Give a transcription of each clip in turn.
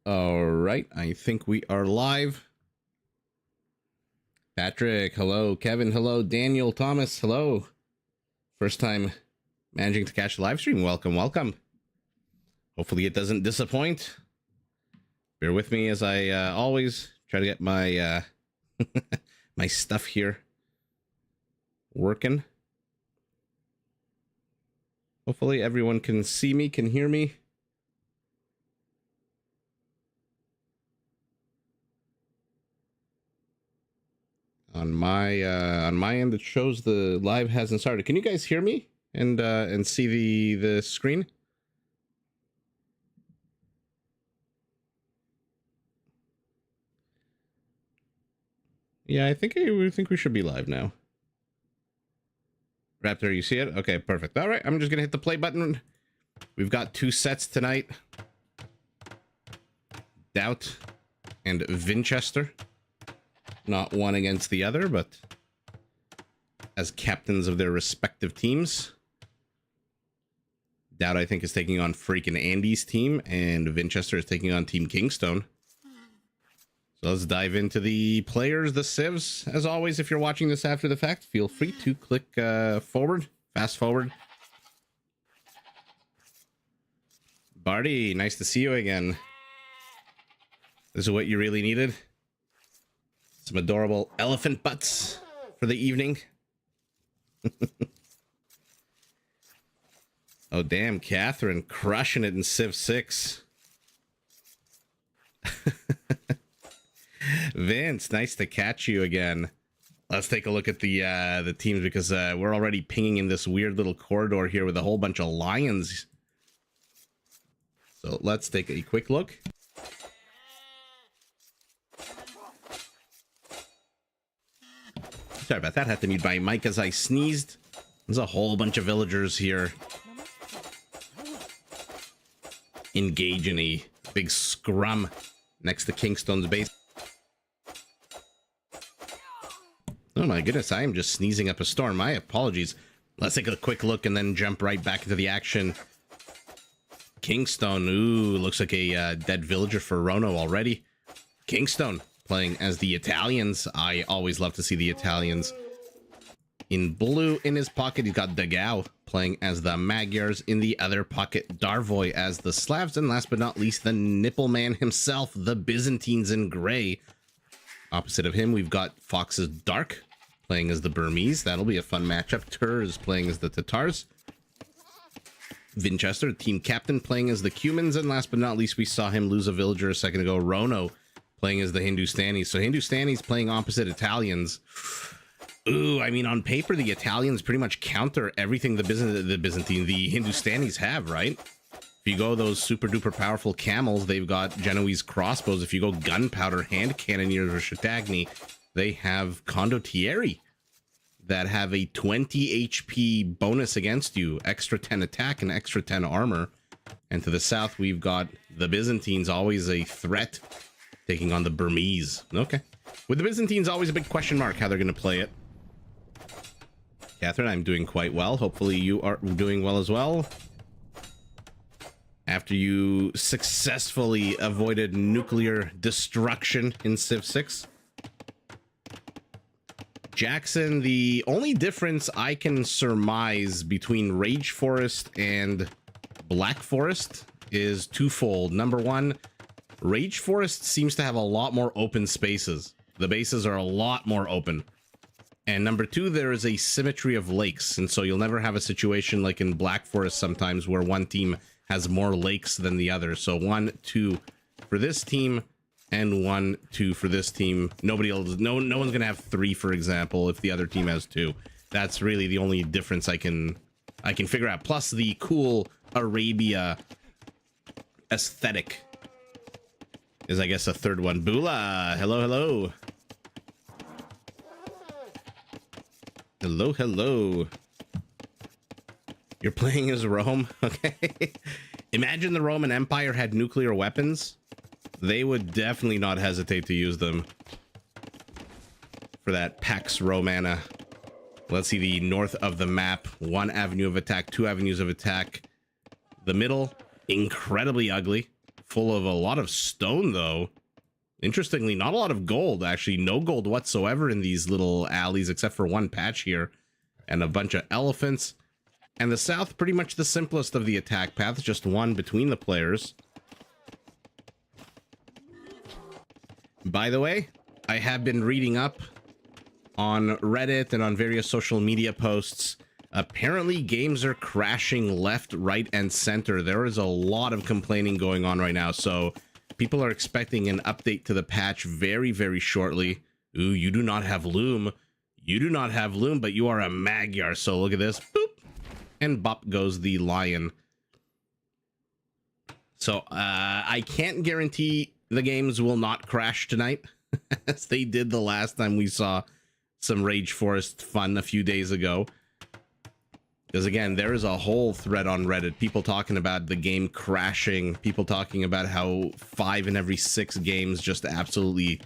All right, I think we are live. Patrick, hello. Kevin, hello. Daniel, Thomas, hello. First time managing to catch the live stream. Welcome, welcome. Hopefully it doesn't disappoint. Bear with me as I always try to get my my stuff here working. Hopefully everyone can see me, can hear me. On my end, it shows the live hasn't started. Can you guys hear me and see the screen? Yeah, I think we should be live now. Raptor, you see it? Okay, perfect. All right, I'm just gonna hit the play button. We've got 2 sets tonight. Doubt and Vinchester. Not one against the other, but as captains of their respective teams. Doubt, I think, is taking on freaking Andy's team, and Vinchester is taking on Team Kingstone. So let's dive into the players, the civs. As always, if you're watching this after the fact, feel free to click forward, fast forward. Barty, nice to see you again. This is what you really needed. Some adorable elephant butts for the evening. Oh, damn, Catherine crushing it in Civ 6. Vince, nice to catch you again. Let's take a look at the teams, because we're already pinging in this weird little corridor here with a whole bunch of lions. So let's take a quick look. Sorry about that. Had to mute my mic as I sneezed. There's a whole bunch of villagers here. Engage in a big scrum next to Kingstone's base. Oh my goodness, I am just sneezing up a storm. My apologies. Let's take a quick look and then jump right back into the action. Kingstone, ooh, looks like a dead villager for Rono already. Kingstone playing as the Italians. I always love to see the Italians. In blue in his pocket, he's got Dagao playing as the Magyars. In the other pocket, Darvoy as the Slavs. And last but not least, the Nipple Man himself, the Byzantines in gray. Opposite of him, we've got Fox's Dark playing as the Burmese. That'll be a fun matchup. Tur is playing as the Tatars. Vinchester, team captain, playing as the Cumans. And last but not least, we saw him lose a villager a second ago. Rono playing as the Hindustanis. So Hindustanis playing opposite Italians. Ooh, I mean, on paper, the Italians pretty much counter everything the Hindustanis have, right? If you go those super duper powerful camels, they've got Genoese crossbows. If you go gunpowder hand cannoneers or Chattagni, they have condottieri that have a 20 HP bonus against you, extra 10 attack and extra 10 armor. And to the south, we've got the Byzantines, always a threat, taking on the Burmese. Okay. With the Byzantines, always a big question mark how they're going to play it. Catherine, I'm doing quite well. Hopefully you are doing well as well. After you successfully avoided nuclear destruction in Civ 6. Jackson, the only difference I can surmise between Rage Forest and Black Forest is twofold. Number one, Rage Forest seems to have a lot more open spaces. The bases are a lot more open. And number two, there is a symmetry of lakes. And so you'll never have a situation like in Black Forest sometimes where one team has more lakes than the other. So 1, 2 for this team and 1, 2 for this team. Nobody else, no one's going to have 3, for example, if the other team has 2. That's really the only difference I can figure out. Plus the cool Arabia aesthetic is, I guess, a third one. Bula, hello, hello. Hello, hello. You're playing as Rome? Okay. Imagine the Roman Empire had nuclear weapons. They would definitely not hesitate to use them for that Pax Romana. Let's see the north of the map. 1 avenue of attack, 2 avenues of attack. The middle, incredibly ugly. full of a lot of stone, though. Interestingly, not a lot of gold. Actually, no gold whatsoever in these little alleys, except for one patch here. And a bunch of elephants. And the south, pretty much the simplest of the attack paths, just one between the players. By the way, I have been reading up on Reddit and on various social media posts. Apparently, games are crashing left, right, and center. There is a lot of complaining going on right now, so people are expecting an update to the patch very, very shortly. Ooh, you do not have Loom. You do not have Loom, but you are a Magyar, so look at this. Boop. And bop goes the lion. So, I can't guarantee the games will not crash tonight, as they did the last time we saw some Rage Forest fun a few days ago. Because again, there is a whole thread on Reddit, people talking about the game crashing, people talking about how 5 in every 6 games just absolutely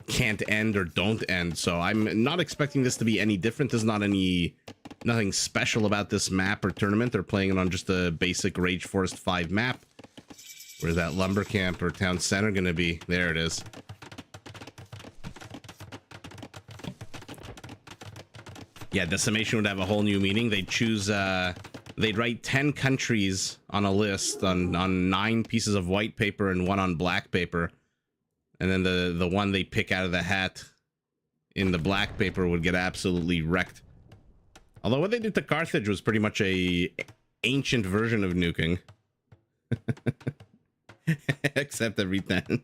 can't end or don't end. So I'm not expecting this to be any different. There's nothing special about this map or tournament. They're playing it on just a basic Rage Forest 5 map. Where's that lumber camp or town center gonna be? There it is. Yeah, decimation would have a whole new meaning. They'd choose, they'd write 10 countries on a list on 9 pieces of white paper and 1 on black paper. And then the one they pick out of the hat in the black paper would get absolutely wrecked. Although what they did to Carthage was pretty much a ancient version of nuking. Except every 10.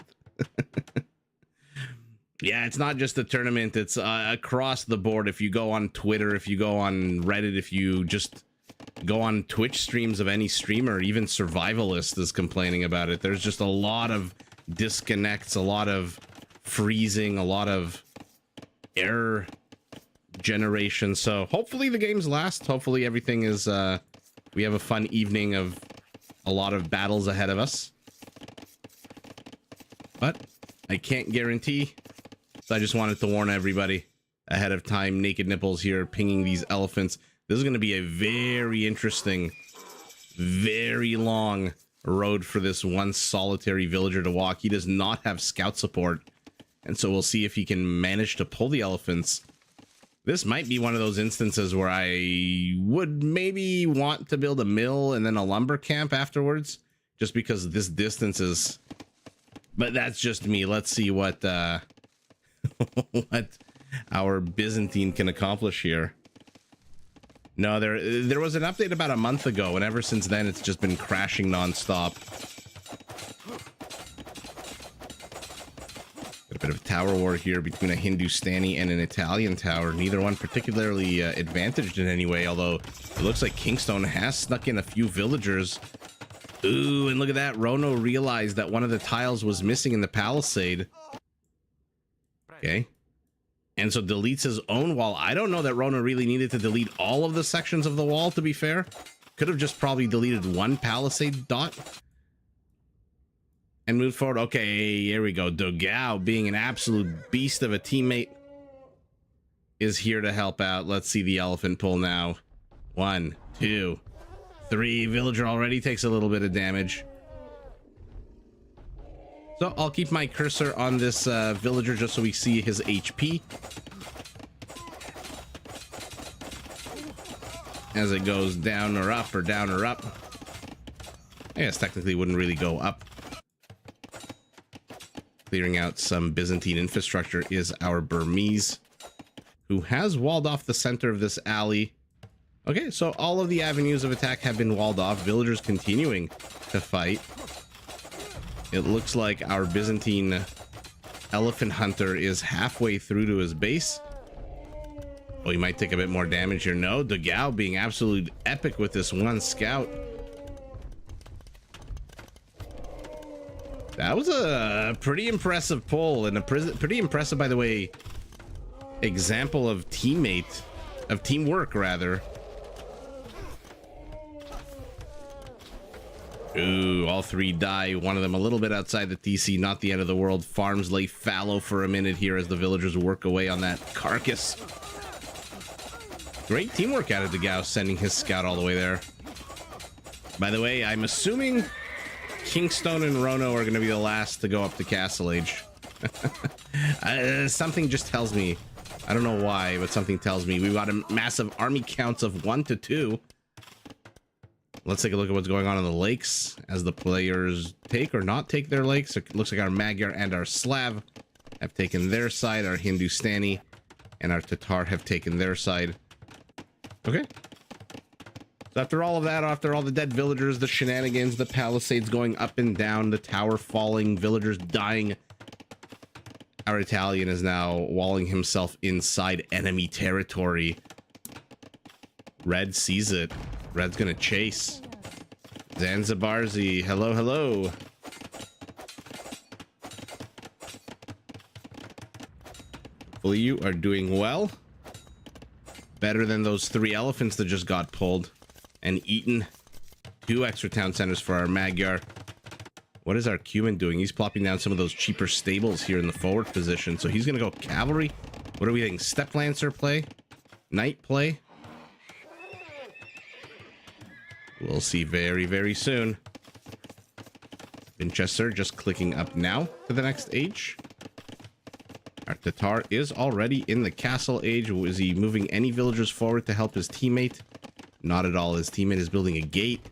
Yeah, it's not just a tournament. It's across the board. If you go on Twitter, if you go on Reddit, if you just go on Twitch streams of any streamer, even Survivalist is complaining about it. There's just a lot of disconnects, a lot of freezing, a lot of error generation. So hopefully the games last. Hopefully everything is, we have a fun evening of a lot of battles ahead of us. But I can't guarantee. So I just wanted to warn everybody ahead of time. Naked Nipples here pinging these elephants. This is going to be a very interesting, very long road for this one solitary villager to walk. He does not have scout support. And so we'll see if he can manage to pull the elephants. This might be one of those instances where I would maybe want to build a mill and then a lumber camp afterwards. Just because this distance is... But that's just me. Let's see what... what our Byzantine can accomplish here. No, there was an update about a month ago, and ever since then it's just been crashing non-stop. Got a bit of a tower war here between a Hindustani and an Italian tower. Neither one particularly advantaged in any way, although it looks like Kingstone has snuck in a few villagers. Ooh, and look at that. Rono realized that one of the tiles was missing in the palisade. Okay. And so deletes his own wall. I don't know that Rona really needed to delete all of the sections of the wall, to be fair. Could have just probably deleted one palisade dot. And moved forward. Okay, here we go. Dogao, being an absolute beast of a teammate, is here to help out. Let's see the elephant pull now. 1, 2, 3. Villager already takes a little bit of damage. So I'll keep my cursor on this villager just so we see his HP. As it goes down or up or down or up. I guess technically it wouldn't really go up. Clearing out some Byzantine infrastructure is our Burmese, who has walled off the center of this alley. Okay, so all of the avenues of attack have been walled off. Villagers continuing to fight. It looks like our Byzantine elephant hunter is halfway through to his base. Oh, he might take a bit more damage here. No, Dogao being absolute epic with this one scout. That was a pretty impressive pull and a pretty impressive, by the way, example of teamwork rather. Ooh, all 3 die. One of them a little bit outside the TC, not the end of the world. Farms lay fallow for a minute here as the villagers work away on that carcass. Great teamwork out of Dogao, sending his scout all the way there. By the way, I'm assuming Kingstone and Rono are going to be the last to go up to Castle Age. Something just tells me, I don't know why, but something tells me we've got a massive army counts of 1 to 2. Let's take a look at what's going on in the lakes as the players take or not take their lakes. It looks like our Magyar and our Slav have taken their side. Our Hindustani and our Tatar have taken their side. Okay. So after all of that, after all the dead villagers, the shenanigans, the palisades going up and down, the tower falling, villagers dying, our Italian is now walling himself inside enemy territory. Red sees it. Red's gonna chase. Zanzibarzi, hello, hello. Hopefully you are doing well. Better than those 3 elephants that just got pulled and eaten. 2 extra town centers for our Magyar. What is our Cuman doing? He's plopping down some of those cheaper stables here in the forward position. So he's gonna go cavalry. What do we think? Step Lancer play? Knight play? We'll see very, very soon. Winchester just clicking up now to the next age. Our Tatar is already in the castle age. Is he moving any villagers forward to help his teammate? Not at all. His teammate is building a gate.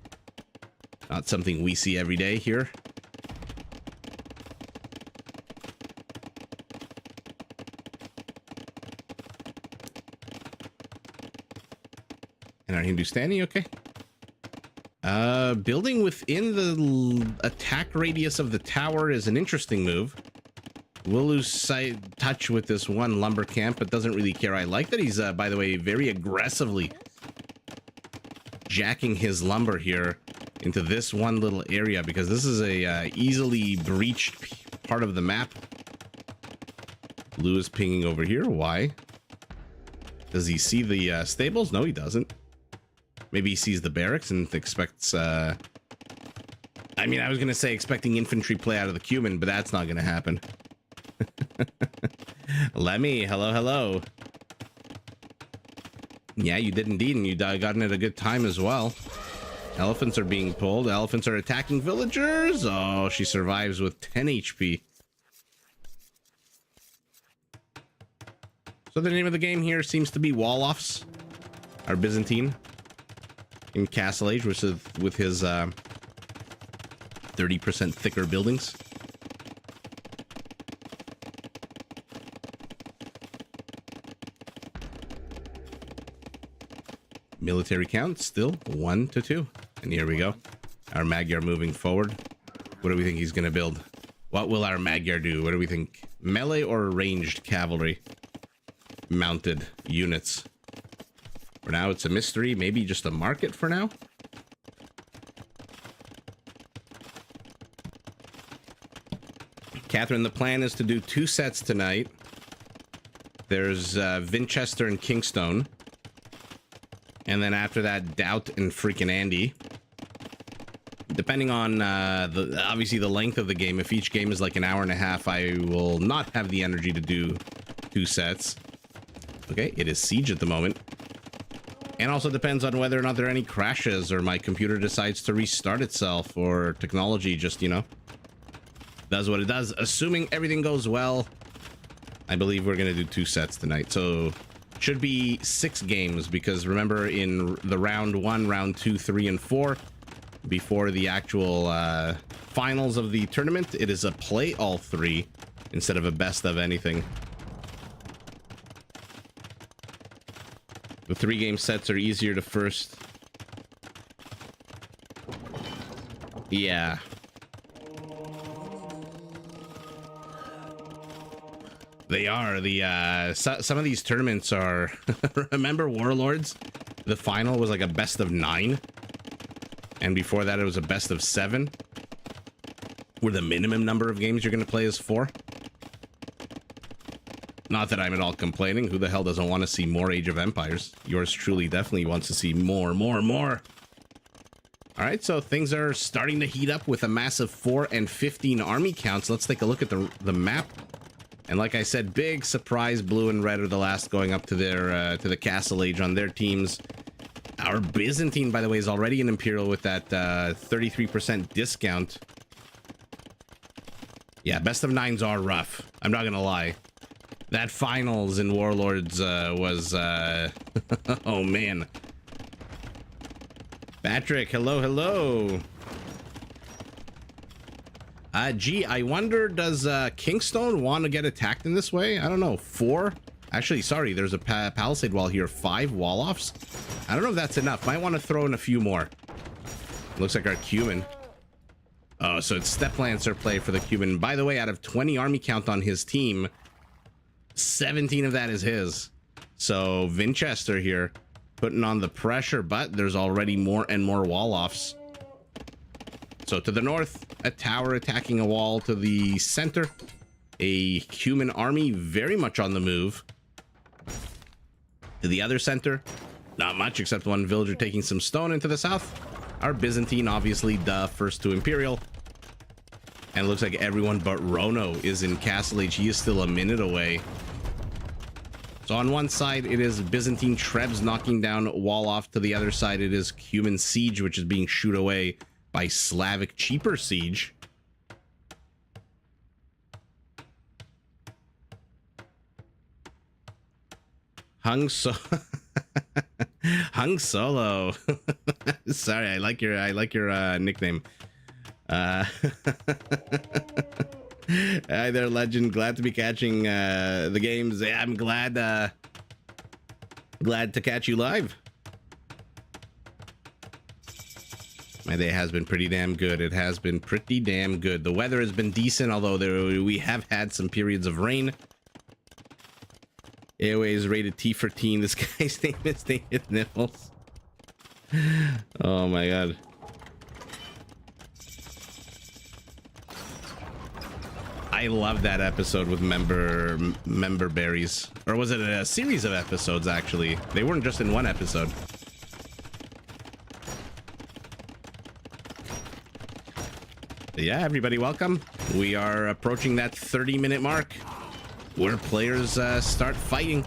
Not something we see every day here. And our Hindustani, okay. Building within the attack radius of the tower is an interesting move. We'll lose touch with this one lumber camp, but doesn't really care. I like that he's, by the way, very aggressively jacking his lumber here into this one little area, because this is a easily breached part of the map. Blue is pinging over here. Why? Does he see the stables? No, he doesn't. Maybe he sees the barracks and expects, I mean, I was going to say expecting infantry play out of the Cuman, but that's not going to happen. Lemmy, hello, hello. Yeah, you did indeed, and you got in at a good time as well. Elephants are being pulled. Elephants are attacking villagers. Oh, she survives with 10 HP. So the name of the game here seems to be Woloffs, our Byzantine in Castle Age, which is with his 30% thicker buildings. Military count still 1 to 2. And here we go. Our Magyar moving forward. What do we think he's going to build? What will our Magyar do? What do we think? Melee or ranged cavalry? Mounted units. For now, it's a mystery. Maybe just a market for now. Catherine, the plan is to do 2 sets tonight. There's Winchester and Kingstone. And then after that, Doubt and freaking Andy. Depending on obviously the length of the game, if each game is like an hour and a half, I will not have the energy to do 2 sets. Okay, it is Siege at the moment. And also depends on whether or not there are any crashes or my computer decides to restart itself, or technology just, you know, does what it does. Assuming everything goes well, I believe we're going to do 2 sets tonight. So should be 6 games, because remember in the round 1, round 2, 3, and 4, before the actual finals of the tournament, it is a play all 3 instead of a best of anything. The 3-game sets are easier to first. Yeah. They are. The some of these tournaments are remember Warlords? The final was like a best of 9. And before that it was a best of 7. Where the minimum number of games you're gonna play is 4. Not that I'm at all complaining. Who the hell doesn't want to see more Age of Empires? Yours truly definitely wants to see more. All right, so things are starting to heat up with a massive 4 and 15 army counts. Let's take a look at the map. And like I said, big surprise, blue and red are the last going up to their to the Castle Age on their teams. Our Byzantine, by the way, is already an Imperial with that 33% discount. Yeah, best of nines are rough. I'm not gonna lie. That finals in Warlords was oh man. Patrick, hello, hello. Gee, I wonder, does Kingstone want to get attacked in this way? I don't know. 4? Actually, sorry, there's a palisade wall here. 5 wall offs. I don't know if that's enough. Might want to throw in a few more. Looks like our Cumin. Oh, so it's Step Lancer play for the Cumin. By the way, out of 20 army count on his team, 17 of that is his. So Winchester here putting on the pressure, but there's already more and more wall offs. So to the north, a tower attacking a wall. To the center, a human army very much on the move. To the other center, not much except one villager taking some stone. Into the south, our Byzantine, obviously, first to Imperial. And it looks like everyone but Rono is in Castle Age. He is still a minute away. So on one side, it is Byzantine Trebs knocking down wall off. To the other side, it is Human Siege, which is being shooed away by Slavic Cheaper Siege. Hung Solo. Sorry, I like your nickname. Hi there, Legend. Glad to be catching the games. Yeah, I'm glad to catch you live. My day has been pretty damn good. It has been pretty damn good. The weather has been decent, although we have had some periods of rain. AOA is rated T for teen. This guy's name is David Nichols. Oh my god. I love that episode with member berries. Or was it a series of episodes, actually? They weren't just in one episode. Yeah, everybody, welcome. We are approaching that 30-minute mark where players start fighting.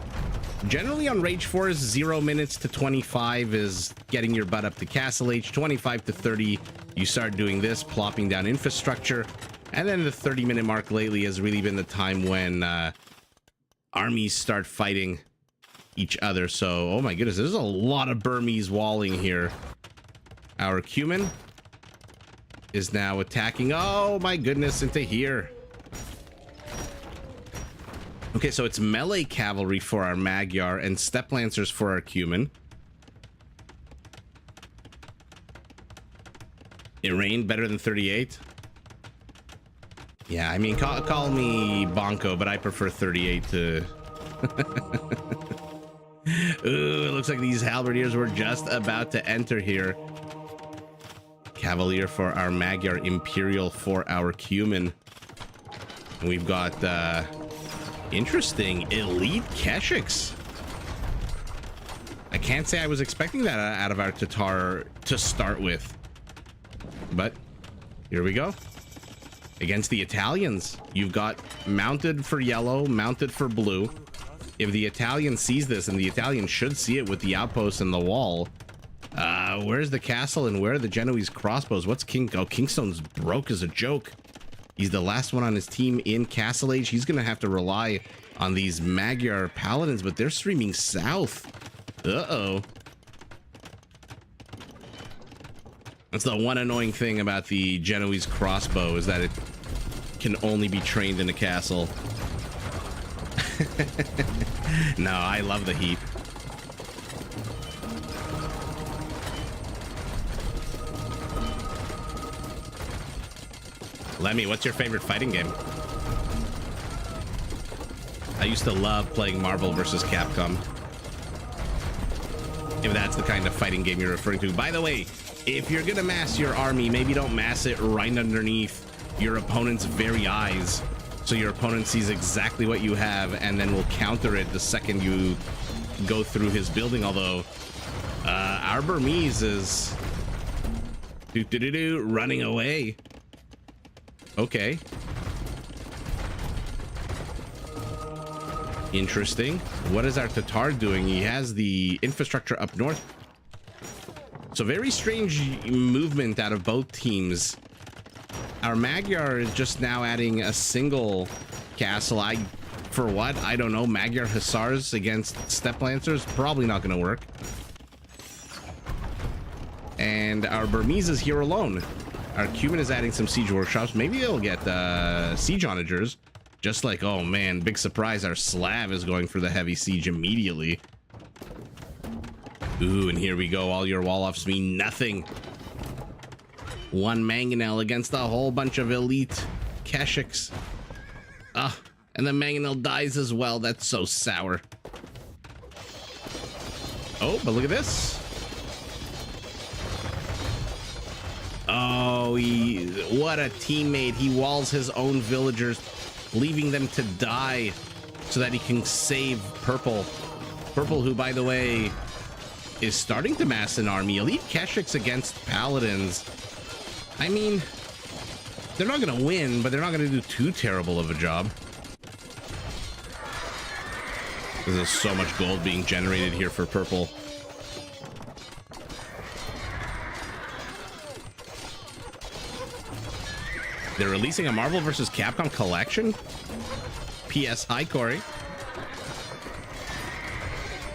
Generally on Rage 4 is 0 minutes to 25 is getting your butt up to Castle Age. 25 to 30, you start doing this, plopping down infrastructure. And then the 30-minute mark lately has really been the time when armies start fighting each other. So, oh my goodness, there's a lot of Burmese walling here. Our Cumin is now attacking. Oh my goodness, into here. Okay, so it's melee cavalry for our Magyar and step lancers for our Cumin. It rained better than 38. Yeah, I mean, call me Bonko, but I prefer 38 to... Ooh, it looks like these halberdiers were just about to enter here. Cavalier for our Magyar, Imperial for our Cumin. We've got interesting elite Keshiks. I can't say I was expecting that out of our Tatar to start with, but here we go. Against the Italians, you've got mounted for yellow, mounted for blue. If the Italian sees this, and the Italian should see it with the outposts and the wall, where's the castle and where are the Genoese crossbows? What's King? Oh, Kingstone's broke as a joke. He's the last one on his team in Castle Age. He's gonna have to rely on these Magyar paladins, but they're streaming south. Uh-oh. That's the one annoying thing about the Genoese crossbow, is that it can only be trained in a castle. No, I love the heat. Lemmy, what's your favorite fighting game? I used to love playing Marvel vs. Capcom. If that's the kind of fighting game you're referring to. By the way, if you're gonna mass your army, maybe don't mass it right underneath your opponent's very eyes, so your opponent sees exactly what you have and then will counter it the second you go through his building. Although our Burmese is running away. Okay, interesting. What is our Tatar doing? He has the infrastructure up north. So very strange movement out of both teams. Our Magyar is just now adding a single castle. For what? I don't know. Magyar Hussars against Steppe Lancers? Probably not going to work. And our Burmese is here alone. Our Cuban is adding some siege workshops. Maybe they'll get siege onagers. Just like, oh man, big surprise, our Slav is going for the heavy siege immediately. Ooh, and here we go. All your wall-offs mean nothing. One mangonel against a whole bunch of elite Keshiks. Ah, and the mangonel dies as well. That's so sour. Oh, but look at this. Oh, what a teammate. He walls his own villagers, leaving them to die so that he can save Purple. Purple, who, by the way, is starting to mass an army. Elite Keshiks against Paladins. I mean, they're not going to win, but they're not going to do too terrible of a job. There's so much gold being generated here for Purple. They're releasing a Marvel vs. Capcom collection? P.S. Hi, Corey.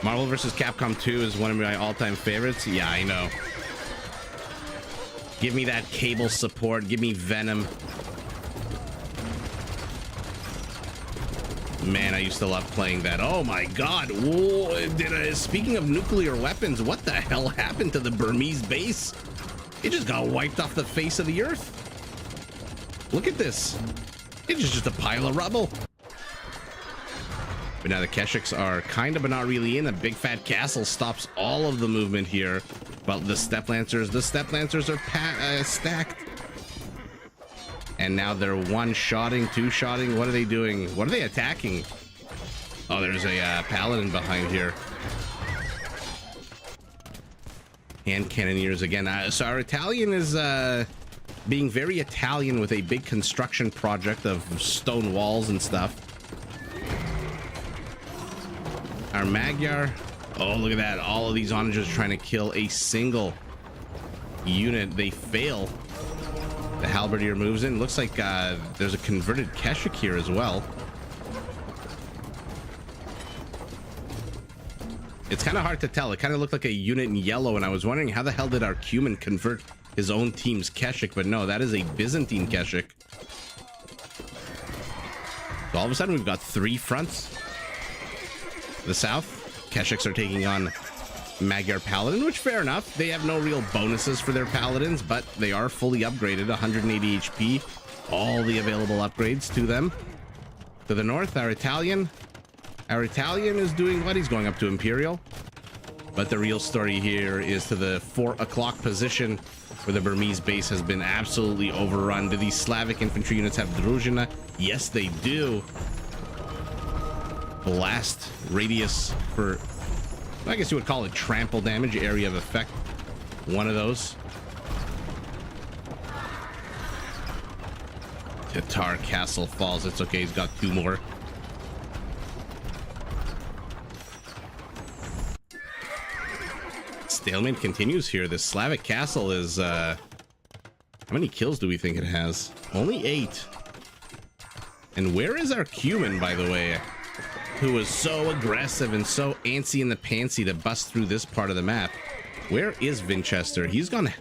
Marvel vs. Capcom 2 is one of my all-time favorites. Yeah, I know. Give me that Cable support. Give me Venom. Man, I used to love playing that. Oh my god. Whoa, speaking of nuclear weapons, what the hell happened to the Burmese base? It just got wiped off the face of the earth. Look at this. It's just a pile of rubble. But now the Keshiks are kind of, but not really in. A big fat castle stops all of the movement here. But the Steppe Lancers are stacked. And now they're one-shotting, two-shotting. What are they doing? What are they attacking? Oh, there's a paladin behind here. Hand cannoneers again. So our Italian is being very Italian with a big construction project of stone walls and stuff. Our Magyar. Oh, look at that. All of these onagers trying to kill a single unit. They fail. The halberdier moves in. Looks like there's a converted Keshik here as well. It's kind of hard to tell. It kind of looked like a unit in yellow, and I was wondering how the hell did our Cuman convert his own team's Keshik, but no, that is a Byzantine Keshik. So all of a sudden we've got three fronts. The south, Keshiks are taking on Magyar Paladin, which fair enough. They have no real bonuses for their Paladins, but they are fully upgraded, 180 HP. All the available upgrades to them. To the north, our Italian is doing what? He's going up to Imperial. But the real story here is to the 4 o'clock position, where the Burmese base has been absolutely overrun. Do these Slavic infantry units have Druzhina? Yes, they do. Blast radius for, I guess you would call it trample damage, area of effect. One of those. Tatar Castle falls. It's okay, he's got two more. Stalemate continues here. This Slavic castle is how many kills do we think it has? Only 8. And where is our Cuman, by the way, who was so aggressive and so antsy in the pantsy to bust through this part of the map? Where is Winchester? He's gone.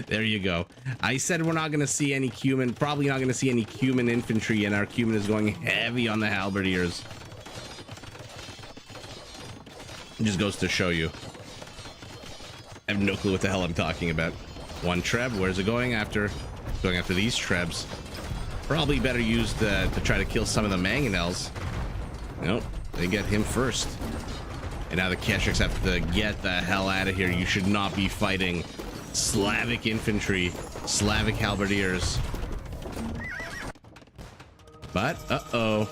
There you go. I said we're not going to see any Cuman, probably not going to see any Cuman infantry, and our Cuman is going heavy on the halberdiers. It just goes to show you. I have no clue what the hell I'm talking about. One Treb, where's it going after? Going after these Trebs. Probably better used to try to kill some of the mangonels. Nope, they get him first. And now the Keshiks have to get the hell out of here. You should not be fighting Slavic infantry, Slavic halberdiers. But, uh-oh.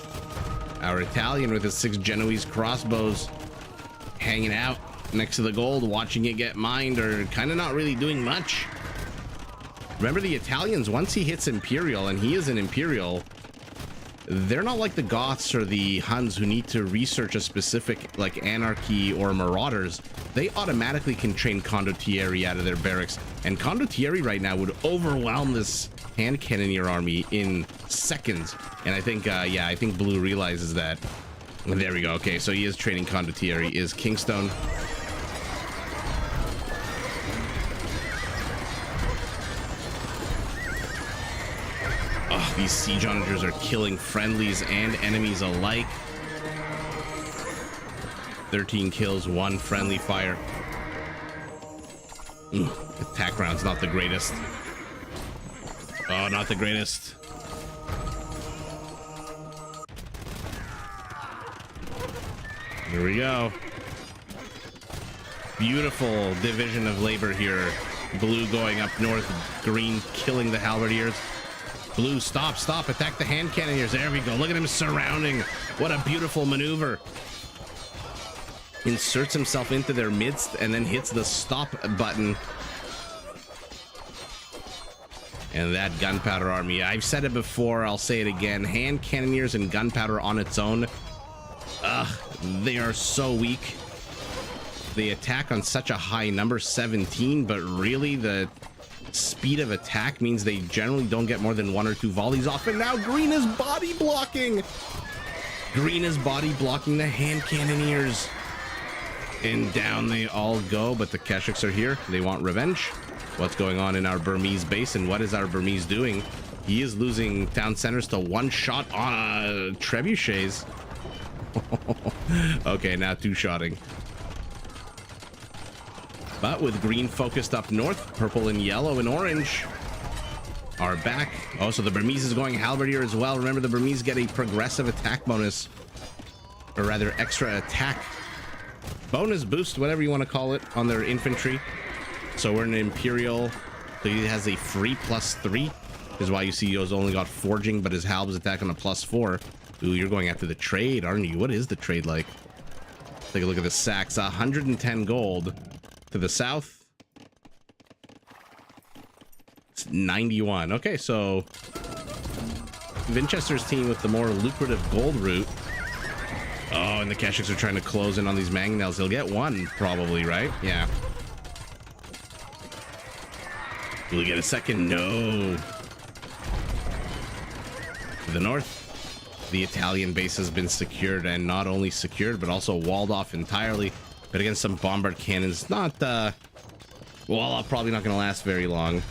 Our Italian with his 6 Genoese crossbows hanging out next to the gold, watching it get mined, or kind of not really doing much. Remember, the Italians, once he hits Imperial, and he is an Imperial, they're not like the Goths or the Huns who need to research a specific, like, anarchy or marauders. They automatically can train condottieri out of their barracks, and condottieri right now would overwhelm this hand cannoneer army in seconds. And I think, yeah, I think Blue realizes that. There we go. Okay, so he is training condottieri. Is Kingstone. Oh, these siege onagers are killing friendlies and enemies alike. 13 kills, 1 friendly fire. Attack round's not the greatest. Oh, not the greatest. Here we go. Beautiful division of labor here. Blue going up north, green killing the halberdiers. Blue, stop, stop, attack the hand cannoneers. There we go. Look at him surrounding. What a beautiful maneuver. Inserts himself into their midst and then hits the stop button. And that gunpowder army, I've said it before, I'll say it again. Hand cannoneers and gunpowder on its own, they are so weak. They attack on such a high number, 17, but really the speed of attack means they generally don't get more than 1 or 2 volleys off. And now green is body blocking. Green is body blocking the hand cannoneers. And down they all go, but the Keshiks are here. They want revenge. What's going on in our Burmese base, and what is our Burmese doing? He is losing town centers to 1-shot trebuchets. Okay, now 2-shotting. But with green focused up north, purple and yellow and orange are back. Oh, so the Burmese is going halberdier as well. Remember, the Burmese get a progressive attack bonus, or rather extra attack bonus boost, whatever you want to call it, on their infantry. So we're in an Imperial, so he has a free +3, is why you see he's only got forging, but his halbs attack on a +4. Ooh, you're going after the trade, aren't you? What is the trade like? Take a look at the sacks. 110 gold to the south. It's 91. Okay, so Winchester's team with the more lucrative gold route. Oh, and the Keshiks are trying to close in on these mangonels. They'll get 1 probably, right? Yeah. Will we get a second? No. To the north, the Italian base has been secured, and not only secured, but also walled off entirely. But against some bombard cannons, not, well, probably not going to last very long.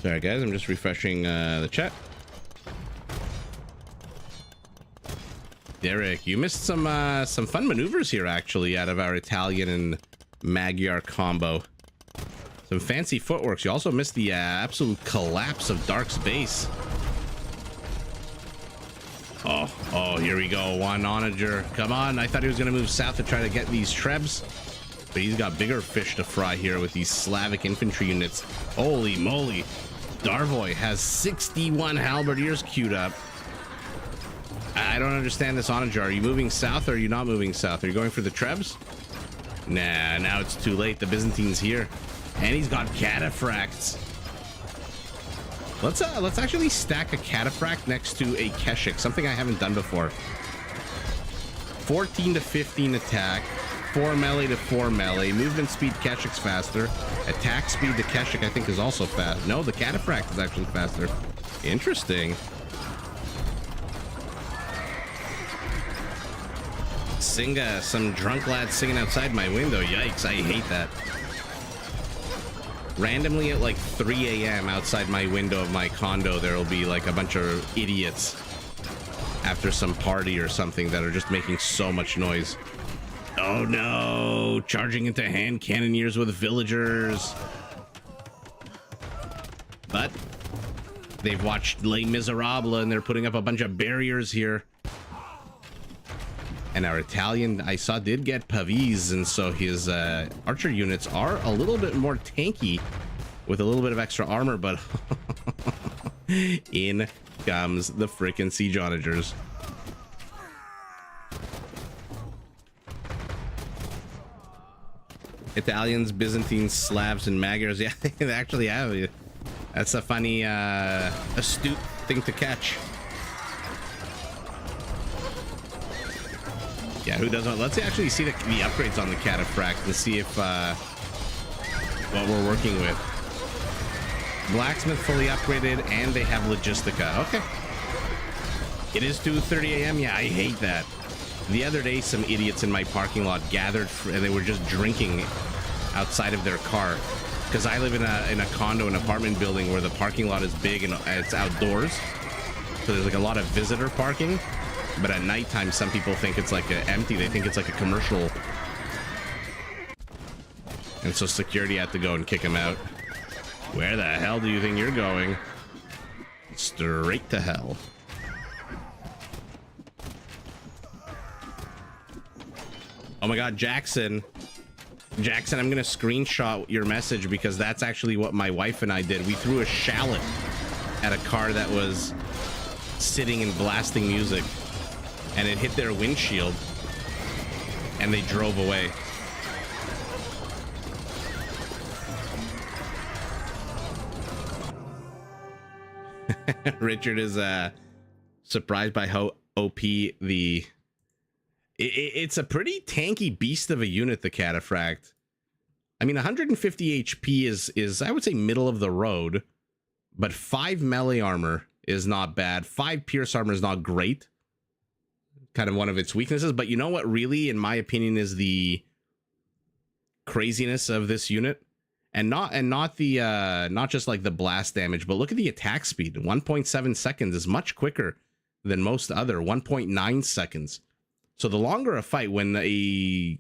Sorry guys, I'm just refreshing the chat. Derek, you missed some fun maneuvers here actually out of our Italian and Magyar combo. Some fancy footworks. You also missed the absolute collapse of Dark's base. Oh, here we go. One onager. Come on, I thought he was going to move south to try to get these trebs. But he's got bigger fish to fry here with these Slavic infantry units. Holy moly. Darvoy has 61 halberdiers queued up. I don't understand this onager. Are you moving south or are you not moving south? Are you going for the trebs? Nah, now it's too late. The Byzantine's here. And he's got cataphracts. Let's actually stack a cataphract next to a Keshik, something I haven't done before. 14 to 15 attack, 4 melee to 4 melee. Movement speed, Keshik's faster. Attack speed, the Keshik I think is also fast. No, the cataphract is actually faster. Interesting. Singa, some drunk lad singing outside my window. Yikes, I hate that. Randomly at like 3 a.m. outside my window of my condo, there will be like a bunch of idiots after some party or something that are just making so much noise. Oh no, charging into hand cannoneers with villagers. But they've watched Les Miserables and they're putting up a bunch of barriers here. And our Italian, I saw, did get Pavis, and so his archer units are a little bit more tanky with a little bit of extra armor, but incomplete. comes the frickin' siege onagers. Italians, Byzantines, Slavs, and Magyars. Yeah, they actually have. That's a funny, astute thing to catch. Yeah, who doesn't? Let's actually see the upgrades on the cataphract and see if what we're working with. Blacksmith fully upgraded, and they have Logistica. Okay. It is 2:30 a.m. Yeah, I hate that. The other day, some idiots in my parking lot gathered, and they were just drinking outside of their car. Because I live in a condo, an apartment building where the parking lot is big and it's outdoors. So there's like a lot of visitor parking. But at nighttime, some people think it's like empty. They think it's like a commercial. And so security had to go and kick them out. Where the hell do you think you're going? Straight to hell. Oh my god, Jackson. Jackson, I'm gonna screenshot your message because that's actually what my wife and I did. We threw a shallot at a car that was sitting and blasting music, and it hit their windshield, and they drove away. Richard is surprised by how OP the... It's a pretty tanky beast of a unit, the Cataphract. I mean, 150 HP is I would say middle of the road, but 5 melee armor is not bad. 5 pierce armor is not great. Kind of one of its weaknesses, but you know what really, in my opinion, is the craziness of this unit? And not the not just like the blast damage, but look at the attack speed. 1.7 seconds is much quicker than most other. 1.9 seconds. So the longer a fight, when a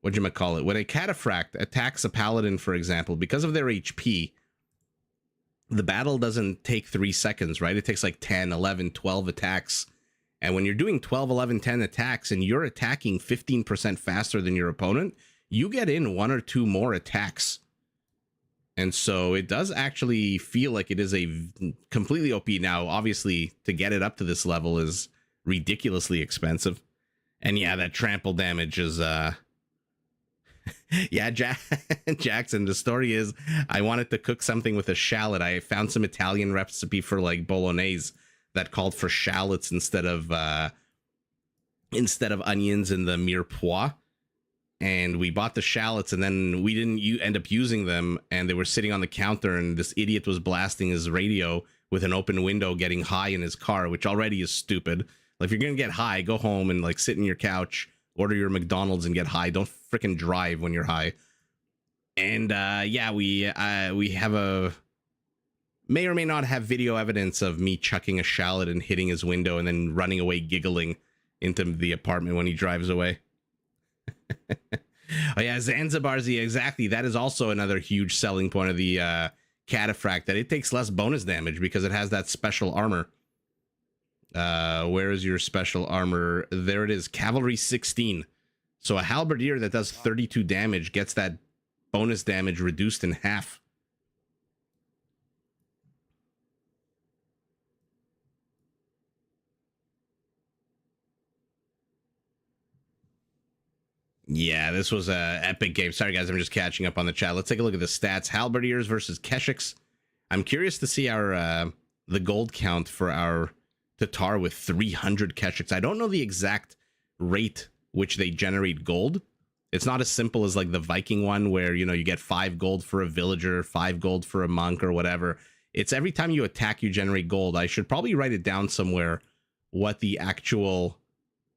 whatchamacallit, when a Cataphract attacks a Paladin, for example, because of their HP, the battle doesn't take 3 seconds, right? It takes like 10, 11, 12 attacks. And when you're doing 12, 11, 10 attacks and you're attacking 15% faster than your opponent, you get in 1 or 2 more attacks. And so it does actually feel like it is a completely OP. Now, obviously, to get it up to this level is ridiculously expensive. And yeah, that trample damage is, yeah, Jackson, the story is I wanted to cook something with a shallot. I found some Italian recipe for like bolognese that called for shallots instead of onions in the mirepoix. And we bought the shallots, and then we didn't end up using them, and they were sitting on the counter, and this idiot was blasting his radio with an open window, getting high in his car, which already is stupid. Like, if you're gonna get high, go home and like sit in your couch, order your McDonald's and get high. Don't freaking drive when you're high. And yeah, we have a may or may not have video evidence of me chucking a shallot and hitting his window and then running away giggling into the apartment when he drives away. Oh yeah, Zanzibar's, exactly. That is also another huge selling point of the Cataphract, that it takes less bonus damage because it has that special armor. Where is your special armor? There it is, Cavalry 16. So a halberdier that does 32 damage gets that bonus damage reduced in half. Yeah, this was a epic game. Sorry, guys, I'm just catching up on the chat. Let's take a look at the stats. Halberdiers versus Keshiks. I'm curious to see our the gold count for our Tatar with 300 Keshiks. I don't know the exact rate which they generate gold. It's not as simple as like the Viking one where, you know, you get 5 gold for a villager, 5 gold for a monk or whatever. It's every time you attack, you generate gold. I should probably write it down somewhere what the actual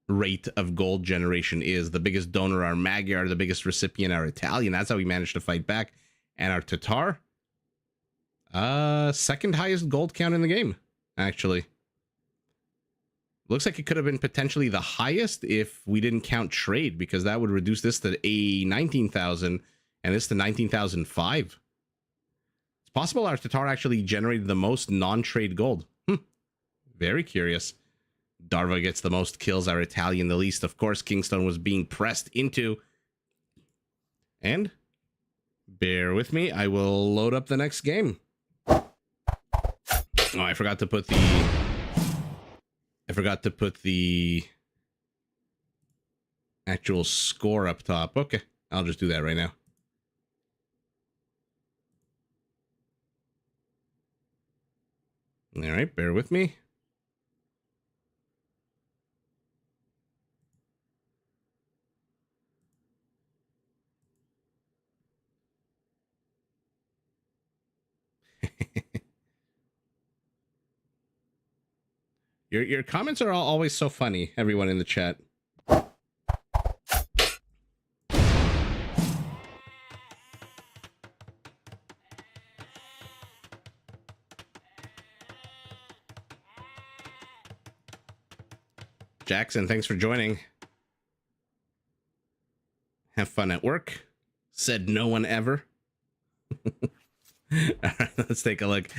rate of gold generation is. The biggest donor are Magyar, the biggest recipient are Italian. That's how we managed to fight back. And our Tatar, second highest gold count in the game, actually. Looks like it could have been potentially the highest if we didn't count trade, because that would reduce this to 19,000 and this to 19,005. It's possible our Tatar actually generated the most non-trade gold. Very curious. Darva gets the most kills, our Italian the least. Of course, Kingstone was being pressed into. And bear with me, I will load up the next game. Oh, I forgot to put the... actual score up top. Okay, I'll just do that right now. All right, bear with me. Your comments are always so funny, everyone in the chat. Jackson, thanks for joining. Have fun at work. Said no one ever. All right, let's take a look.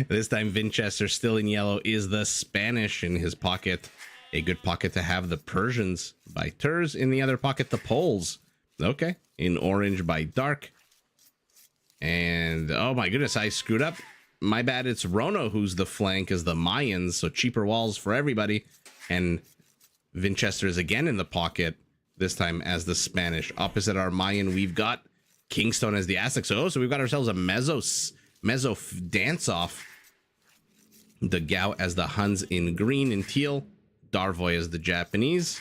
This time, Winchester, still in yellow, is the Spanish in his pocket. A good pocket to have the Persians by Turs. In the other pocket, the Poles. Okay. In orange by Dark. And, oh my goodness, I screwed up. My bad, it's Rono who's the flank as the Mayans. So cheaper walls for everybody. And Winchester is again in the pocket, this time as the Spanish. Opposite our Mayan, we've got Kingstone as the Aztecs. So we've got ourselves a Mezzo dance-off. The Gao as the Huns in green and teal. Darvoy as the Japanese.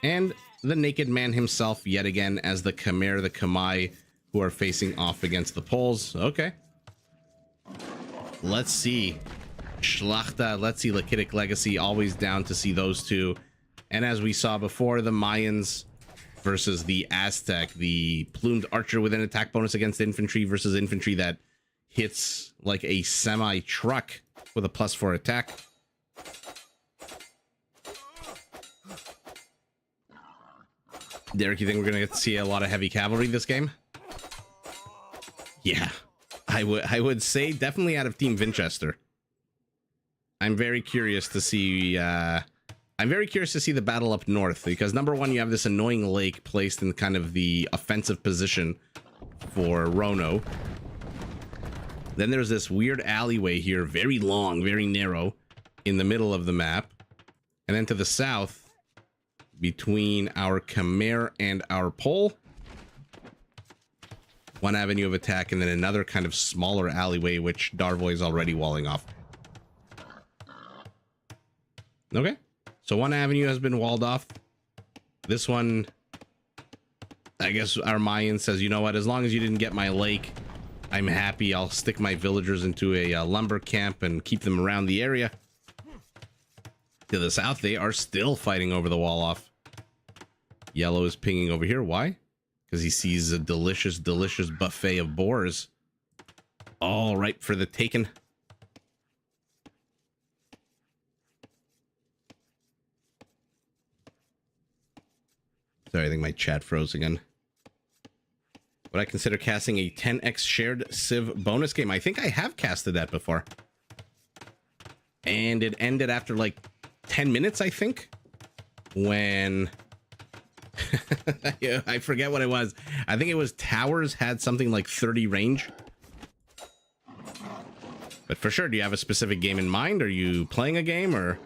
And the Naked Man himself, yet again, as the Khmer, the Khmer, who are facing off against the Poles. Okay. Let's see. Schlachta, let's see Lakitic Legacy, always down to see those two. And as we saw before, the Mayans versus the Aztec, the plumed archer with an attack bonus against infantry versus infantry that hits like a semi-truck with a +4 attack. Derek, you think we're going to get to see a lot of heavy cavalry this game? Yeah, I would say definitely out of Team Winchester. I'm very curious to see... I'm very curious to see the battle up north, because number one, you have this annoying lake placed in kind of the offensive position for Rono. Then there's this weird alleyway here, very long, very narrow, in the middle of the map. And then to the south, between our Khmer and our Pole, one avenue of attack, and then another kind of smaller alleyway, which Darvoy is already walling off. Okay. So one avenue has been walled off. This one, I guess our Mayan says, you know what, as long as you didn't get my lake, I'm happy. I'll stick my villagers into a lumber camp and keep them around the area. To the south, they are still fighting over the wall off. Yellow is pinging over here. Why? Because he sees a delicious, delicious buffet of boars. All ripe for the taking. Sorry, I think my chat froze again. Would I consider casting a 10x shared Civ bonus game? I think I have casted that before. And it ended after like 10 minutes, I think. When... yeah, I forget what it was. I think it was Towers had something like 30 range. But for sure, do you have a specific game in mind? Are you playing a game or...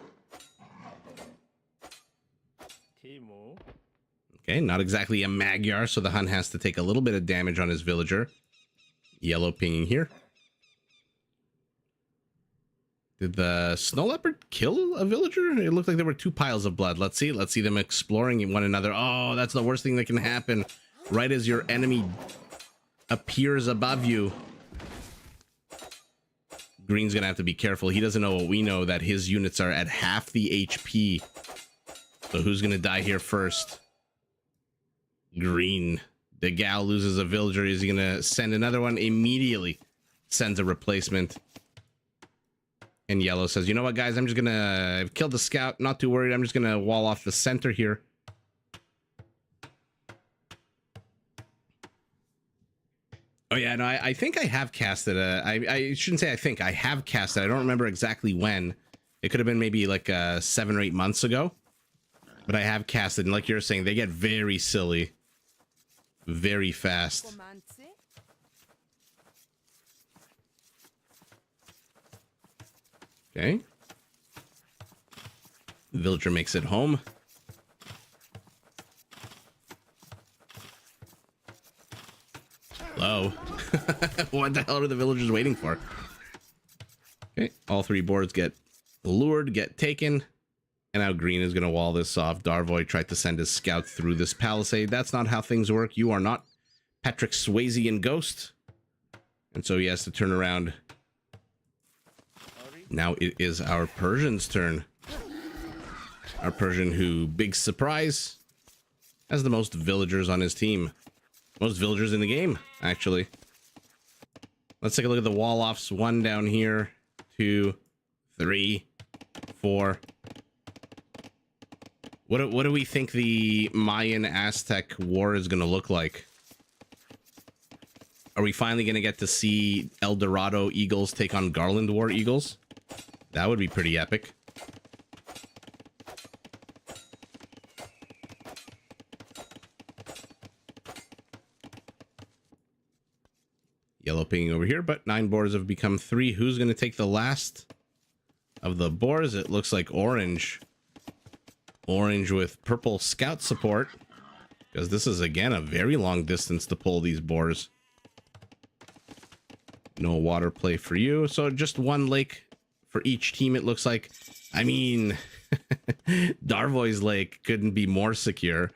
Okay, not exactly a Magyar, so the Hun has to take a little bit of damage on his villager. Yellow pinging here. Did the Snow Leopard kill a villager? It looked like there were two piles of blood. Let's see. Let's see them exploring one another. Oh, that's the worst thing that can happen. Right as your enemy appears above you. Green's gonna have to be careful. He doesn't know what we know, that his units are at half the HP. So who's gonna die here first? Green. The Gal loses a villager. Is he gonna send another one? Immediately sends a replacement. And Yellow says, you know what, guys? I'm just gonna... I've killed the scout. Not too worried. I'm just gonna wall off the center here. Oh, yeah. No, I think I have casted a... I shouldn't say I think. I have casted. I don't remember exactly when. It could have been maybe like 7 or 8 months ago. But I have casted. And like you're saying, they get very silly. Very fast. Okay. The villager makes it home. Hello. What the hell are the villagers waiting for? Okay, all three boards get lured, get taken. And now green is going to wall this off. Darvoy tried to send his scout through this palisade. That's not how things work. You are not Patrick Swayze in Ghost. And so he has to turn around. Now it is our Persian's turn. Our Persian who, big surprise, has the most villagers on his team. Most villagers in the game, actually. Let's take a look at the wall-offs. 1 down here. 2, 3, 4. What do we think the Mayan-Aztec war is going to look like? Are we finally going to get to see El Dorado Eagles take on Garland War Eagles? That would be pretty epic. Yellow pinging over here, but 9 boars have become 3. Who's going to take the last of the boars? It looks like orange. Orange with purple scout support, because this is, again, a very long distance to pull these boars. No water play for you. So just 1 lake for each team, it looks like. I mean, Darvoy's lake couldn't be more secure,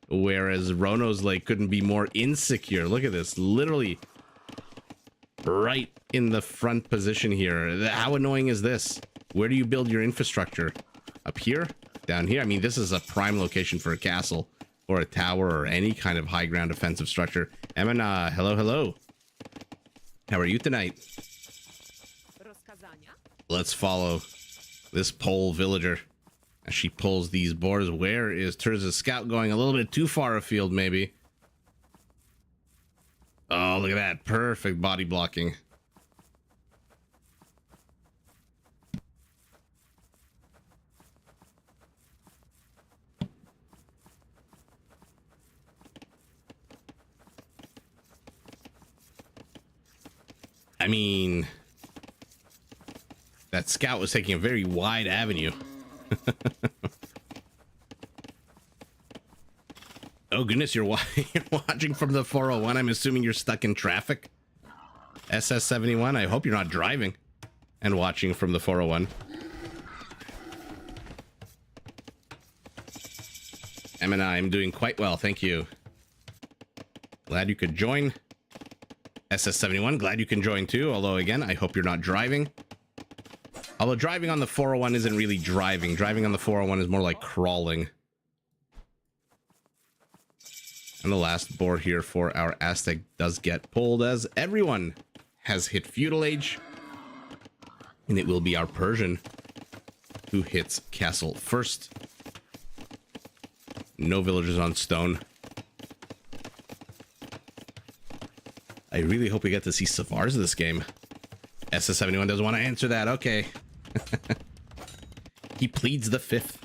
whereas Rono's lake couldn't be more insecure. Look at this. Literally right in the front position here. How annoying is this? Where do you build your infrastructure? Up here? Down here? I mean, this is a prime location for a castle or a tower or any kind of high ground defensive structure. Emma, hello, hello. How are you tonight? Let's follow this pole villager as she pulls these boars. Where is Terza's scout going? A little bit too far afield, maybe. Oh, look at that. Perfect body blocking. I mean, that scout was taking a very wide avenue. Oh, goodness, you're watching from the 401. I'm assuming you're stuck in traffic. SS71, I hope you're not driving and watching from the 401. Em and I am doing quite well, thank you. Glad you could join. SS71, glad you can join too. Although, again, I hope you're not driving. Although driving on the 401 isn't really driving. Driving on the 401 is more like crawling. And the last board here for our Aztec does get pulled, as everyone has hit feudal age. And it will be our Persian who hits castle first. No villagers on stone. I really hope we get to see Savars this game. SS71 doesn't want to answer that. Okay. He pleads the 5th.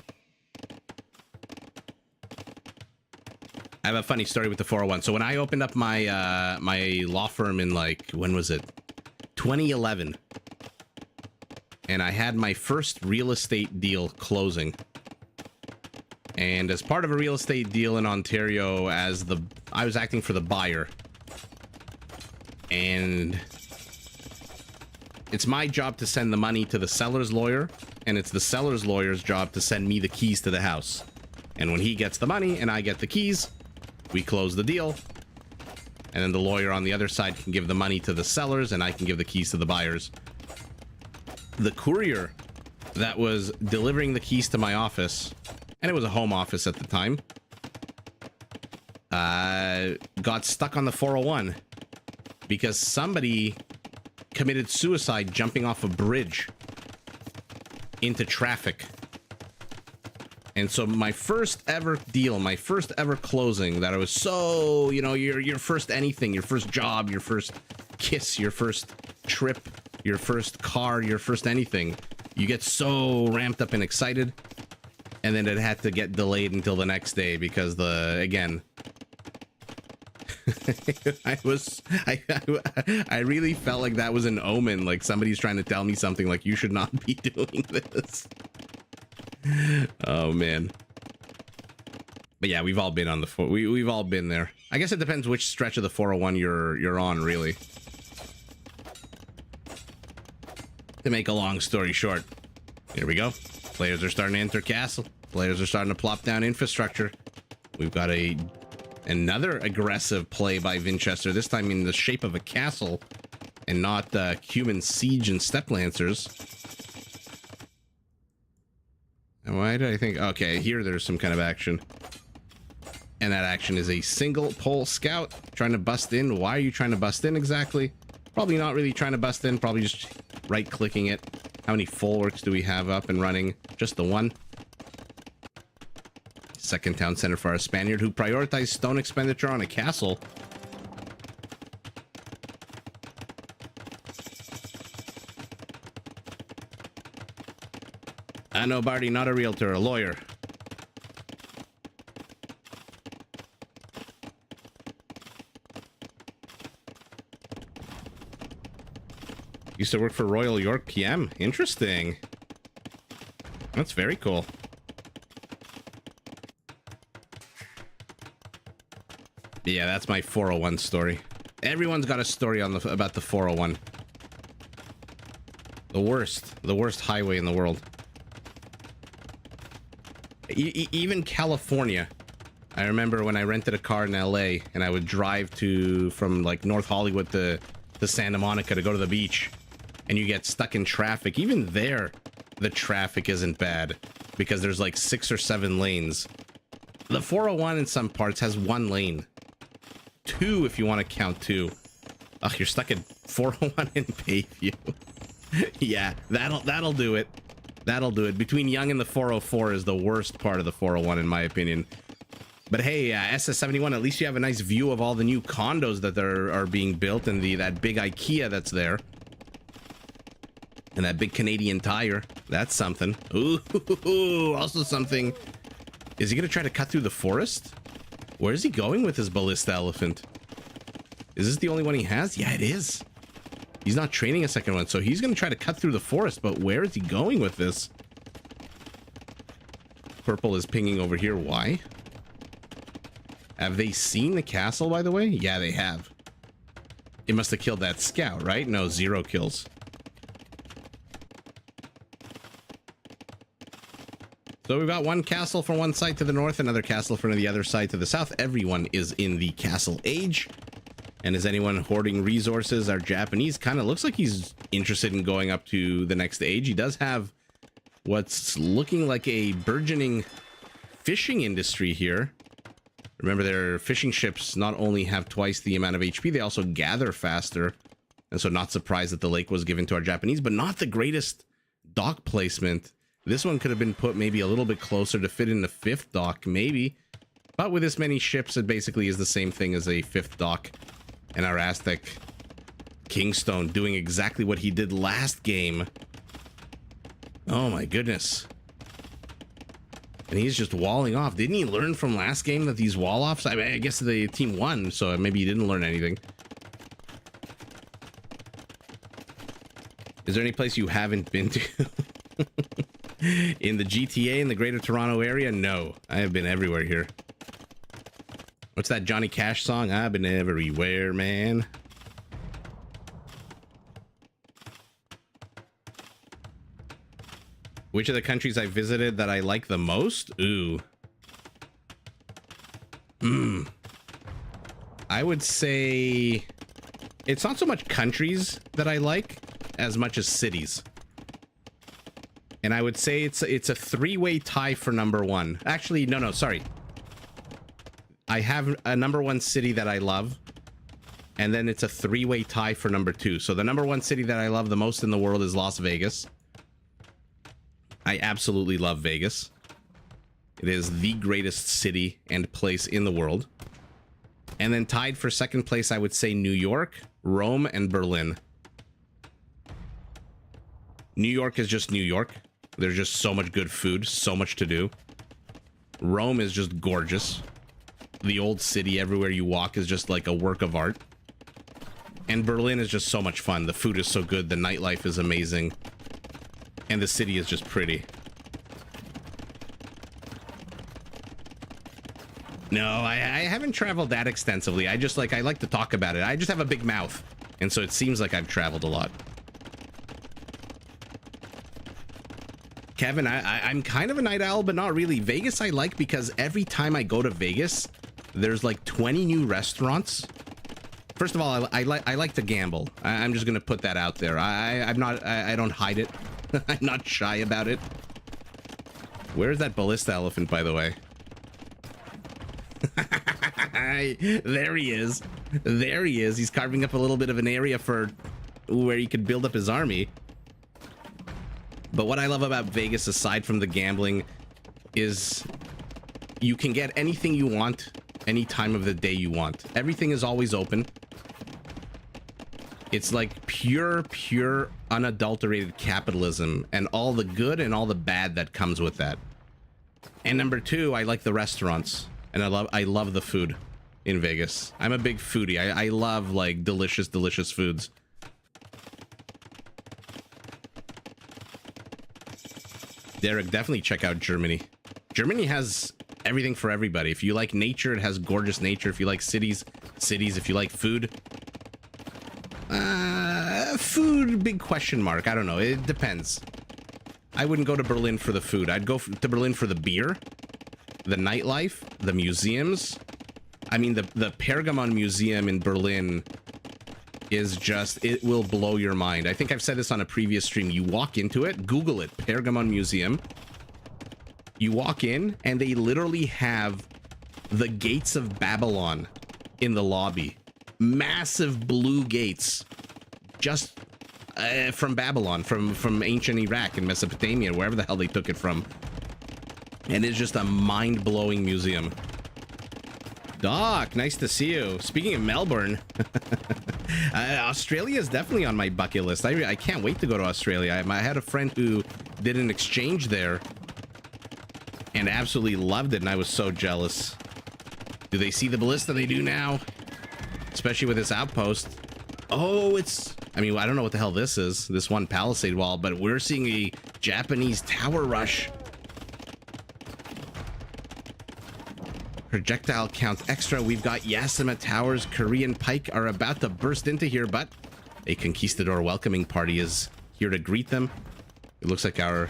I have a funny story with the 401. So when I opened up my my law firm in, like, when was it? 2011. And I had my first real estate deal closing. And as part of a real estate deal in Ontario, I was acting for the buyer. And it's my job to send the money to the seller's lawyer, and it's the seller's lawyer's job to send me the keys to the house. And when he gets the money and I get the keys, we close the deal. And then the lawyer on the other side can give the money to the sellers, and I can give the keys to the buyers. The courier that was delivering the keys to my office, and it was a home office at the time, got stuck on the 401 because somebody committed suicide jumping off a bridge into traffic. And so my first ever deal, my first ever closing that I was so, you know, your first anything, your first job, your first kiss, your first trip, your first car, your first anything, you get so ramped up and excited, and then it had to get delayed until the next day because again, I really felt like that was an omen, like somebody's trying to tell me something, like you should not be doing this. Oh man. But yeah, we've all been on the we've all been there. I guess it depends which stretch of the 401 you're on, really. To make a long story short, here we go. Players are starting to enter castle. Players are starting to plop down infrastructure. We've got another aggressive play by Vinchester, this time in the shape of a castle and not human siege and step lancers. And why did I think? Okay, here there's some kind of action. And that action is a single pole scout trying to bust in. Why are you trying to bust in exactly? Probably not really trying to bust in, probably just right-clicking it. How many folwarks do we have up and running? Just the one. Second town center for our Spaniard, who prioritized stone expenditure on a castle. I know, Barty, not a realtor, a lawyer. Used to work for Royal York PM. Interesting. That's very cool. Yeah, that's my 401 story. Everyone's got a story on about the 401. The worst highway in the world. Even California. I remember when I rented a car in LA and I would drive from like North Hollywood to Santa Monica to go to the beach, and you get stuck in traffic. Even there, the traffic isn't bad because there's like 6 or 7 lanes. The 401 in some parts has 1 lane. 2 if you want to count 2. Oh, you're stuck in 401 in Bayview. Yeah, that'll do it. That'll do it. Between Yonge and the 404 is the worst part of the 401 in my opinion. But hey, SS71, at least you have a nice view of all the new condos that are being built, and that big IKEA that's there. And that big Canadian Tire. That's something. Ooh, also something. Is he going to try to cut through the forest? Where is he going with his ballista elephant? Is this the only one he has? Yeah, it is. He's not training a second one, so he's going to try to cut through the forest, but where is he going with this? Purple is pinging over here. Why? Have they seen the castle, by the way? Yeah, they have. It must have killed that scout, right? No, 0 kills. So we've got one castle from one side to the north, another castle from the other side to the south. Everyone is in the castle age. And is anyone hoarding resources? Our Japanese kind of looks like he's interested in going up to the next age. He does have what's looking like a burgeoning fishing industry here. Remember, their fishing ships not only have twice the amount of HP, they also gather faster. And so not surprised that the lake was given to our Japanese, but not the greatest dock placement. This one could have been put maybe a little bit closer to fit in the 5th dock, maybe. But with this many ships, it basically is the same thing as a 5th dock. And our Aztec Kingstone doing exactly what he did last game. Oh my goodness. And he's just walling off. Didn't he learn from last game that these wall offs? I mean, I guess the team won, so maybe he didn't learn anything. Is there any place you haven't been to? In the GTA in the Greater Toronto area? No, I have been everywhere here. What's that Johnny Cash song? I've been everywhere, man. Which of the countries I visited that I like the most? Ooh. I would say it's not so much countries that I like as much as cities. And I would say it's a 3-way tie for number 1. Actually, no, sorry. I have a number 1 city that I love, and then it's a 3-way tie for number 2. So the number 1 city that I love the most in the world is Las Vegas. I absolutely love Vegas. It is the greatest city and place in the world. And then tied for second place, I would say New York, Rome, and Berlin. New York is just New York. There's just so much good food, so much to do. Rome is just gorgeous. the old city everywhere you walk is just like a work of art. And Berlin is just so much fun. The food is so good. The nightlife is amazing. And the city is just pretty. No, I haven't traveled that extensively. I like to talk about it. I just have a big mouth. And so it seems like I've traveled a lot. Kevin, I'm kind of a night owl, but not really. Vegas I like because every time I go to Vegas, there's like 20 new restaurants. First of all, I like to gamble. I'm just gonna put that out there. I don't hide it. I'm not shy about it. Where's that ballista elephant, by the way? There he is. There he is. He's carving up a little bit of an area for where he could build up his army. But what I love about Vegas, aside from the gambling, is you can get anything you want any time of the day you want. Everything is always open. It's like pure unadulterated capitalism, and all the good and all the bad that comes with that. And number two, I like the restaurants, and I love the food in Vegas. I'm a big foodie. I love like delicious foods. Derek, definitely check out Germany. Germany has everything for everybody. If you like nature, it has gorgeous nature. If you like cities. If you like food, food, big question mark. I don't know. It depends. I wouldn't go to Berlin for the food. I'd go to Berlin for the beer, the nightlife, the museums. I mean, the Pergamon Museum in Berlin is just, it will blow your mind. I think I've said this on a previous stream. You walk into it, Google it, Pergamon Museum. You walk in and they literally have the gates of Babylon in the lobby. Massive blue gates, just from Babylon, from ancient Iraq and Mesopotamia, wherever the hell they took it from. And it's just a mind-blowing museum. Doc, nice to see you. Speaking of Melbourne, Australia is definitely on my bucket list. I can't wait to go to Australia. I had a friend who did an exchange there and absolutely loved it, and I was so jealous. Do they see the ballista? They do now, especially with this outpost. Oh, it's... I mean, I don't know what the hell this is, this one palisade wall, but we're seeing a Japanese tower rush. Projectile count extra. We've got Yasima Towers. Korean Pike are about to burst into here, but a conquistador welcoming party is here to greet them. It looks like our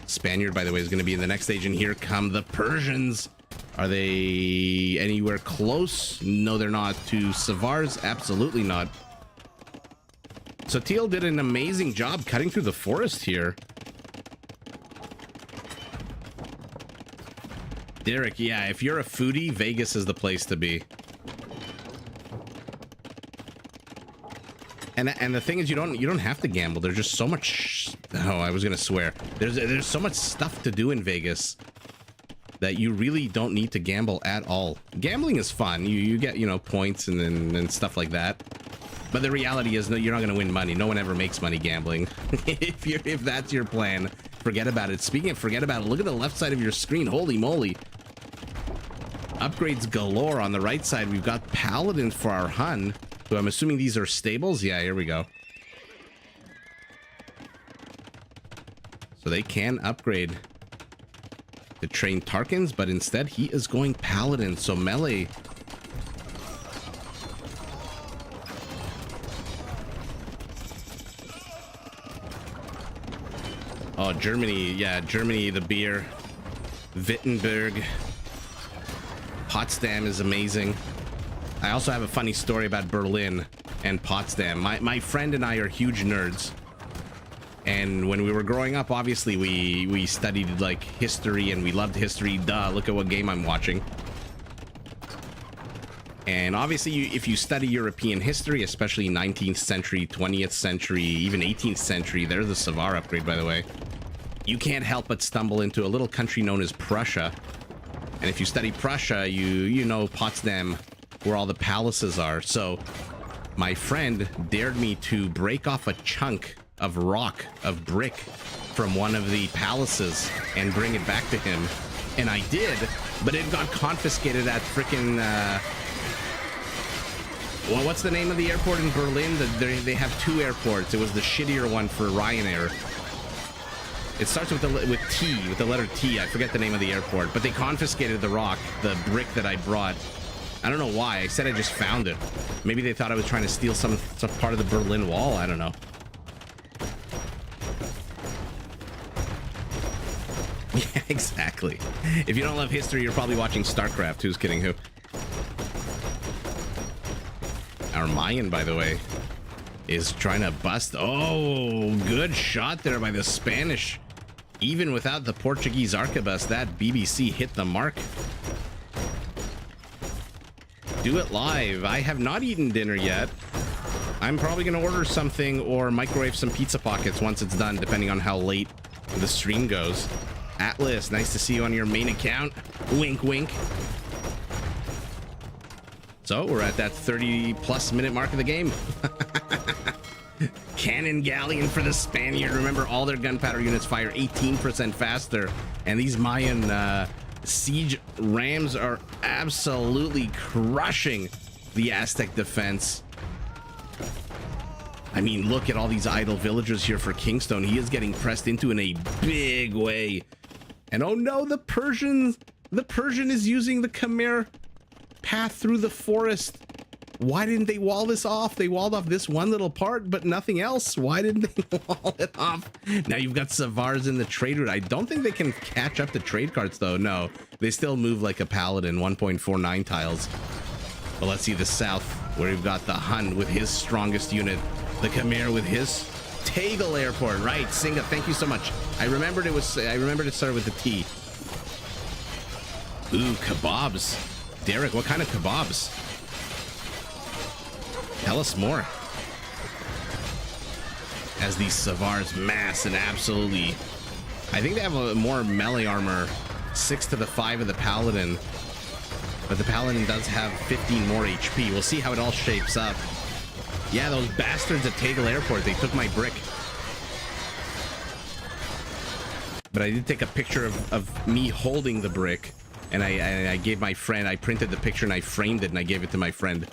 Spaniard, by the way, is going to be in the next stage, and here come the Persians. Are they anywhere close? No, they're not. To Savars? Absolutely not. So Teal did an amazing job cutting through the forest here. Derek, yeah, if you're a foodie, Vegas is the place to be. And the thing is, you don't have to gamble. There's just so much. Oh, I was gonna swear. There's so much stuff to do in Vegas that you really don't need to gamble at all. Gambling is fun. You get, you know, points and stuff like that. But the reality is, no, you're not gonna win money. No one ever makes money gambling. if that's your plan, forget about it. Speaking of forget about it, look at the left side of your screen. Holy moly. Upgrades galore. On the right side, we've got paladins for our Hun, who I'm assuming these are stables. Yeah, here we go. So they can upgrade to train Tarkans, but instead he is going paladin. So melee. Oh, Germany. Yeah, Germany, the beer. Wittenberg. Potsdam is amazing. I also have a funny story about Berlin and Potsdam. My friend and I are huge nerds. And when we were growing up, obviously, we studied, like, history, and we loved history. Duh, look at what game I'm watching. And obviously, if you study European history, especially 19th century, 20th century, even 18th century, there's the Savar upgrade, by the way, you can't help but stumble into a little country known as Prussia. And if you study Prussia, you know Potsdam, where all the palaces are. So my friend dared me to break off a chunk of rock, of brick, from one of the palaces and bring it back to him. And I did, but it got confiscated at frickin' well, what's the name of the airport in Berlin? They have two airports. It was the shittier one for Ryanair. It starts with the letter T. I forget the name of the airport, but they confiscated the rock, the brick that I brought. I don't know why. I said I just found it. Maybe they thought I was trying to steal some part of the Berlin Wall. I don't know. Yeah, exactly. If you don't love history, you're probably watching StarCraft. Who's kidding who? Our Mayan, by the way, is trying to bust. Oh, good shot there by the Spanish. Even without the Portuguese arquebus, that BBC hit the mark. Do it live. I have not eaten dinner yet. I'm probably going to order something or microwave some pizza pockets once it's done, depending on how late the stream goes. Atlas, nice to see you on your main account. Wink, wink. So we're at that 30+ minute mark of the game. Cannon galleon for the Spaniard. Remember, all their gunpowder units fire 18% faster, and these Mayan siege rams are absolutely crushing the Aztec defense. I mean, look at all these idle villagers here for Kingstone. He is getting pressed into in a big way. And oh no, the Persian is using the Khmer path through the forest. Why didn't they wall this off? They walled off this one little part, but nothing else. Why didn't they wall it off? Now you've got Savars in the trade route. I don't think they can catch up to trade carts, though. No, they still move like a paladin, 1.49 tiles. But let's see the south, where you've got the Hun with his strongest unit, the Khmer with his Tegel Airport. Right, Singa, thank you so much. I remembered it started with the T. Ooh, kebabs. Derek, what kind of kebabs? Tell us more. As these Savars mass and absolutely... I think they have a more melee armor, 6 to the 5 of the Paladin. But the Paladin does have 15 more HP. We'll see how it all shapes up. Yeah, those bastards at Tegel Airport, they took my brick. But I did take a picture of me holding the brick. And I gave my friend, I printed the picture and I framed it and I gave it to my friend.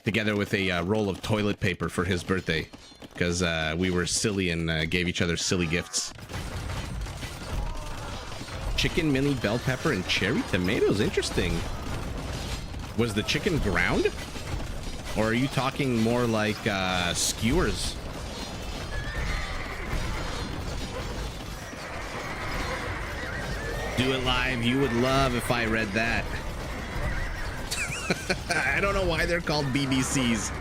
Together with a roll of toilet paper for his birthday. Because we were silly and gave each other silly gifts. Chicken, mini bell pepper, and cherry tomatoes. Interesting. Was the chicken ground? Or are you talking more like skewers? Do it live. You would love if I read that. I don't know why they're called BBCs.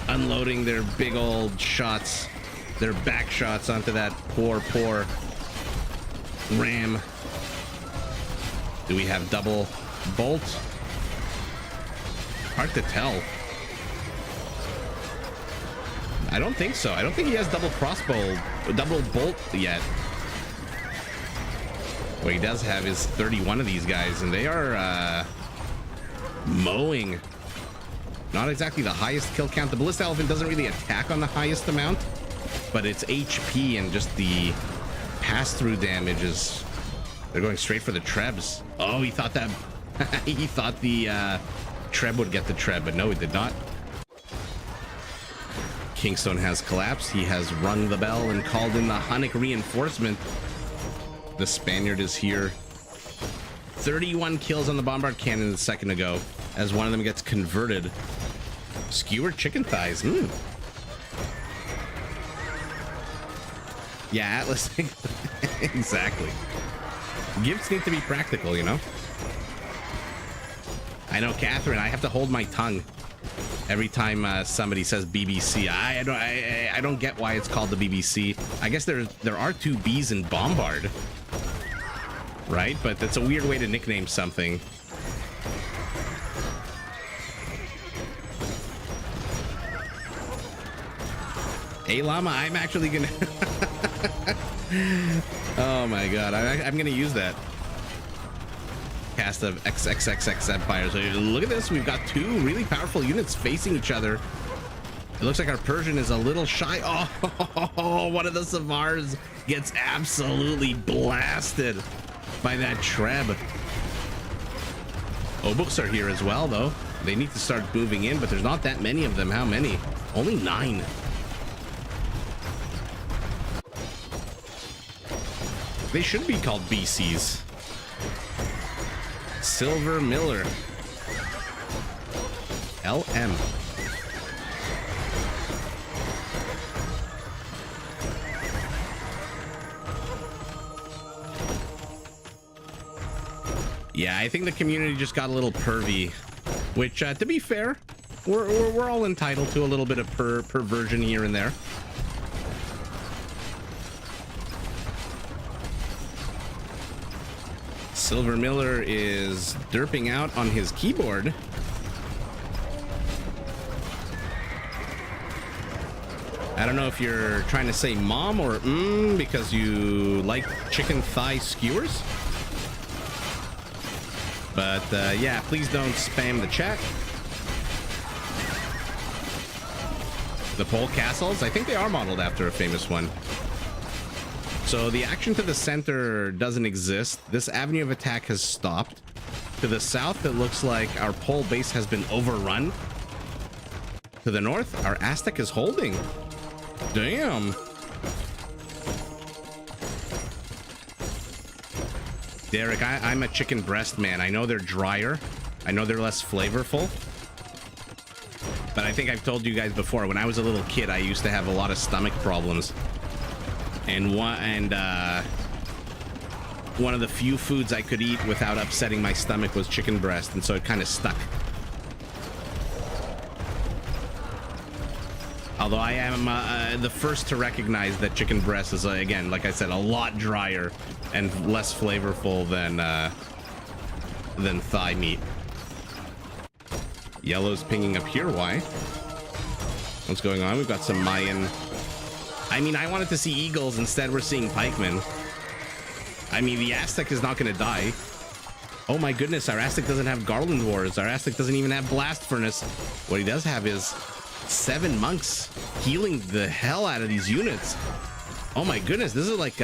Unloading their big old shots, their back shots onto that poor ram. Do we have double bolt? Hard to tell. I don't think so. I don't think he has double crossbow, double bolt yet. What he does have is 31 of these guys, and they are mowing. Not exactly the highest kill count. The Ballista Elephant doesn't really attack on the highest amount, but its HP and just the pass-through damage is... They're going straight for the Trebs. Oh, he thought that... he thought the Treb would get the Treb, but no, it did not. Kingstone has collapsed. He has rung the bell and called in the Hunnic reinforcement. The Spaniard is here. 31 kills on the bombard cannon a second ago as one of them gets converted. Skewered chicken thighs. Yeah, Atlas. Exactly. Gifts need to be practical, you know? I know, Catherine, I have to hold my tongue every time somebody says BBC. I don't get why it's called the BBC. I guess there are two B's in bombard. Right? But that's a weird way to nickname something. Hey, Llama, I'm actually gonna... Oh my god, I'm gonna use that. Cast of XXXX Empires. Look at this, we've got two really powerful units facing each other. It looks like our Persian is a little shy. Oh, one of the Savars gets absolutely blasted. by that Treb. Obuks are here as well, though. They need to start moving in, but there's not that many of them. How many? Only 9. They should be called BCs. Silver Miller. LM. Yeah, I think the community just got a little pervy, which, to be fair, we're all entitled to a little bit of perversion here and there. Silver Miller is derping out on his keyboard. I don't know if you're trying to say mom or because you like chicken thigh skewers. But yeah, please don't spam the chat. The pole castles, I think they are modeled after a famous one. So the action to the center doesn't exist. This avenue of attack has stopped. To the south, it looks like our pole base has been overrun. To the north, our Aztec is holding. Damn. Derek, I'm a chicken breast man. I know they're drier. I know they're less flavorful. But I think I've told you guys before, when I was a little kid, I used to have a lot of stomach problems. And one of the few foods I could eat without upsetting my stomach was chicken breast, and so it kind of stuck. Although I am the first to recognize that chicken breast is, again, like I said, a lot drier and less flavorful than thigh meat. Yellow's pinging up here. Why? What's going on? We've got some Mayan. I mean, I wanted to see eagles. Instead, we're seeing pikemen. I mean, the Aztec is not going to die. Oh my goodness, our Aztec doesn't have Garland Wars. Our Aztec doesn't even have Blast Furnace. What he does have is 7 monks healing the hell out of these units. Oh my goodness, this is like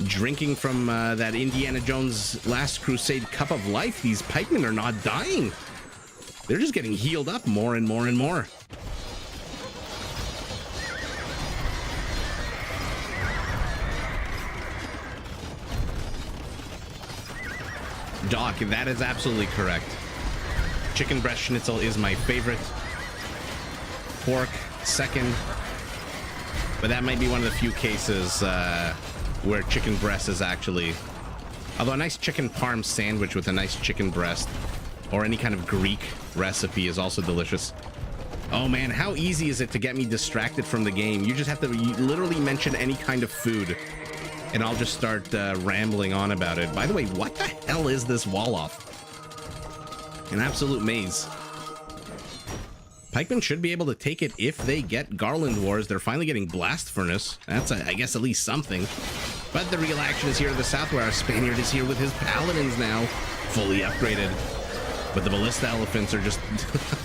drinking from that Indiana Jones Last Crusade cup of life. These pikemen are not dying. They're just getting healed up more and more and more. Doc, that is absolutely correct. Chicken breast schnitzel is my favorite. Pork, second. But that might be one of the few cases where chicken breast is actually... Although a nice chicken parm sandwich with a nice chicken breast or any kind of Greek recipe is also delicious. Oh man, how easy is it to get me distracted from the game? You just have to literally mention any kind of food and I'll just start rambling on about it. By the way, what the hell is this wall off? An absolute maze. Pikemen should be able to take it if they get Garland Wars. They're finally getting Blast Furnace. That's, I guess, at least something. But the real action is here to the south, where our Spaniard is here with his Paladins now, fully upgraded. But the Ballista Elephants are just...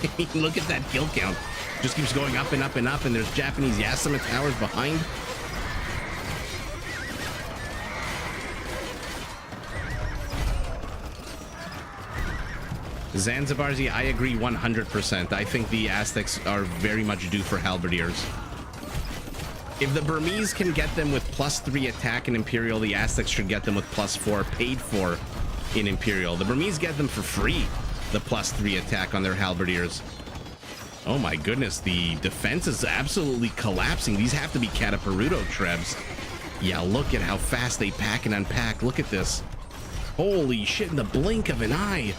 I mean, look at that kill count. Just keeps going up and up and up, and there's Japanese Yasama towers behind. Zanzibarzi, I agree 100%. I think the Aztecs are very much due for halberdiers. If the Burmese can get them with +3 attack in Imperial, the Aztecs should get them with +4 paid for in Imperial. The Burmese get them for free, the +3 attack on their halberdiers. Oh my goodness, the defense is absolutely collapsing. These have to be Cataperuto Trebs. Yeah, look at how fast they pack and unpack. Look at this. Holy shit, in the blink of an eye.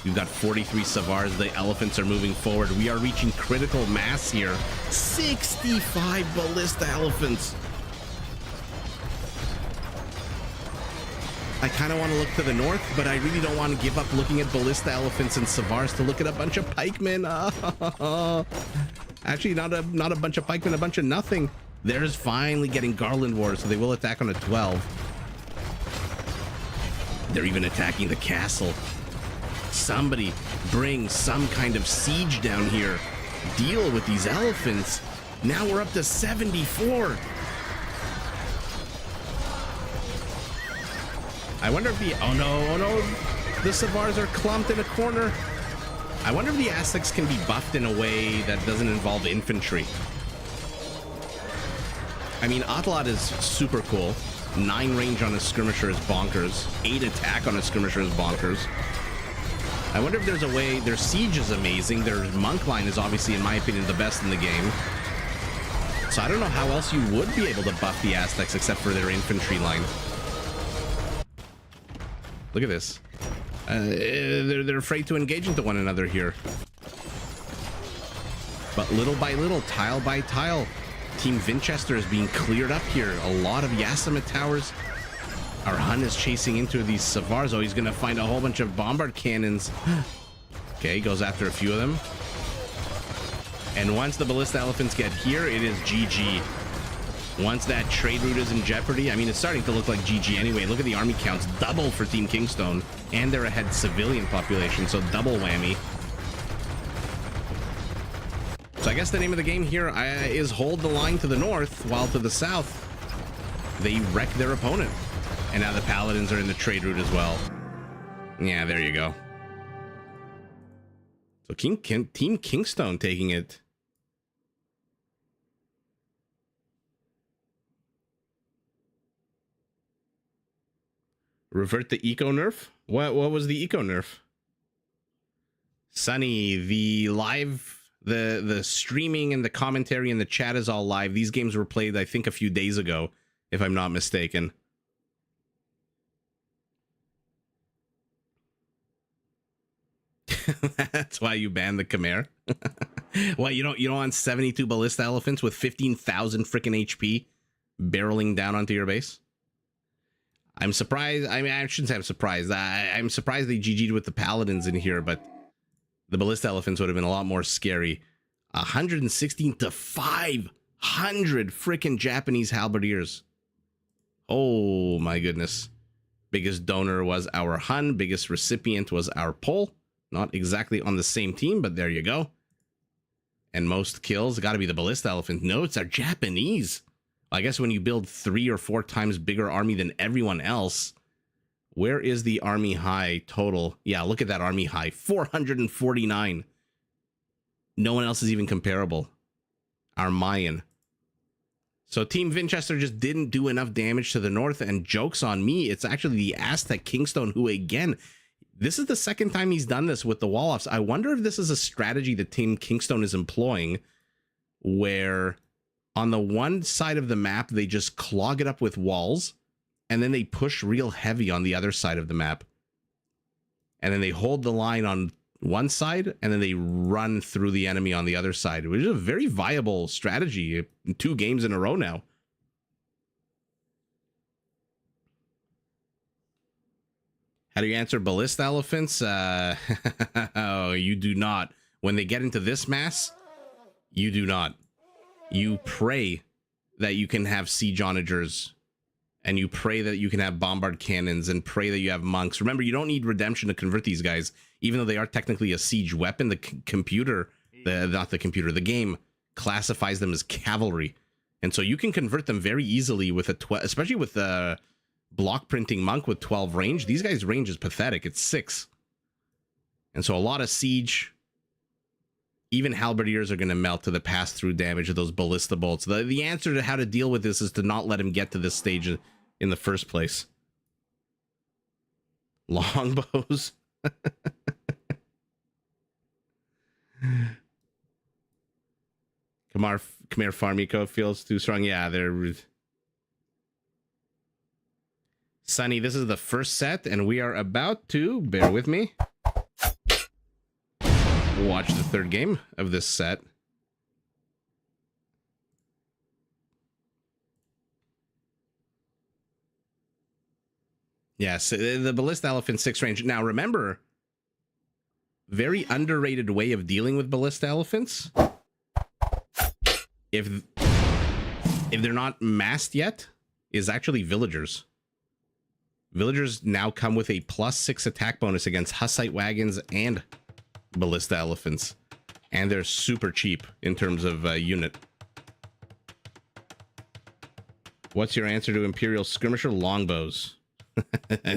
We've got 43 Savars. The elephants are moving forward. We are reaching critical mass here. 65 ballista elephants. I kind of want to look to the north, but I really don't want to give up looking at ballista elephants and Savars to look at a bunch of pikemen. Actually, not a bunch of pikemen, a bunch of nothing. They're just finally getting Garland Wars, so they will attack on a 12. They're even attacking the castle. Somebody bring some kind of siege down here. Deal with these elephants. Now we're up to 74. I wonder if the... Oh no, the Savars are clumped in a corner. I wonder if the Aztecs can be buffed in a way that doesn't involve infantry. I mean, Atlot is super cool. 9 range on a skirmisher is bonkers. 8 attack on a skirmisher is bonkers. I wonder if there's a way... Their siege is amazing. Their monk line is obviously, in my opinion, the best in the game. So I don't know how else you would be able to buff the Aztecs except for their infantry line. Look at this. They're afraid to engage into one another here. But little by little, tile by tile, Team Winchester is being cleared up here. A lot of Yasama towers. Our Hun is chasing into these Savars. Oh, he's going to find a whole bunch of bombard cannons. Okay, goes after a few of them. And once the Ballista Elephants get here, it is GG. Once that trade route is in jeopardy, I mean, it's starting to look like GG anyway. Look at the army counts. Double for Team Kingstone. And they're ahead civilian population, so double whammy. So I guess the name of the game here is hold the line to the north, while to the south, they wreck their opponent. And now the Paladins are in the trade route as well. Yeah, there you go. So Team Kingstone taking it. Revert the eco nerf? What was the eco nerf? Sunny, the live, the streaming and the commentary and the chat is all live. These games were played, I think, a few days ago, if I'm not mistaken. That's why you banned the Khmer. What, you don't want 72 ballista elephants with 15,000 freaking HP barreling down onto your base? I'm surprised. I mean, I shouldn't say I'm surprised. I'm surprised they GG'd with the Paladins in here, but the ballista elephants would have been a lot more scary. 116 to 500 freaking Japanese halberdiers. Oh my goodness. Biggest donor was our Hun. Biggest recipient was our Pole. Not exactly on the same team, but there you go. And most kills got to be the ballista elephant. No, it's our Japanese. I guess when you build 3 or 4 times bigger army than everyone else, where is the army high total? Yeah, look at that army high, 449. No one else is even comparable. Our Mayan. So Team Winchester just didn't do enough damage to the north, and joke's on me. It's actually the Aztec Kingstone who, again, this is the second time he's done this with the wall-offs. I wonder if this is a strategy that Team Kingstone is employing, where on the one side of the map, they just clog it up with walls, and then they push real heavy on the other side of the map. And then they hold the line on one side, and then they run through the enemy on the other side, which is a very viable strategy in 2 games in a row now. How do you answer ballista elephants? Oh, you do not. When they get into this mass, you do not. You pray that you can have siege onagers, and you pray that you can have bombard cannons, and pray that you have monks. Remember, you don't need redemption to convert these guys, even though they are technically a siege weapon. The the game classifies them as cavalry, and so you can convert them very easily with especially with the block printing monk with 12 range. These guys' range is pathetic. It's 6, and so a lot of siege. Even halberdiers are going to melt to the pass-through damage of those ballista bolts. The answer to how to deal with this is to not let him get to this stage in the first place. Longbows. Khmer farm eco feels too strong. Yeah, they're... Sunny, this is the first set, and we are about to, bear with me, watch the third game of this set. Yes, the ballista elephant 6 range. Now remember, very underrated way of dealing with ballista elephants. If they're not massed yet, is actually villagers. Villagers now come with a +6 attack bonus against Hussite wagons and ballista elephants, and they're super cheap in terms of unit. What's your answer to Imperial skirmisher? Longbows.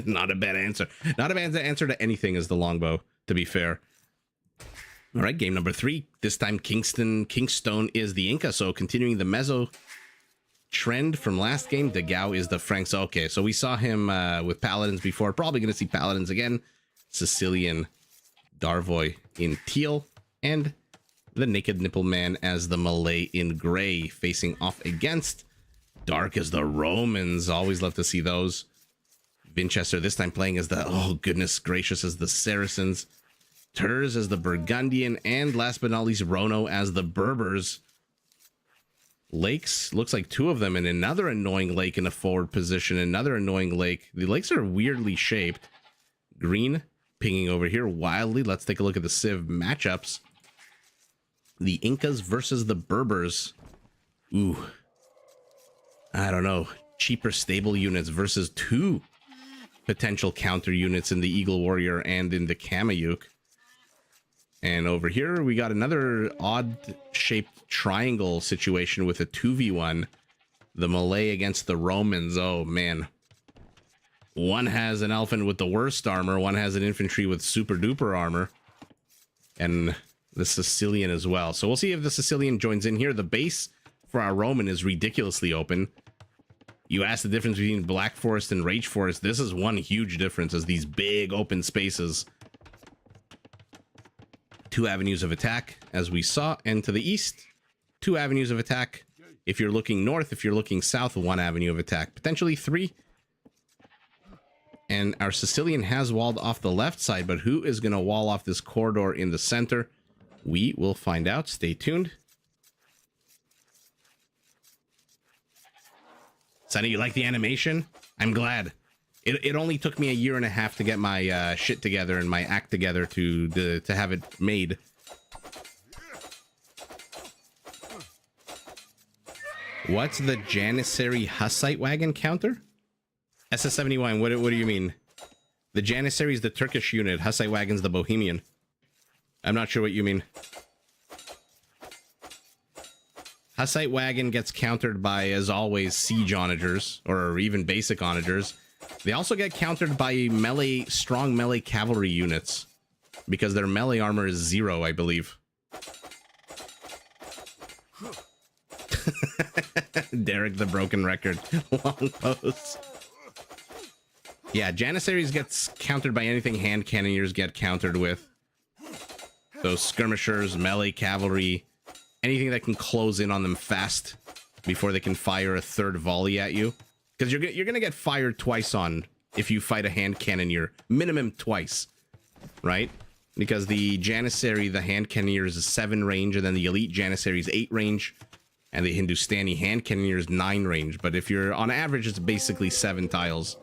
Not a bad answer. Not a bad answer to anything is the longbow, to be fair. All right, game number 3. This time Kingstone is the Inca, so continuing the Mezzo trend from last game, Dagao is the Franks. Okay, so we saw him with Paladins before. Probably going to see Paladins again. Sicilian Darvoy in teal, and the Naked Nipple Man as the Malay in gray, facing off against Dark as the Romans. Always love to see those. Winchester this time playing as the, oh goodness gracious, as the Saracens. Turs as the Burgundian, and last but not least, Rono as the Berbers. Lakes, looks like 2 of them, and another annoying lake in a forward position, another annoying lake. The lakes are weirdly shaped. Green pinging over here wildly. Let's take a look at the Civ matchups. The Incas versus the Berbers. Ooh. I don't know. Cheaper stable units versus 2 potential counter units in the Eagle Warrior and in the Kamayuk. And over here, we got another odd-shaped triangle situation with a 2v1. The Malay against the Romans. Oh, man. One has an elephant with the worst armor. One has an infantry with super-duper armor. And the Sicilian as well. So we'll see if the Sicilian joins in here. The base for our Roman is ridiculously open. You asked the difference between Black Forest and Rage Forest. This is one huge difference, as these big open spaces. 2 avenues of attack, as we saw, and to the east, 2 avenues of attack. If you're looking north, if you're looking south, 1 avenue of attack, potentially 3. And our Sicilian has walled off the left side, but who is going to wall off this corridor in the center? We will find out. Stay tuned. Sonny, you like the animation? I'm glad. It only took me a year and a half to get my shit together and my act together to have it made. What's the Janissary Hussite wagon counter? SS71, what do you mean? The Janissary is the Turkish unit, Hussite wagon's the Bohemian. I'm not sure what you mean. Hussite wagon gets countered by, as always, siege onagers, or even basic onagers. They also get countered by melee, strong melee cavalry units, because their melee armor is 0, I believe. Derek the Broken Record. Long pose. Yeah, Janissaries gets countered by anything hand cannoneers get countered with. Those skirmishers, melee cavalry, anything that can close in on them fast before they can fire a 3rd volley at you. Because you're gonna get fired twice on if you fight a hand cannoneer, minimum twice, right? Because the Janissary, the hand cannoneer is 7 range, and then the elite Janissary is 8 range, and the Hindustani hand cannoneer is 9 range. But if you're on average, it's basically 7 tiles,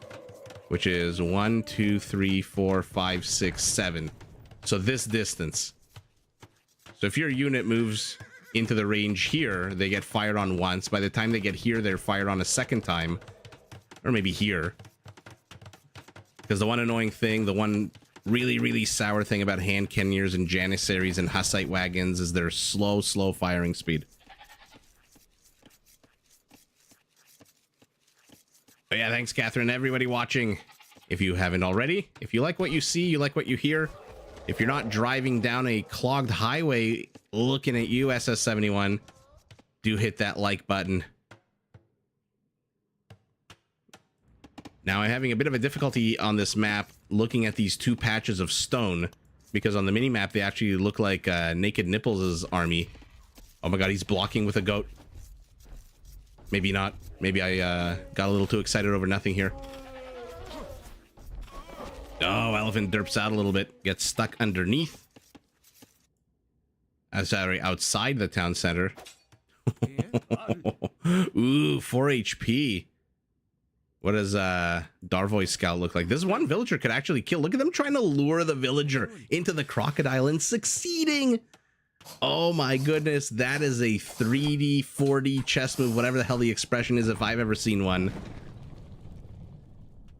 which is 1, 2, 3, 4, 5, 6, 7. So this distance. So if your unit moves into the range here, they get fired on once. By the time they get here, they're fired on a 2nd time. Or maybe here. Because the one annoying thing, the one really, really sour thing about hand cannoneers and Janissaries and Hussite wagons is their slow firing speed. But yeah, thanks, Catherine. Everybody watching, if you haven't already, if you like what you see, you like what you hear, if you're not driving down a clogged highway looking at you, SS71, do hit that like button. Now, I'm having a bit of a difficulty on this map looking at these 2 patches of stone, because on the mini-map, they actually look like Naked Nipples' army. Oh my god, he's blocking with a goat. Maybe not. Maybe I got a little too excited over nothing here. Oh, elephant derps out a little bit. Gets stuck underneath. Sorry, outside the town center. Ooh, 4 HP. What does Darvoy Scout look like? This one villager could actually kill. Look at them trying to lure the villager into the crocodile and succeeding. Oh my goodness, that is a 3D, 4D chess move, whatever the hell the expression is, if I've ever seen one.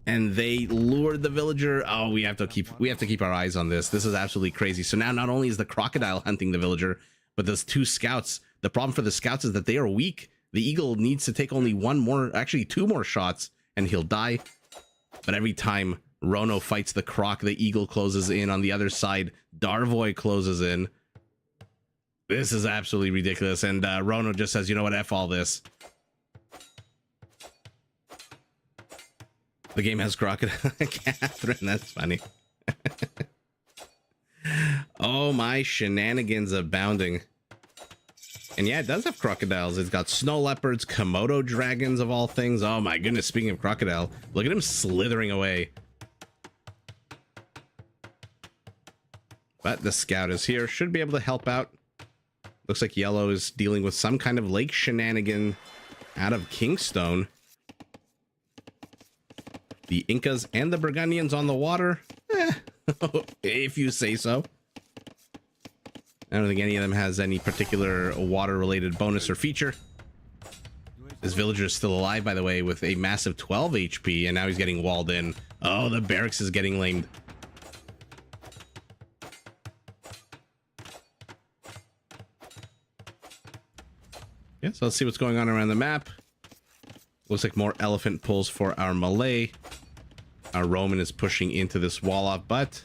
And they lured the villager. Oh, we have to keep our eyes on this. This is absolutely crazy. So now not only is the crocodile hunting the villager, but there's 2 scouts. The problem for the scouts is that they are weak. The eagle needs to take only 1 more, actually 2 more shots, and he'll die. But every time Rono fights the Croc, the Eagle closes in. On the other side, Darvoy closes in. This is absolutely ridiculous. And Rono just says, you know what, F all this. The game has Crocodile. Catherine, that's funny. Oh, my shenanigans abounding. And yeah, it does have crocodiles. It's got snow leopards, Komodo dragons of all things. Oh my goodness, speaking of crocodile, look at him slithering away. But the scout is here, should be able to help out. Looks like Yellow is dealing with some kind of lake shenanigan out of Kingstone. The Incas and the Burgundians on the water. If you say so. I don't think any of them has any particular water-related bonus or feature. This villager is still alive, by the way, with a massive 12 HP, and now he's getting walled in. Oh, the barracks is getting lamed. Yeah, so let's see what's going on around the map. Looks like more elephant pulls for our Malay. Our Roman is pushing into this wall off, but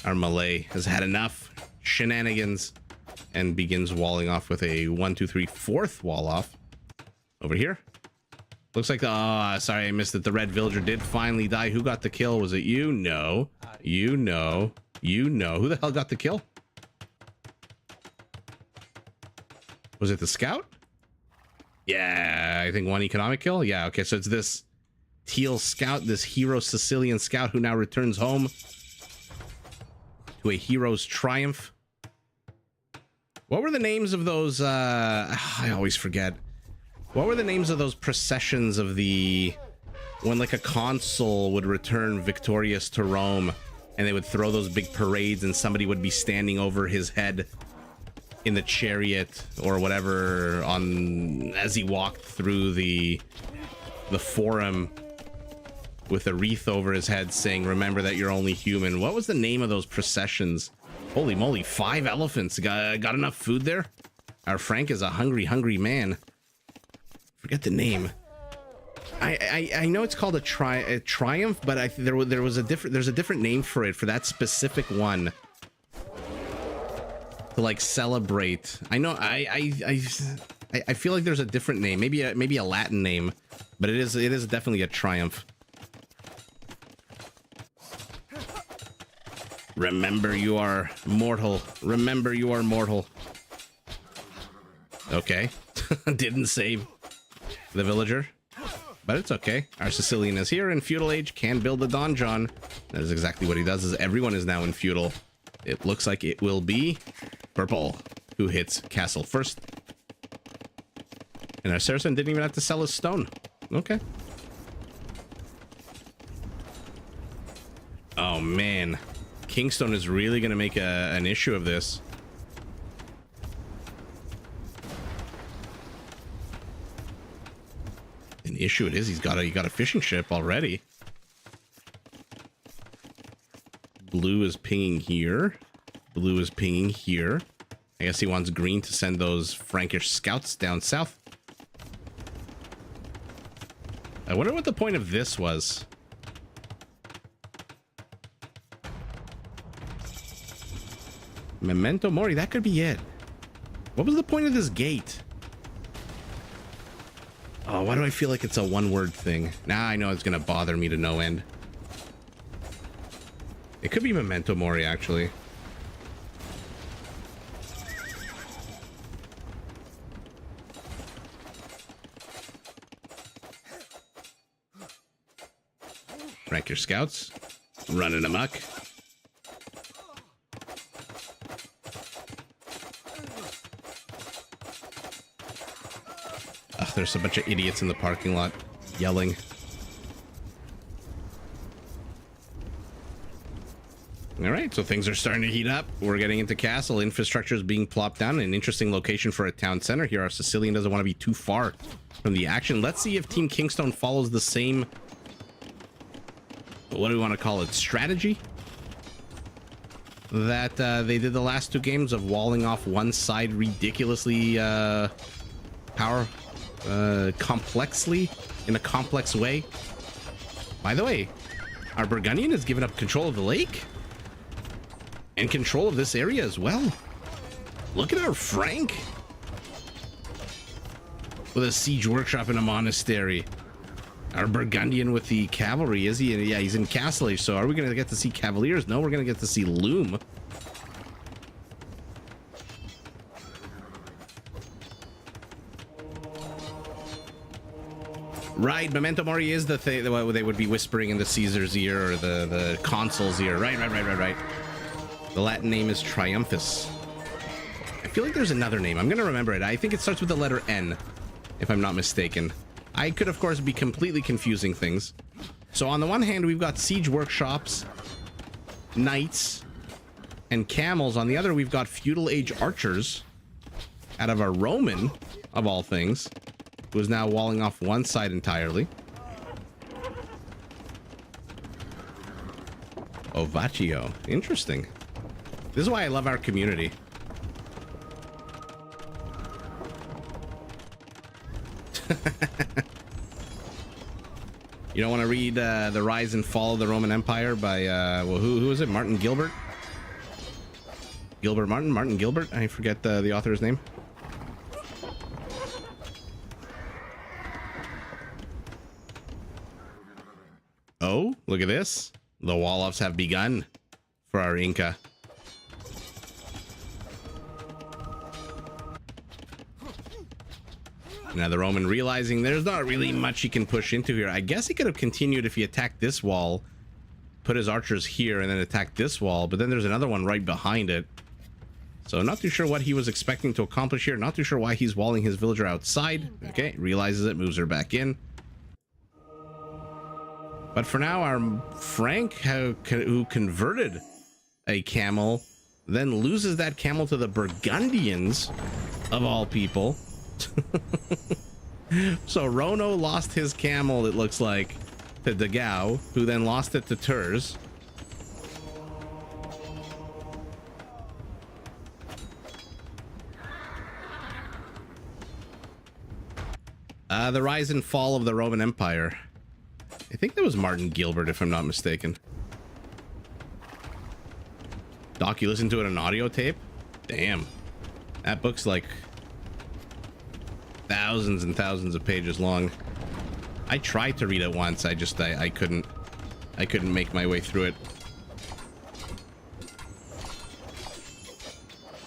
our Malay has had enough shenanigans and begins walling off with a 1, 2, 3, 4th wall off over here. Looks like sorry, I missed it. The red villager did finally die. Who got the kill? Was it you? No. You know. Who the hell got the kill? Was it the scout? Yeah, I think 1 economic kill. Yeah, okay, so it's this teal scout, this hero Sicilian scout who now returns home to a hero's triumph. What were the names of those I always forget. What were the names of those processions of the when like a consul would return victorious to Rome and they would throw those big parades and somebody would be standing over his head in the chariot or whatever on as he walked through the forum with a wreath over his head saying, remember that you're only human. What was the name of those processions? Holy moly, 5 elephants. Got enough food there? Our Frank is a hungry man. Forget the name. I know it's called a triumph, but there's a different name for it, for that specific one. To like celebrate. I know I feel like there's a different name, maybe a Latin name, but it is definitely a triumph. Remember you are mortal. Remember you are mortal. Okay. Didn't save the villager, but it's okay. Our Sicilian is here in feudal age, can build a donjon. That is exactly what he does. Is everyone is now in feudal. It looks like it will be purple who hits castle first. And our Saracen didn't even have to sell his stone. Okay. Oh man, Kingstone is really gonna make an issue of this. An issue it is. He got a fishing ship already. Blue is pinging here. Blue is pinging here. I guess he wants green to send those Frankish scouts down south. I wonder what the point of this was. Memento Mori, that could be it. What was the point of this gate? Oh, why do I feel like it's a one-word thing? Now I know it's gonna bother me to no end. It could be Memento Mori, actually. Rank your scouts. Running amok. Ugh, there's a bunch of idiots in the parking lot yelling. All right, so things are starting to heat up. We're getting into castle. Infrastructure is being plopped down. An interesting location for a town center here. Our Sicilian doesn't want to be too far from the action. Let's see if Team Kingstone follows the same, what do we want to call it, strategy that they did the last 2 games of walling off one side ridiculously complexly, in a complex way. By the way, our Burgundian has given up control of the lake and control of this area as well. Look at our Frank with a siege workshop in a monastery. Our Burgundian with the cavalry, is he? Yeah, he's in Castle Age. So are we going to get to see Cavaliers? No, we're going to get to see Loom. Right, Memento Mori is the thing that they would be whispering in the Caesar's ear or the consul's ear. Right. The Latin name is Triumphus. I feel like there's another name. I'm going to remember it. I think it starts with the letter N, if I'm not mistaken. I could, of course, be completely confusing things. So on the one hand, we've got siege workshops, knights, and camels. On the other, we've got feudal age archers out of our Roman, of all things, who is now walling off one side entirely. Ovaccio. Interesting. This is why I love our community. You don't want to read The Rise and Fall of the Roman Empire by, well, who is it? Martin Gilbert? Gilbert Martin? Martin Gilbert? I forget the author's name. Oh, look at this. The wall-offs have begun for our Inca. Now the Roman realizing there's not really much he can push into here. I guess he could have continued if he attacked this wall, put his archers here, and then attacked this wall, but then there's another one right behind it. So not too sure what he was expecting to accomplish here. Not too sure why he's walling his villager outside. Okay, realizes it, moves her back in. But for now, our Frank, who converted a camel, then loses that camel to the Burgundians, of all people. So Rono lost his camel, it looks like, to Dagao, who then lost it to Tours. The rise and fall of the Roman Empire. I think that was Martin Gilbert, if I'm not mistaken. Doc, you listened to it on audio tape? Damn. That book's like thousands and thousands of pages long. I tried to read it once. I couldn't make my way through it.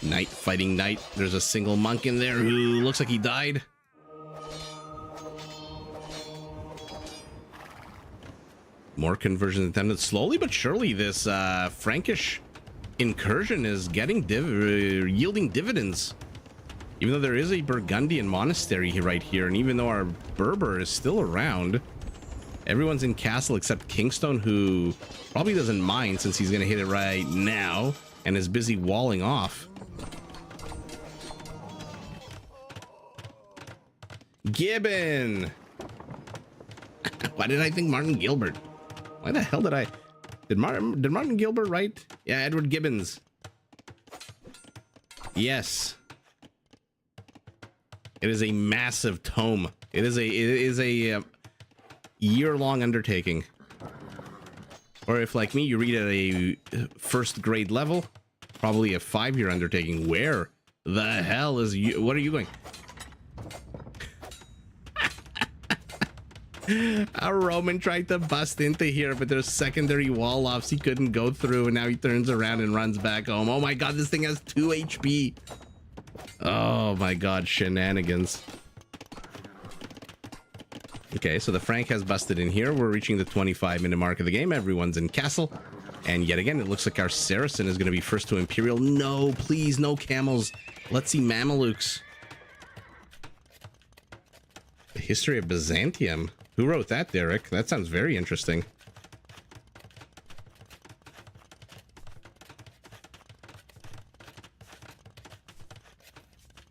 Knight fighting knight. There's a single monk in there who looks like he died. More conversions attempted. Slowly but surely, this Frankish incursion is getting yielding dividends. Even though there is a Burgundian monastery right here, and even though our Berber is still around, everyone's in castle except Kingstone, who probably doesn't mind since he's going to hit it right now and is busy walling off. Gibbon! Why did I think Martin Gilbert? Why the hell did I... Did Martin Gilbert write? Yeah, Edward Gibbons. Yes. It is a massive tome. It is a year-long undertaking. Or if, like me, you read at a first grade level, probably a 5-year undertaking. Where the hell is you? What are you going? A Roman tried to bust into here, but there's secondary wall offs he couldn't go through, and now he turns around and runs back home. Oh my god, this thing has 2 HP. Oh my god, shenanigans. Okay, so the Frank has busted in here. We're reaching the 25-minute mark of the game. Everyone's in castle. And yet again, it looks like our Saracen is going to be first to Imperial. No, please, no camels. Let's see Mamelukes. The history of Byzantium. Who wrote that, Derek? That sounds very interesting.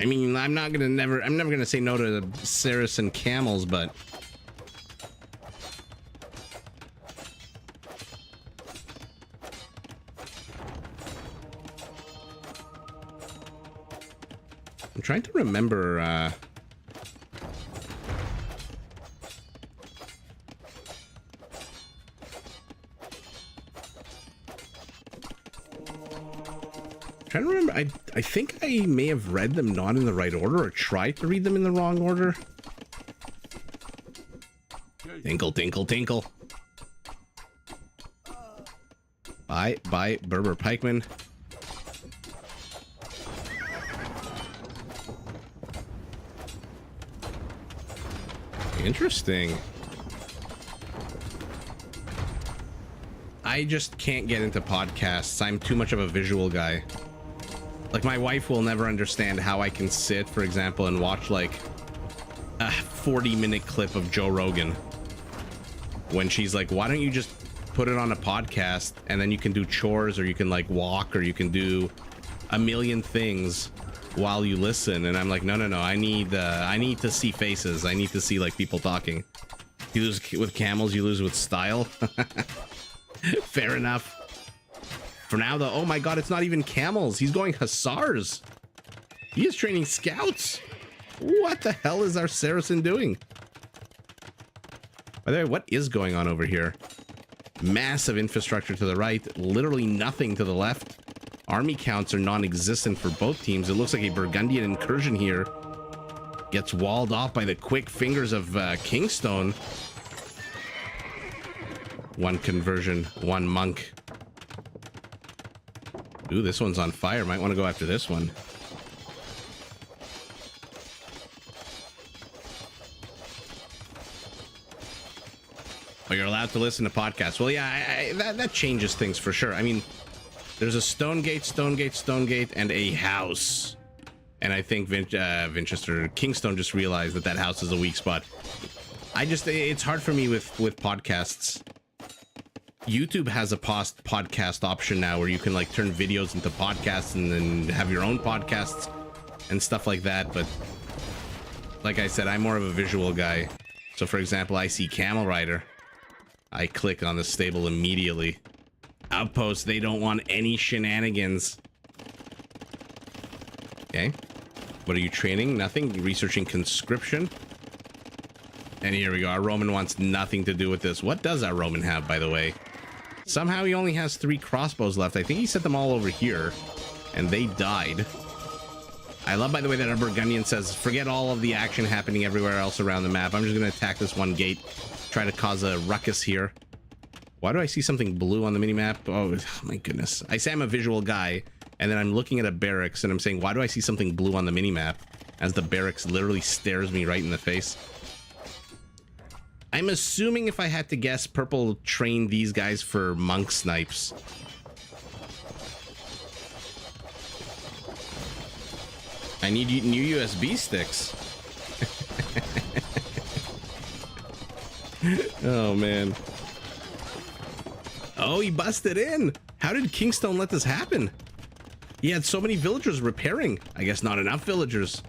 I mean, I'm never gonna say no to the Saracen camels, but I'm trying to remember trying to remember. I think I may have read them not in the right order or tried to read them in the wrong order. Tinkle, tinkle, tinkle. Bye, Berber Pikeman. Interesting. I just can't get into podcasts. I'm too much of a visual guy. Like, my wife will never understand how I can sit, for example, and watch like a 40-minute clip of Joe Rogan when she's like, why don't you just put it on a podcast and then you can do chores, or you can like walk, or you can do a million things while you listen. And I'm like, no, I need to see faces. I need to see like people talking. You lose with camels, you lose with style. Fair enough. For now though, oh my god, it's not even camels. He's going hussars. He is training scouts. What the hell is our Saracen doing? By the way, what is going on over here? Massive infrastructure to the right, literally nothing to the left. Army counts are non-existent for both teams. It looks like a Burgundian incursion here gets walled off by the quick fingers of Kingstone. One conversion, one monk. Ooh, this one's on fire. Might want to go after this one. Oh, you're allowed to listen to podcasts. Well, yeah, that changes things for sure. I mean, there's a stone gate, and a house. And I think Winchester Kingstone just realized that house is a weak spot. It's hard for me with podcasts. YouTube has a podcast option now where you can like turn videos into podcasts and then have your own podcasts and stuff like that. But like I said, I'm more of a visual guy. So for example, I see Camel Rider. I click on the stable immediately. Outpost, they don't want any shenanigans. Okay. What are you training? Nothing. Researching conscription. And here we go. Our Roman wants nothing to do with this. What does our Roman have, by the way? Somehow he only has 3 crossbows left. I think he set them all over here, and they died. I love, by the way, that our Burgundian says, forget all of the action happening everywhere else around the map. I'm just going to attack this one gate. Try to cause a ruckus here. Why do I see something blue on the minimap? Oh my goodness. I say I'm a visual guy, and then I'm looking at a barracks and I'm saying, why do I see something blue on the minimap? As the barracks literally stares me right in the face. I'm assuming, if I had to guess, purple trained these guys for monk snipes. I need new USB sticks. Oh man. Oh, he busted in. How did Kingstone let this happen? He had so many villagers repairing. I guess not enough villagers.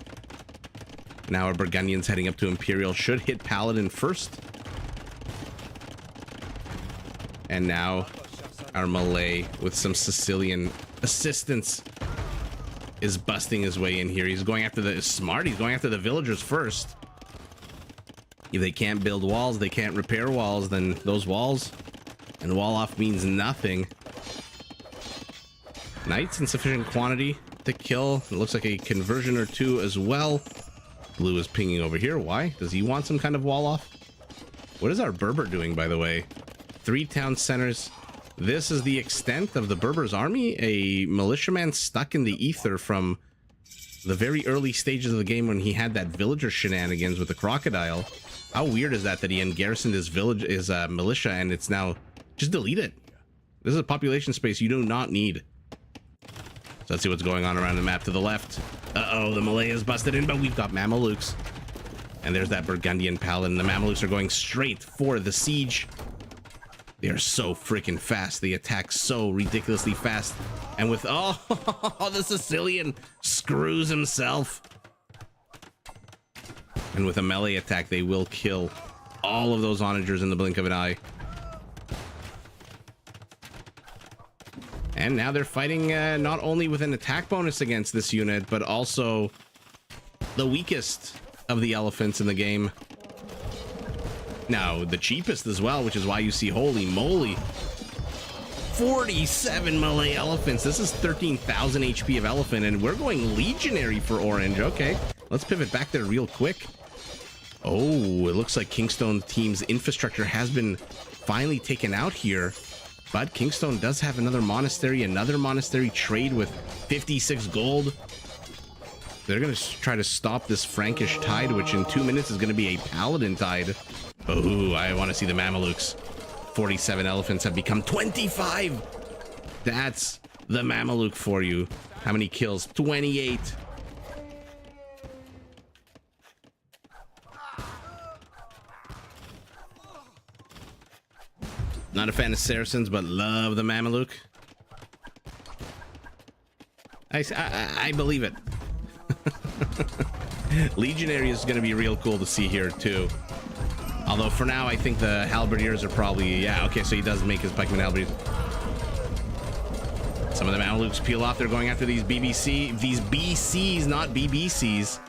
Now our Burgundians heading up to Imperial should hit Paladin first. And now our Malay with some Sicilian assistance is busting his way in here. He's going after the smart. He's going after the villagers first. If they can't build walls, they can't repair walls, then those walls and wall off means nothing. Knights in sufficient quantity to kill. It looks like a conversion or two as well. Blue is pinging over here. Why? Does he want some kind of wall off? What is our Berber doing, by the way? 3 town centers. This is the extent of the Berber's army. A militiaman stuck in the ether from the very early stages of the game when he had that villager shenanigans with the crocodile. How weird is that he ungarrisoned his village, his militia, and it's now just delete it. This is a population space you do not need. So let's see what's going on around the map to the left. Uh-oh, the Malay is busted in, but we've got Mamelukes. And there's that Burgundian paladin. The Mamelukes are going straight for the siege. They are so freaking fast. They attack so ridiculously fast. And with, oh, the Sicilian screws himself. And with a melee attack, they will kill all of those onagers in the blink of an eye. And now they're fighting not only with an attack bonus against this unit, but also the weakest of the elephants in the game. Now, the cheapest as well, which is why you see, holy moly, 47 Malay elephants. This is 13,000 HP of elephant, and we're going legionary for orange. Okay, let's pivot back there real quick. Oh, it looks like Kingstone team's infrastructure has been finally taken out here. But Kingstone does have another monastery trade with 56 gold. They're going to try to stop this Frankish tide, which in 2 minutes is going to be a paladin tide. Oh, I want to see the Mamelukes. 47 elephants have become 25. That's the Mameluke for you. How many kills? 28. Not a fan of Saracens, but love the Mameluke. I believe it. Legionary is going to be real cool to see here too. Although for now, I think the halberdiers are probably, yeah, okay, so he does make his pikeman halberdiers. Some of the Mamelukes peel off. They're going after these BCs, not BBCs.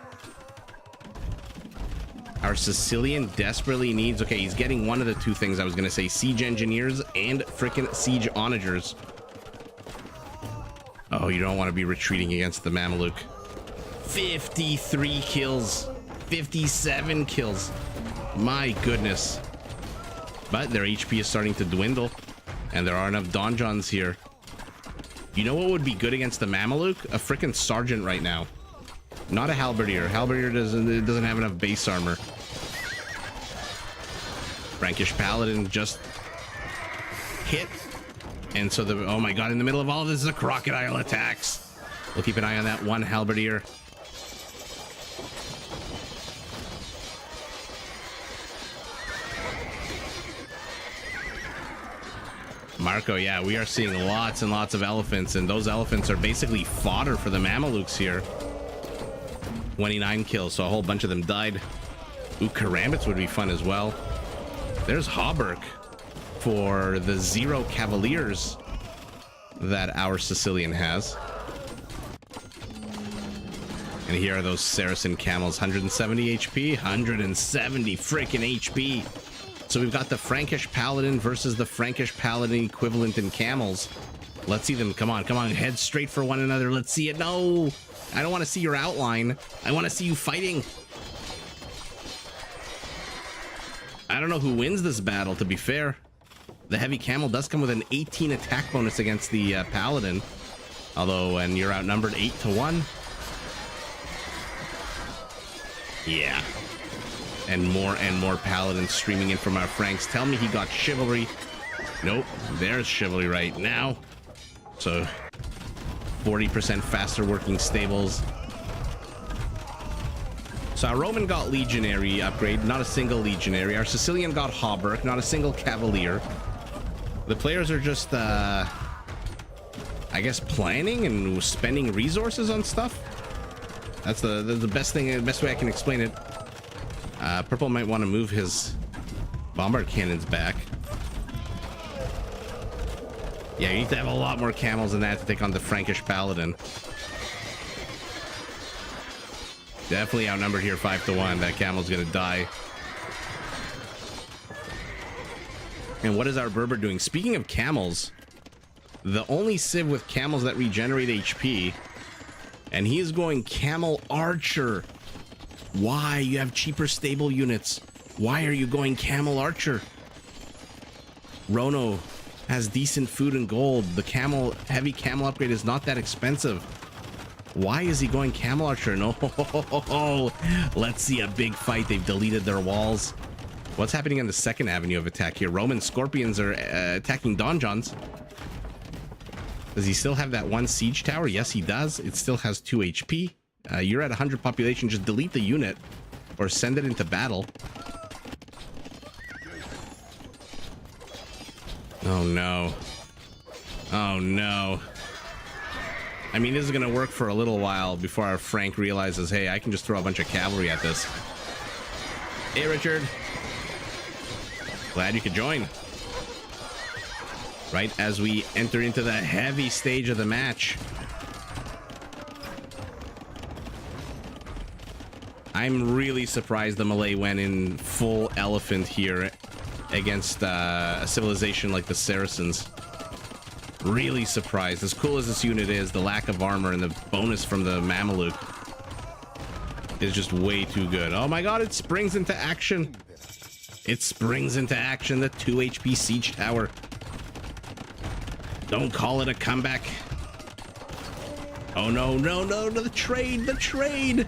Our Sicilian desperately needs, okay, he's getting one of the two things I was going to say, siege engineers and frickin' siege onagers. Oh, you don't want to be retreating against the Mameluke. 53 kills, 57 kills. My goodness. But their HP is starting to dwindle, and there are enough donjons here. You know what would be good against the Mameluke? A frickin' sergeant right now. Not a halberdier. Halberdier doesn't have enough base armor. Frankish paladin just hit. And so the, oh my god, in the middle of all of this is a crocodile attacks. We'll keep an eye on that one halberdier. Marco, yeah, we are seeing lots and lots of elephants, and those elephants are basically fodder for the Mamelukes here. 29 kills, so a whole bunch of them died. Ooh, karambits would be fun as well. There's Hauberk for the 0 cavaliers that our Sicilian has. And here are those Saracen camels, 170 HP, 170 freaking HP. So we've got the Frankish paladin versus the Frankish paladin equivalent in camels. Let's see them. Come on, come on, head straight for one another. Let's see it. No, I don't want to see your outline. I want to see you fighting. I don't know who wins this battle, to be fair. The heavy camel does come with an 18 attack bonus against the paladin. Although, when you're outnumbered 8-1. Yeah. And more paladins streaming in from our Franks. Tell me he got chivalry. Nope, there's chivalry right now. So 40% faster working stables. So our Roman got legionary upgrade, not a single legionary. Our Sicilian got Hauberk, not a single cavalier. The players are just I guess planning and spending resources on stuff. That's the best thing, the best way I can explain it. Purple might want to move his bombard cannons back. Yeah, you need to have a lot more camels than that to take on the Frankish paladin. Definitely outnumbered here 5-1. That camel's gonna die. And what is our Berber doing? Speaking of camels, the only civ with camels that regenerate HP, and he is going camel archer. Why? You have cheaper stable units. Why are you going camel archer? Rono has decent food and gold. The heavy camel upgrade is not that expensive. Why is he going camel archer? No, let's see a big fight. They've deleted their walls. What's happening on the second avenue of attack here? Roman scorpions are attacking donjons. Does he still have that one siege tower? Yes, he does. It still has 2 HP. You're at 100 population. Just delete the unit or send it into battle. Oh no. Oh no. I mean, this is gonna work for a little while before our Frank realizes, hey, I can just throw a bunch of cavalry at this. Hey, Richard. Glad you could join. Right as we enter into the heavy stage of the match. I'm really surprised the Malay went in full elephant here against a civilization like the Saracens. Really surprised. As cool as this unit is, the lack of armor and the bonus from the Mameluke is just way too good. Oh my god, it springs into action. It springs into action. The 2 HP siege tower. Don't call it a comeback. Oh no, no, no, no, the trade, the trade.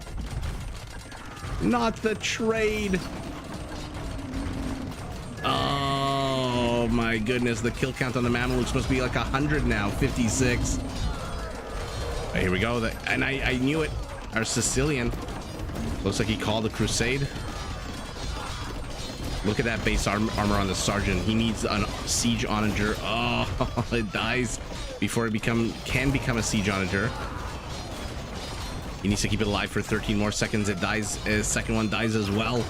Not the trade. Oh my goodness, the kill count on the Mameluke is supposed to be like 100 now, 56. Right, here we go. And I knew it. Our Sicilian. Looks like he called a crusade. Look at that base armor on the sergeant. He needs a siege onager. Oh, it dies before it can become a siege onager. He needs to keep it alive for 13 more seconds. It dies. His second one dies as well.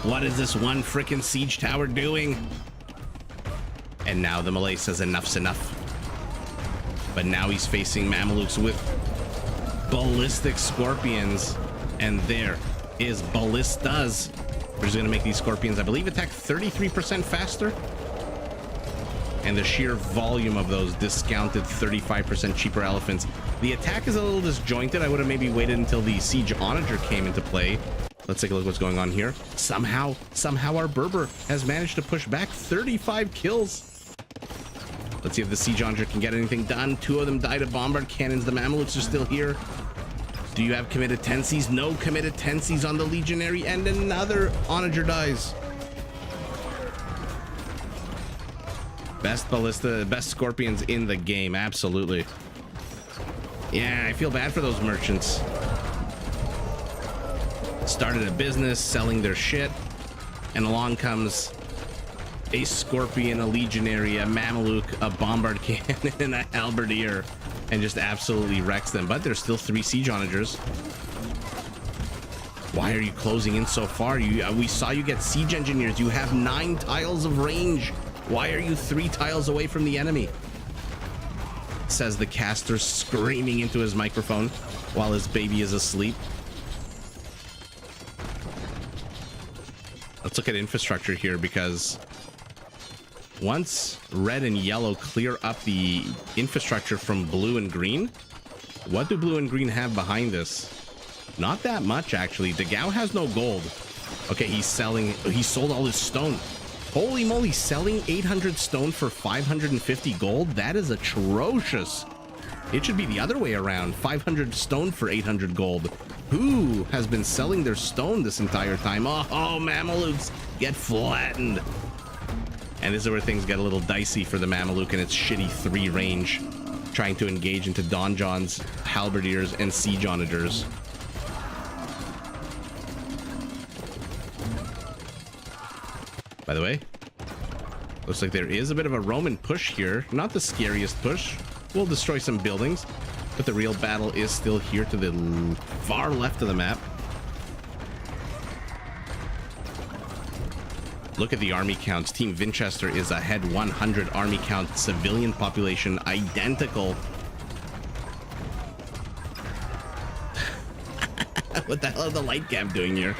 What is this one freaking siege tower doing? And now the Malay says enough's enough. But now he's facing Mamelukes with ballistic scorpions. And there is ballistas. We're just gonna make these scorpions, I believe, attack 33% faster. And the sheer volume of those discounted 35% cheaper elephants. The attack is a little disjointed. I would have maybe waited until the siege onager came into play. Let's take a look what's going on here. Somehow our Berber has managed to push back 35 kills. Let's see if the siege onager can get anything done. 2 of them died of bombard cannons. The Mamelukes are still here. Do you have committed tensies? No committed tensies on the legionary, and another onager dies. Best ballista, best scorpions in the game, absolutely. Yeah, I feel bad for those merchants. Started a business selling their shit, and along comes a scorpion, a legionary, a Mameluke, a bombard cannon, and a halberdier, and just absolutely wrecks them. But there's still 3 siege onagers. Why are you closing in so far? We saw you get siege engineers. You have 9 tiles of range. Why are you 3 tiles away from the enemy? Says the caster, screaming into his microphone while his baby is asleep. Let's look at infrastructure here, because once red and yellow clear up the infrastructure from blue and green, what do blue and green have behind this? Not that much, actually. Degao has no gold. Okay, he sold all his stone. Holy moly, selling 800 stone for 550 gold? That is atrocious. It should be the other way around. 500 stone for 800 gold. Who has been selling their stone this entire time? Oh, Mamelukes get flattened. And this is where things get a little dicey for the Mameluke and its shitty 3 range, trying to engage into donjons, halberdiers, and siege onagers. By the way, looks like there is a bit of a Roman push here. Not the scariest push. We'll destroy some buildings, but the real battle is still here to the far left of the map. Look at the army counts. Team Winchester is ahead 100 army count. Civilian population identical. What the hell is the light cam doing here?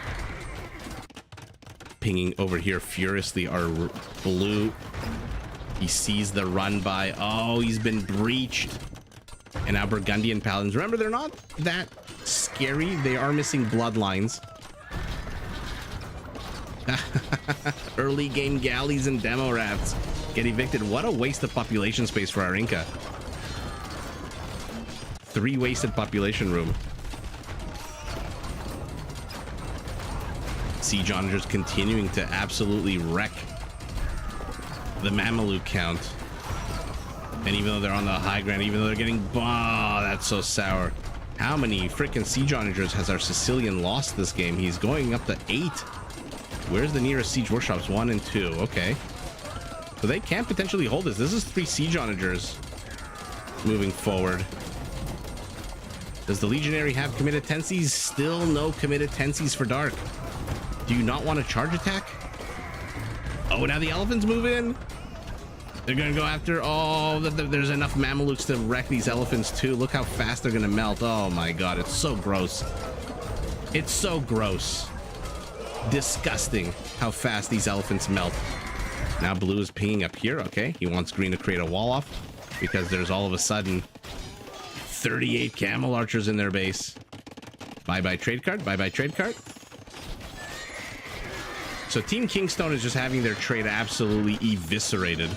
Pinging over here furiously our blue. He sees the run by. Oh, he's been breached. And now Burgundian paladins. Remember, they're not that scary. They are missing bloodlines. Early game galleys and demo rats get evicted. What a waste of population space for our Inca. 3 wasted population room. Siege onagers continuing to absolutely wreck the Mameluke count. And even though they're on the high ground, even though they're getting... Oh, that's so sour. How many freaking siege onagers has our Sicilian lost this game? He's going up to 8. Where's the nearest siege workshops? 1 and 2. Okay. So they can potentially hold this. This is 3 siege onagers moving forward. Does the legionary have committed tensies? Still no committed tensies for Dark. Do you not want a charge attack? Oh, now the elephants move in. They're gonna go after. Oh, there's enough Mamelukes to wreck these elephants too. Look how fast they're gonna melt. Oh my god, it's so gross. It's so gross. Disgusting how fast these elephants melt. Now blue is pinging up here. Okay, he wants green to create a wall off. because there's all of a sudden 38 camel archers in their base. Bye-bye trade card. Bye-bye trade card. So Team Kingstone is just having their trade absolutely eviscerated.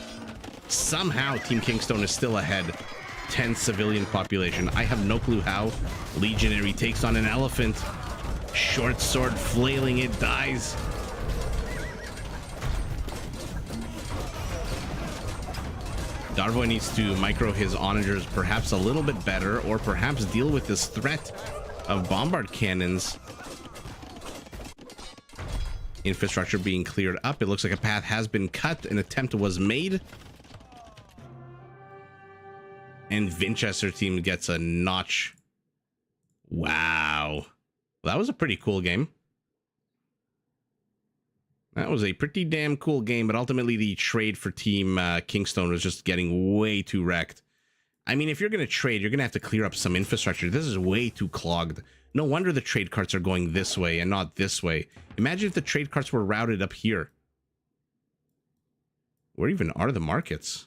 Somehow Team Kingstone is still ahead. 10 civilian population. I have no clue how. Legionary takes on an elephant. Short sword flailing, it dies. Darvoy needs to micro his onagers perhaps a little bit better, or perhaps deal with this threat of bombard cannons. Infrastructure being cleared up. It looks like a path has been cut. An attempt was made. And Winchester team gets a notch. Wow. That was a pretty cool game. That was a pretty damn cool game, but ultimately the trade for Team Kingstone was just getting way too wrecked. I mean, if you're going to trade, you're going to have to clear up some infrastructure. This is way too clogged. No wonder the trade carts are going this way and not this way. Imagine if the trade carts were routed up here. Where even are the markets?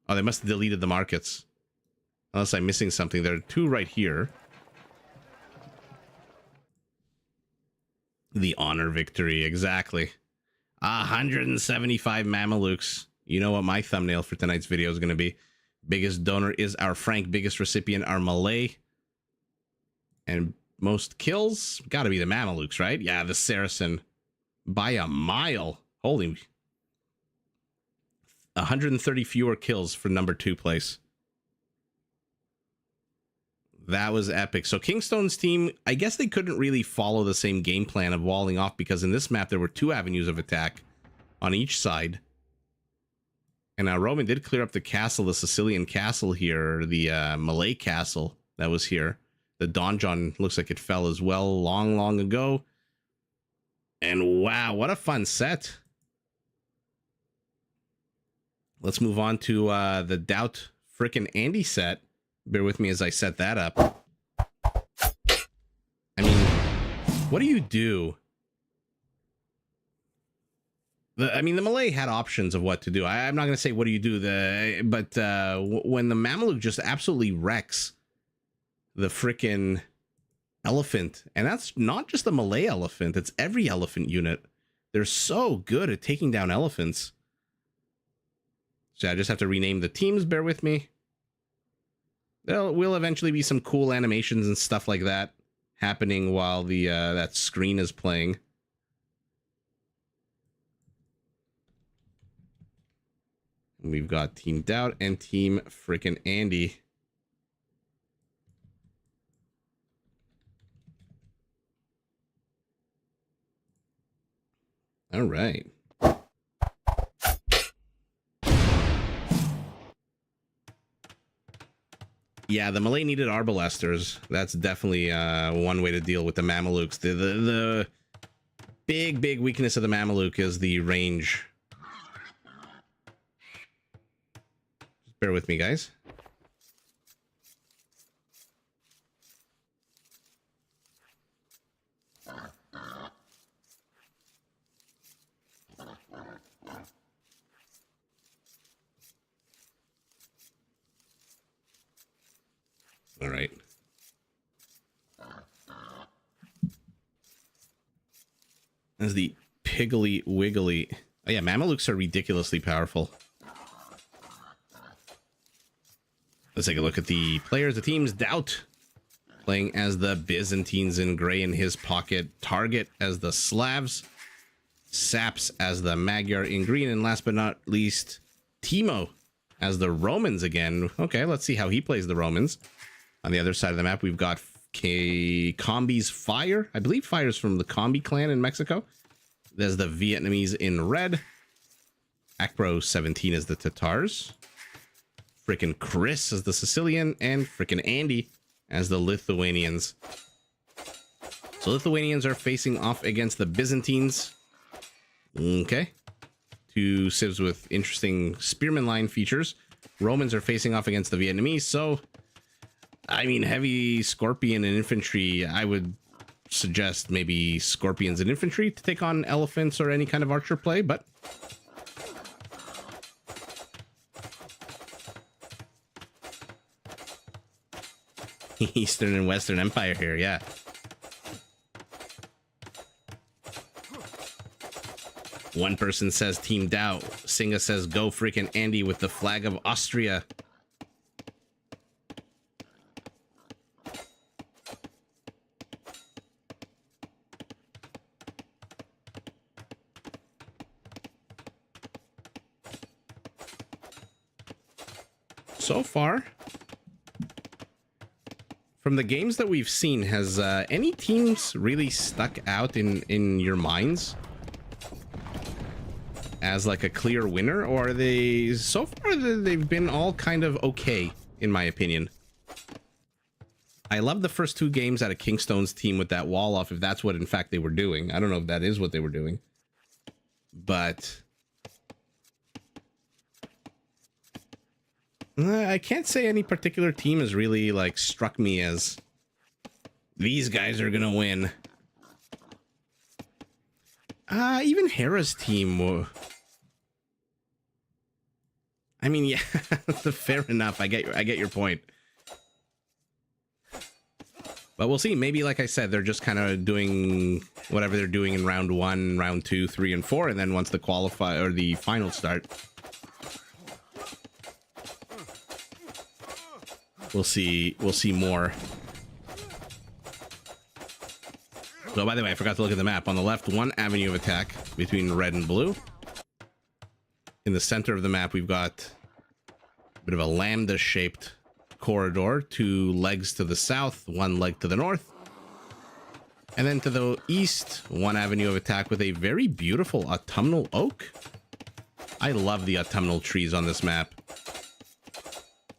Oh, they must have deleted the markets. Unless I'm missing something. There are two right here. The honor victory, exactly. 175 Mamelukes. You know what my thumbnail for tonight's video is going to be. Biggest donor is our Frank. Biggest recipient, our Malay. And most kills, got to be the Mamelukes, right? Yeah, the Saracen. By a mile. Holy. 130 fewer kills for number 2 place. That was epic. So Kingstone's team, I guess they couldn't really follow the same game plan of walling off, because in this map there were 2 avenues of attack on each side. And Roman did clear up the castle, the Sicilian castle here, the Malay castle that was here. The donjon looks like it fell as well long ago. And wow, what a fun set. Let's move on to the Doubt frickin' Andy set. Bear with me as I set that up. I mean, what do you do? The Malay had options of what to do. I'm not going to say what do you do, but when the Mameluke just absolutely wrecks the frickin' elephant, and that's not just the Malay elephant, it's every elephant unit. They're so good at taking down elephants. So I just have to rename the teams, bear with me. There will eventually be some cool animations and stuff like that happening while the that screen is playing. We've got Team Doubt and Team frickin' Andy. All right. Yeah, the Malay needed arbalesters. That's definitely one way to deal with the Mamelukes. The big weakness of the Mameluke is the range. Just bear with me, guys. All right. As the Piggly Wiggly. Oh yeah, Mamelukes are ridiculously powerful. Let's take a look at the players. The team's Doubt playing as the Byzantines in gray in his pocket. Target as the Slavs. Saps as the Magyar in green. And last but not least, Timo as the Romans again. Okay, let's see how he plays the Romans. On the other side of the map, we've got Combi's Fire. I believe Fire's from the Combi clan in Mexico. There's the Vietnamese in red. Acro 17 is the Tatars. Frickin' Chris as the Sicilian. And frickin' Andy as the Lithuanians. So Lithuanians are facing off against the Byzantines. Okay. 2 civs with interesting spearman line features. Romans are facing off against the Vietnamese, so I mean, heavy Scorpion and infantry, I would suggest maybe Scorpions and infantry to take on elephants or any kind of archer play, but Eastern and Western Empire here, yeah. One person says Team Dow. Singa says go freaking Andy with the flag of Austria. So far, from the games that we've seen, has any teams really stuck out in your minds as like a clear winner, or are they so far they've been all kind of okay, in my opinion? I love the first two games out of Kingstone's team with that wall off, if that's what in fact they were doing. I don't know if that is what they were doing, but I can't say any particular team has really like struck me as these guys are gonna win. Even Hera's team. I mean, yeah, fair enough. I get your point. But we'll see. Maybe, like I said, they're just kind of doing whatever they're doing in round 1, round 2, 3, and 4, and then once the qualify or the finals start, we'll see more. So, by the way, I forgot to look at the map. On the left, one avenue of attack between red and blue. In the center of the map, we've got a bit of a lambda-shaped corridor, 2 legs to the south, 1 leg to the north. And then to the east, 1 avenue of attack with a very beautiful autumnal oak. I love the autumnal trees on this map.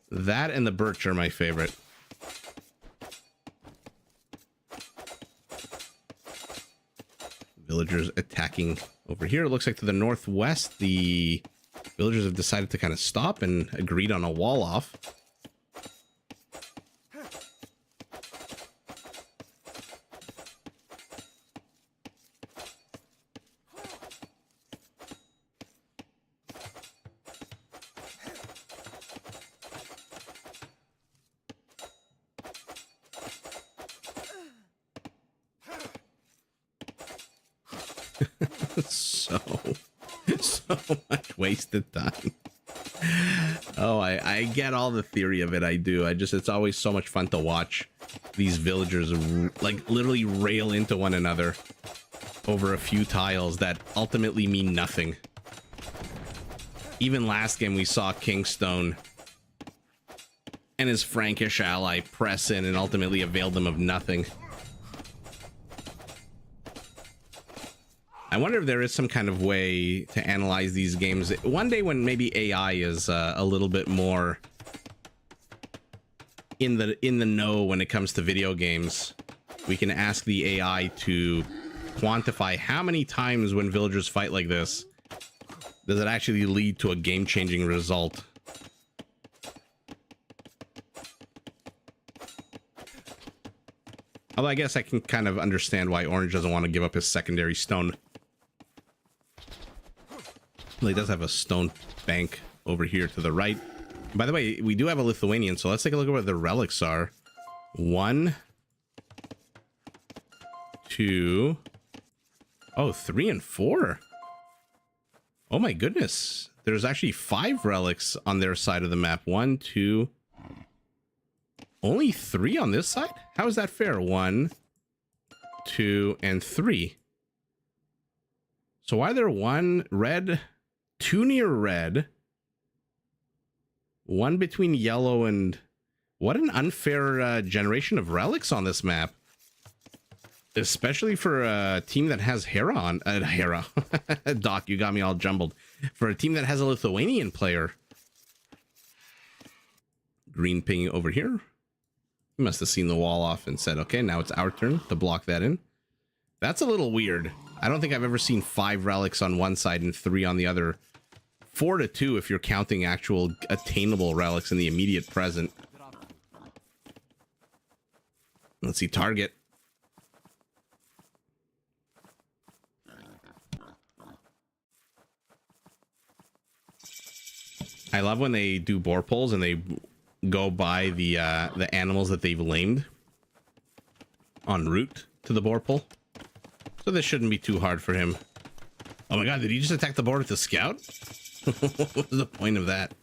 That and the birch are my favorite. Villagers attacking over here. It looks like to the northwest, the villagers have decided to kind of stop and agreed on a wall off. so much wasted time. Oh, I get all the theory of it. I do. It's always so much fun to watch these villagers like literally rail into one another over a few tiles that ultimately mean nothing. Even last game we saw Kingstone and his Frankish ally press in and ultimately availed them of nothing. I wonder if there is some kind of way to analyze these games one day when maybe AI is a little bit more in the know when it comes to video games. We can ask the AI to quantify how many times when villagers fight like this does it actually lead to a game-changing result. Although I guess I can kind of understand why Orange doesn't want to give up his secondary stone. Well, he does have a stone bank over here to the right. By the way, we do have a Lithuanian, so let's take a look at what the relics are. 1, 2, 3 and 4. Oh my goodness. There's actually 5 relics on their side of the map. 1, 2. Only 3 on this side? How is that fair? 1, 2, and 3. So why are there 1 red, 2 near red, 1 between yellow, and what an unfair generation of relics on this map. Especially for a team that has Hera on Hera. Doc, you got me all jumbled. For a team that has a Lithuanian player. Green ping over here. He must have seen the wall off and said, okay, now it's our turn to block that in. That's a little weird. I don't think I've ever seen 5 relics on one side and 3 on the other. 4 to 2 if you're counting actual attainable relics in the immediate present. Let's see, target. I love when they do bore pulls and they go by the animals that they've lamed en route to the boar pole. So this shouldn't be too hard for him. Oh my god, did he just attack the boar with the scout? What was the point of that?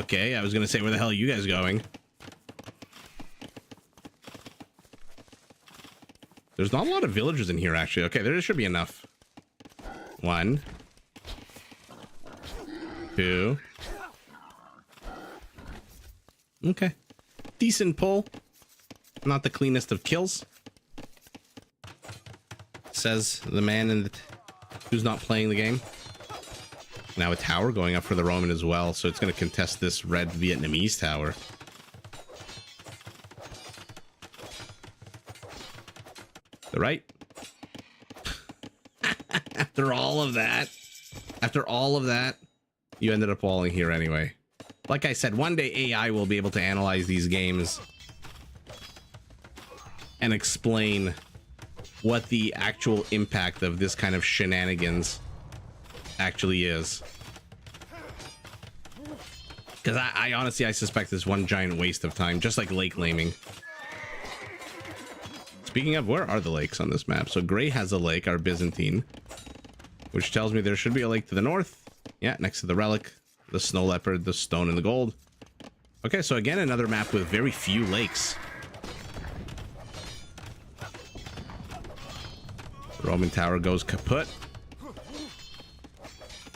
Okay, I was gonna say, where the hell are you guys going? There's not a lot of villagers in here, actually. Okay, there should be enough. 1, 2. Okay. Decent pull. Not the cleanest of kills. Says the man who's not playing the game. Now a tower going up for the Roman as well, so it's going to contest this red Vietnamese tower. The right. After all of that, you ended up walling here anyway. Like I said, one day AI will be able to analyze these games and explain what the actual impact of this kind of shenanigans actually is. Because I honestly, I suspect this one giant waste of time, just like lake laming. Speaking of, where are the lakes on this map? So Gray has a lake, our Byzantine, which tells me there should be a lake to the north. Yeah, next to the relic, the snow leopard, the stone, and the gold. Okay, so again, another map with very few lakes. Roman tower goes kaput,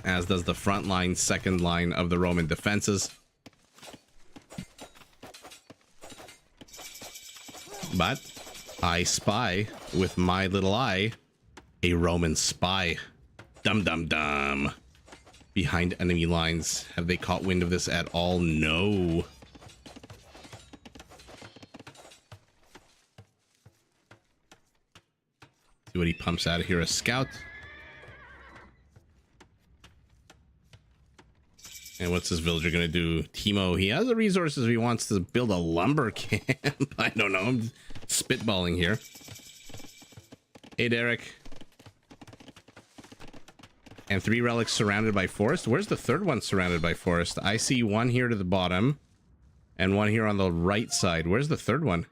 as does the front line, second line of the Roman defenses. But I spy with my little eye a Roman spy. Dum dum dum. Behind enemy lines. Have they caught wind of this at all? No. See what he pumps out of here. A scout. And what's this villager gonna do? Timo, he has the resources. He wants to build a lumber camp. I don't know. I'm spitballing here. Hey, Derek. And 3 relics surrounded by forest. Where's the third one surrounded by forest? I see one here to the bottom and one here on the right side. Where's the third one?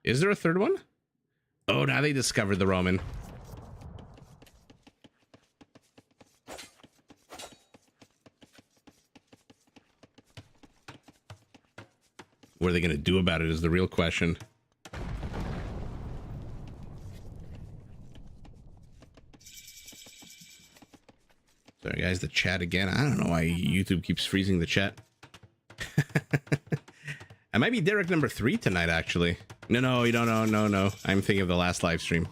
Is there a third one? Oh, now they discovered the Roman. What are they going to do about it is the real question. Sorry, guys, the chat again. I don't know why YouTube keeps freezing the chat. I might be Derek number 3 tonight, actually. No, you don't know. No. I'm thinking of the last live stream.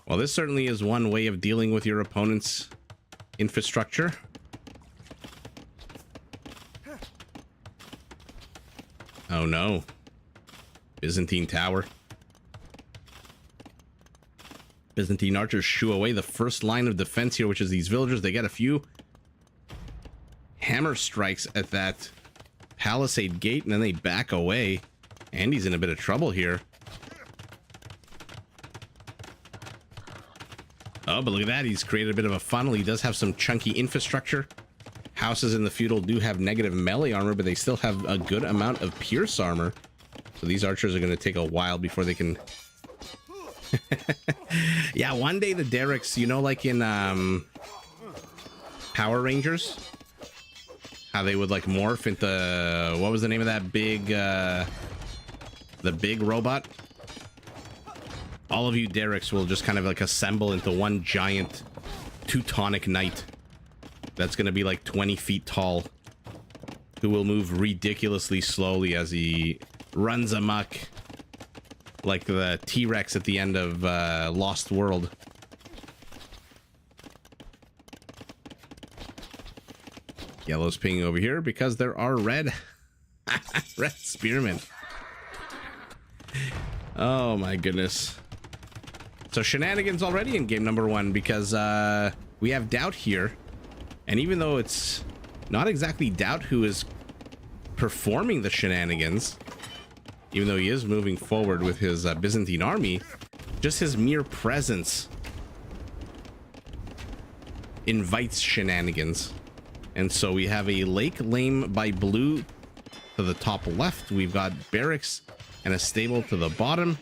Well, this certainly is one way of dealing with your opponent's infrastructure. Oh no. Byzantine tower. Byzantine archers shoo away the first line of defense here, which is these villagers. They get a few hammer strikes at that palisade gate, and then they back away. Andy's in a bit of trouble here. Oh, but look at that. He's created a bit of a funnel. He does have some chunky infrastructure. Houses in the feudal do have negative melee armor, but they still have a good amount of pierce armor. So these archers are going to take a while before they can... Yeah, one day the Derricks, you know, like in Power Rangers, how they would like morph into, what was the name of that big, the big robot? All of you Derricks will just kind of like assemble into one giant Teutonic knight that's going to be like 20 feet tall, who will move ridiculously slowly as he runs amok, like the T-Rex at the end of Lost World. Yellow's pinging over here because there are red spearmen. Oh my goodness. So shenanigans already in game number 1, because we have Doubt here, and even though it's not exactly Doubt who is performing the shenanigans, even though he is moving forward with his Byzantine army, just his mere presence invites shenanigans. And so we have a Lake Lame by blue to the top left. We've got barracks and a stable to the bottom.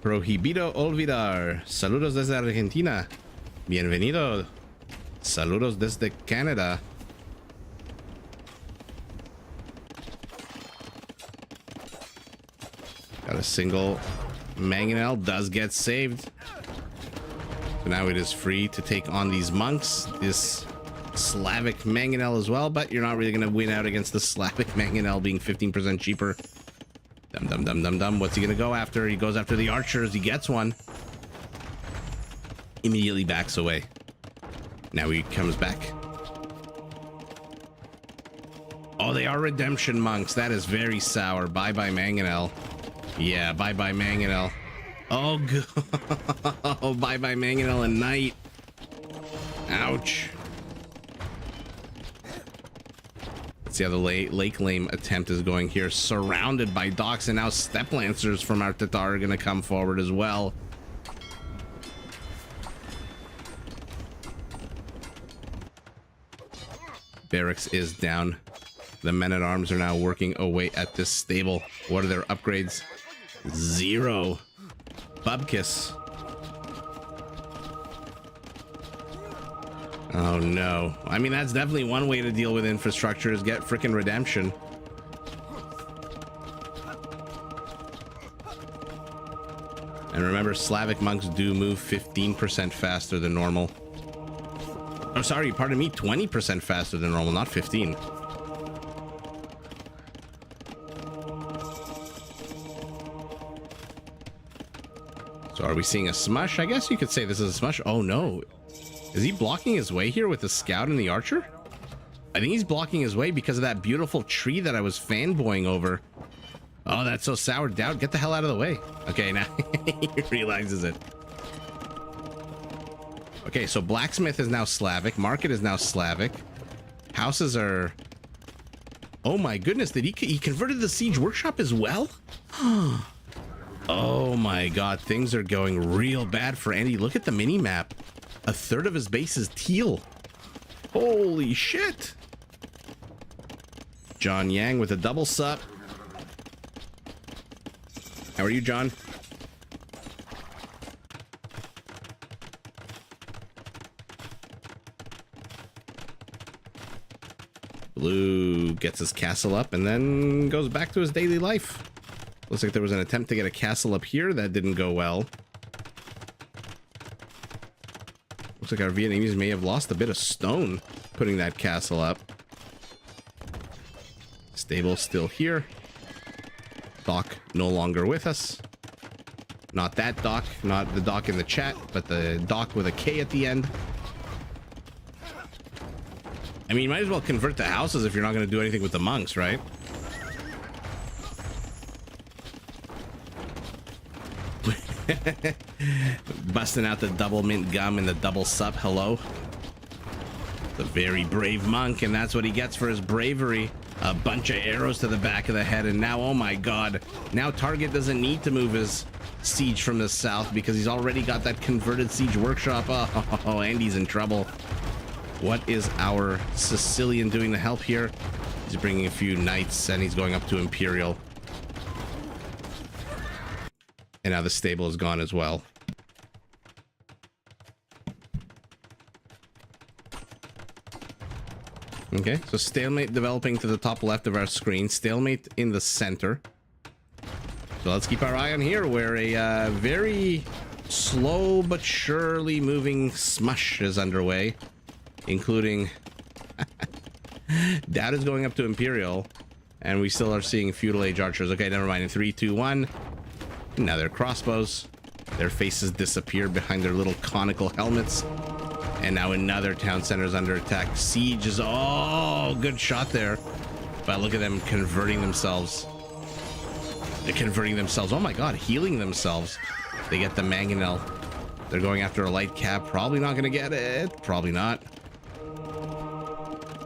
Prohibido olvidar. Saludos desde Argentina. Bienvenido. Saludos desde Canada. Got a single. Mangonel does get saved. So now it is free to take on these monks. This Slavic Mangonel as well, but you're not really going to win out against the Slavic Mangonel being 15% cheaper. Dum dum dum dum dum. What's he going to go after? He goes after the archers. He gets one. Immediately backs away. Now he comes back. Oh, they are redemption monks. That is very sour. Bye bye Mangonel. Yeah, bye bye Mangonel. Oh, oh, bye bye Mangonel and Knight. Ouch. Let's see how the Lake Lame attempt is going here. Surrounded by docks, and now Step Lancers from our Tatar are going to come forward as well. Barracks is down. The men-at-arms are now working away at this stable. What are their upgrades? 0. Bubkiss. Oh no. I mean, that's definitely one way to deal with infrastructure, is get frickin' redemption. And remember, Slavic monks do move 15% faster than normal. Oh, sorry, pardon me, 20% faster than normal, not 15. So are we seeing a smush? I guess you could say this is a smush. Oh no. Is he blocking his way here with the scout and the archer? I think he's blocking his way because of that beautiful tree that I was fanboying over. Oh, that's so sour. Doubt, get the hell out of the way. Okay, now he realizes it. Okay, so blacksmith is now Slavic. Market is now Slavic. Houses are... Oh my goodness, did he converted the siege workshop as well? Oh my god, things are going real bad for Andy. Look at the mini map. A third of his base is teal. Holy shit. John Yang with a double sup. How are you, John? Blue gets his castle up and then goes back to his daily life. Looks like there was an attempt to get a castle up here. That didn't go well. Looks like our Vietnamese may have lost a bit of stone putting that castle up. Stable still here. Doc no longer with us. Not that Doc, not the Doc in the chat, but the Doc with a K at the end. I mean, you might as well convert the houses if you're not going to do anything with the monks, right? Busting out the double mint gum and the double sup. Hello. The very brave monk, and that's what he gets for his bravery. A bunch of arrows to the back of the head, and now, oh my god, now Target doesn't need to move his siege from the south because he's already got that converted siege workshop. Oh, Andy's in trouble. What is our Sicilian doing to help here? He's bringing a few knights, and he's going up to Imperial. And now the stable is gone as well. Okay, so stalemate developing to the top left of our screen. Stalemate in the center. So let's keep our eye on here, where a very slow but surely moving smush is underway, including Dad is going up to Imperial, and we still are seeing feudal age archers. Okay, never mind. In 3, 2, 1. Now they're crossbows. Their faces disappear behind their little conical helmets. And now another town center is under attack. Siege is... Oh, good shot there. But look at them converting themselves. They're converting themselves. Oh my god, healing themselves. They get the mangonel. They're going after a light cab. Probably not going to get it. Probably not.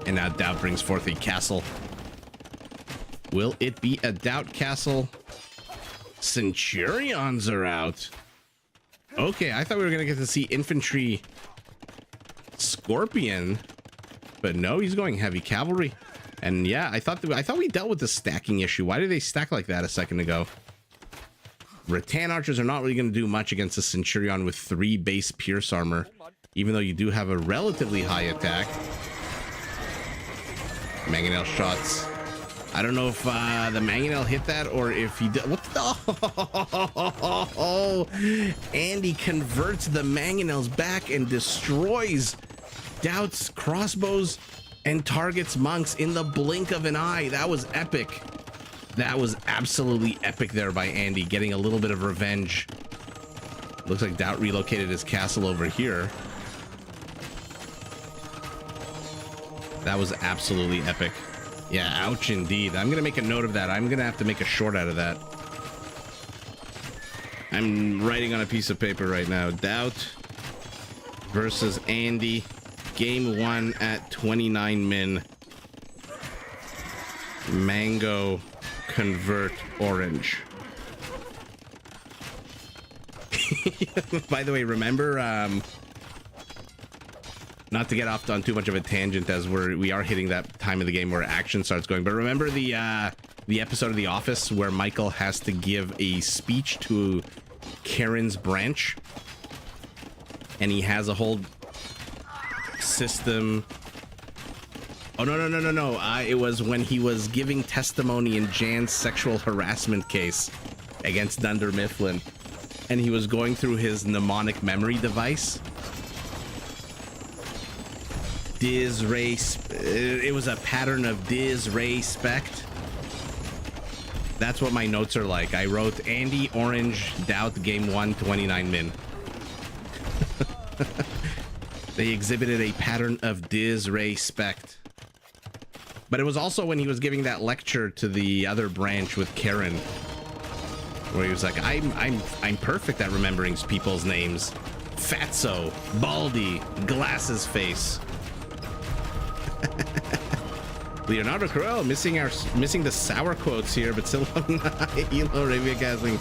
And now Doubt brings forth a castle. Will it be a Doubt castle? Centurions are out. Okay, I thought we were gonna get to see infantry Scorpion, but no, he's going heavy cavalry. And yeah, I thought we dealt with the stacking issue. Why did they stack like that a second ago? Rattan archers are not really going to do much against a Centurion with 3 base pierce armor, even though you do have a relatively high attack. Mangonel shots. I don't know if the Mangonel hit that or if he did. What the? Oh, Andy converts the Mangonels back and destroys Doubt's crossbows and targets monks in the blink of an eye. That was epic. That was absolutely epic there by Andy, getting a little bit of revenge. Looks like Doubt relocated his castle over here. That was absolutely epic. Yeah, ouch indeed. I'm gonna make a note of that. I'm gonna have to make a short out of that. I'm writing on a piece of paper right now. Doubt versus Andy. Game 1 at 29 min. Mango convert orange. By the way, remember, not to get off on too much of a tangent as we are hitting that time of the game where action starts going, but remember the episode of The Office where Michael has to give a speech to Karen's branch, and he has a whole system. Oh no, it was when he was giving testimony in Jan's sexual harassment case against Dunder Mifflin, and he was going through his mnemonic memory device. Diz Ray, it was a pattern of Diz Ray Spect. That's what my notes are like. I wrote Andy Orange Doubt Game 1 29 min. They exhibited a pattern of Diz Ray Spect. But it was also when he was giving that lecture to the other branch with Karen, where he was like, I'm perfect at remembering people's names. Fatso, Baldy, Glasses Face. Leonardo Carell missing the sour quotes here, but still Elo Arabia Gasling.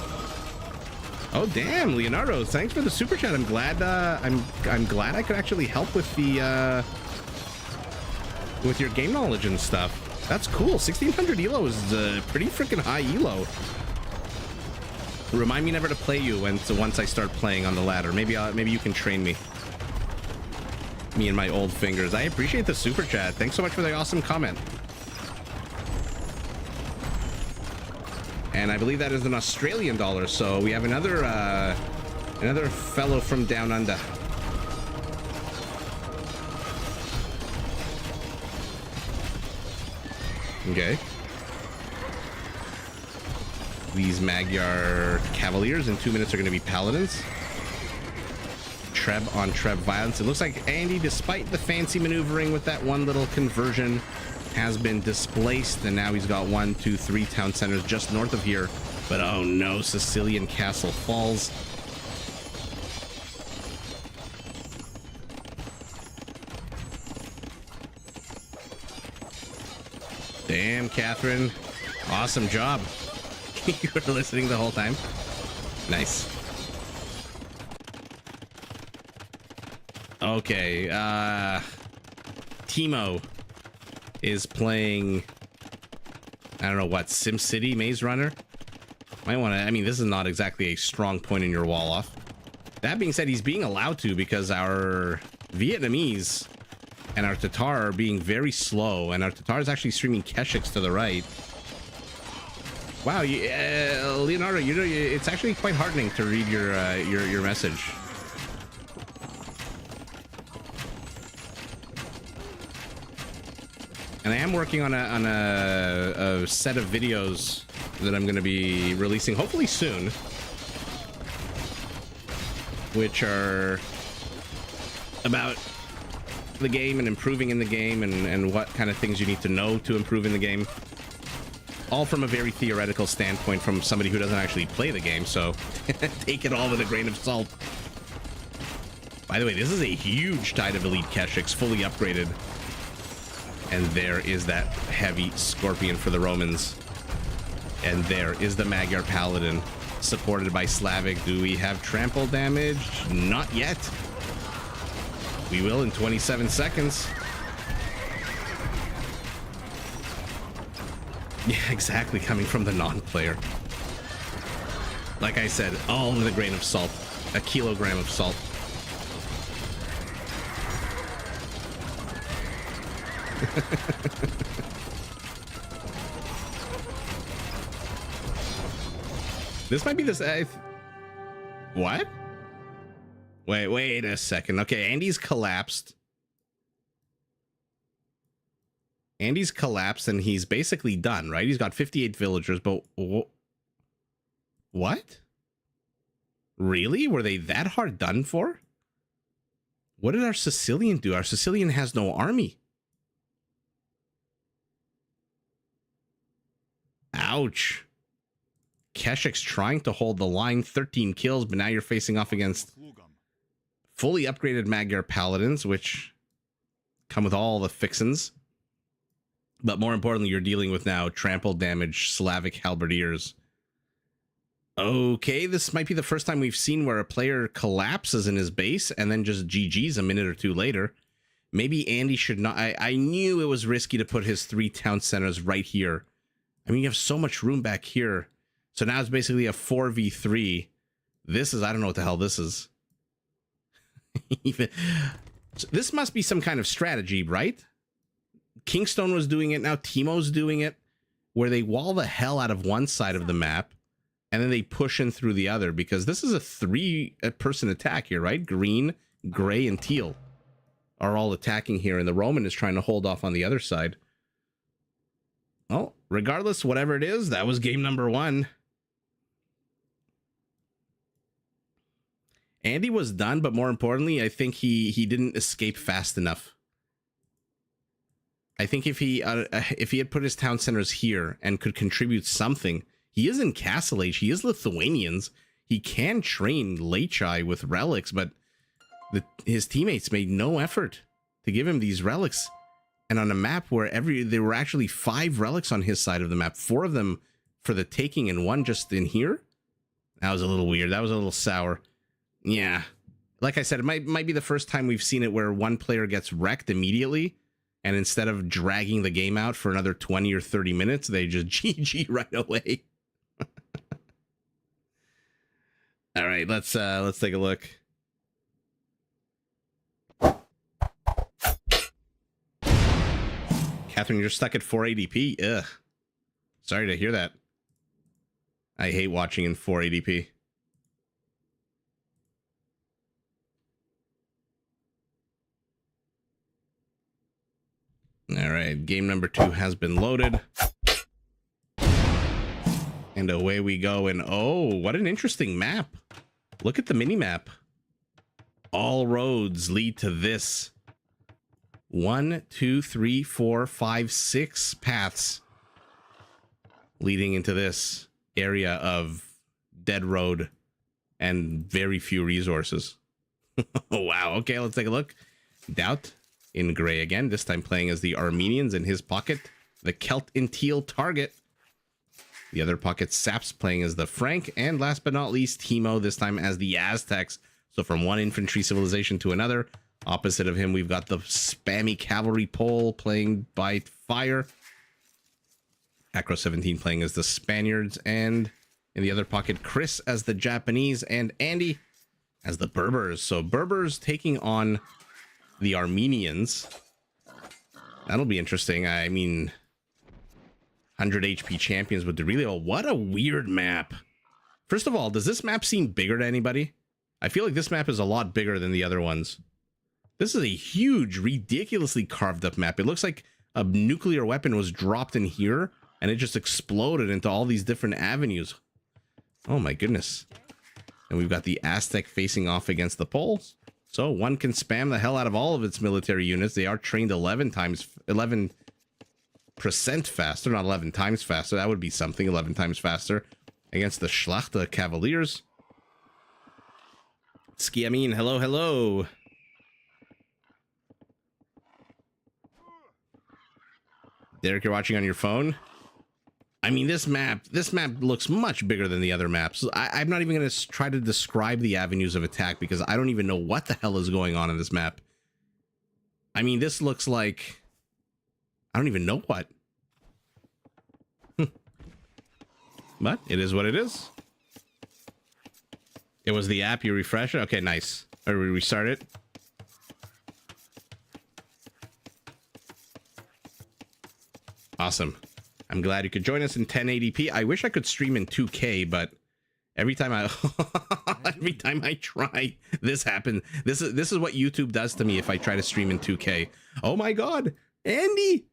Oh damn, Leonardo! Thanks for the super chat. I'm glad. I'm glad I could actually help with the with your game knowledge and stuff. That's cool. 1600 Elo is pretty freaking high Elo. Remind me never to play you once I start playing on the ladder. Maybe you can train me. Me and my old fingers. I appreciate the super chat. Thanks so much for the awesome comment. And I believe that is an Australian dollar, so we have another fellow from down under. Okay. These Magyar Cavaliers in 2 minutes are going to be Paladins. Treb on Treb violence. It looks like Andy, despite the fancy maneuvering with that one little conversion, has been displaced, and now he's got 1, 2, 3 town centers just north of here. But oh no, Sicilian Castle falls. Damn, Catherine. Awesome job. You were listening the whole time. Nice. Okay, Timo is playing, I don't know what, SimCity Maze Runner? Might want to, I mean, this is not exactly a strong point in your wall off. That being said, he's being allowed to because our Vietnamese and our Tatar are being very slow, and our Tatar is actually streaming Keshiks to the right. Wow, Leonardo, you know, it's actually quite heartening to read your message. And I am working on a set of videos that I'm going to be releasing hopefully soon, which are about the game and improving in the game and what kind of things you need to know to improve in the game. All from a very theoretical standpoint from somebody who doesn't actually play the game, so take it all with a grain of salt. By the way, this is a huge Tide of Elite Keshiks, fully upgraded. And there is that heavy Scorpion for the Romans. And there is the Magyar Paladin. supported by Slavic. Do we have trample damage? Not yet. We will in 27 seconds. Yeah, exactly, coming from the non-player. Like I said, all with a grain of salt. A kilogram of salt. This might be this. What? Wait a second. Okay, Andy's collapsed. Andy's collapsed and he's basically done, right? He's got 58 villagers, but what? Really? Were they that hard done for? What did our Sicilian do? Our Sicilian has no army. Ouch. Keshik's trying to hold the line, 13 kills, but now you're facing off against fully upgraded Magyar Paladins, which come with all the fixins. But more importantly, you're dealing with now trample damage Slavic Halberdiers. Okay, this might be the first time we've seen where a player collapses in his base and then just GG's a minute or two later. Maybe Andy should not... I knew it was risky to put his 3 town centers right here. I mean, you have so much room back here. So now it's basically a 4v3. This is... I don't know what the hell this is. So this must be some kind of strategy, right? Kingstone was doing it. Now Teemo's doing it. Where they wall the hell out of one side of the map. And then they push in through the other. Because this is a 3-person attack here, right? Green, gray, and teal are all attacking here. And the Roman is trying to hold off on the other side. Well, regardless, whatever it is, that was game number 1. Andy was done, but more importantly, I think he didn't escape fast enough. I think if he had put his town centers here and could contribute something, he is in Castle Age, he is Lithuanians, he can train Lechai with relics, but his teammates made no effort to give him these relics. And on a map where there were actually 5 relics on his side of the map, 4 of them for the taking and 1 just in here. That was a little weird. That was a little sour. Yeah. Like I said, it might be the first time we've seen it where one player gets wrecked immediately. And instead of dragging the game out for another 20 or 30 minutes, they just GG right away. All right, let's take a look. Catherine, you're stuck at 480p. Ugh. Sorry to hear that. I hate watching in 480p. All right, game number 2 has been loaded. And away we go. And oh, what an interesting map. Look at the mini map. All roads lead to this. 1, 2, 3, 4, 5, 6 paths leading into this area of dead road and very few resources. Oh, wow. Okay, let's take a look. Doubt in gray again, this time playing as the Armenians. In his pocket, the Celt in teal target. The other pocket, Saps playing as the Frank. And last but not least, Teemo, this time as the Aztecs. So from one infantry civilization to another. Opposite of him, we've got the spammy cavalry pole playing by fire. Acro 17 playing as the Spaniards. And in the other pocket, Chris as the Japanese. And Andy as the Berbers. So Berbers taking on the Armenians. That'll be interesting. I mean, 100 HP champions with Derelio. What a weird map. First of all, does this map seem bigger to anybody? I feel like this map is a lot bigger than the other ones. This is a huge, ridiculously carved up map. It looks like a nuclear weapon was dropped in here and it just exploded into all these different avenues. Oh my goodness. And we've got the Aztec facing off against the Poles. So one can spam the hell out of all of its military units. They are trained 11% faster, not 11 times faster. That would be something, 11 times faster against the Schlachter Cavaliers. Skiamin, hello, hello. Derek, you're watching on your phone? I mean, this map looks much bigger than the other maps. I'm not even going to try to describe the avenues of attack because I don't even know what the hell is going on in this map. I mean, this looks like... I don't even know what. But it is what it is. It was the app, you refresh it? Okay, nice. Or we restart it. Awesome. I'm glad you could join us in 1080p. I wish I could stream in 2K, but every time I try, this happens. This is what YouTube does to me if I try to stream in 2K. Oh my god, Andy!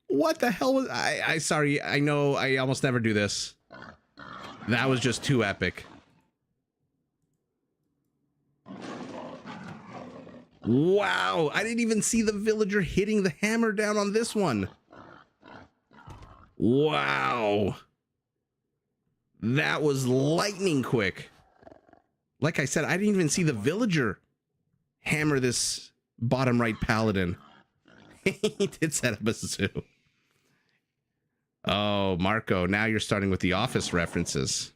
What the hell was I sorry, I know I almost never do this. That was just too epic. Wow, I didn't even see the villager hitting the hammer down on this one. Wow. That was lightning quick. Like I said, I didn't even see the villager hammer this bottom right paladin. He did set up a zoo. Oh, Marco, now you're starting with the Office references.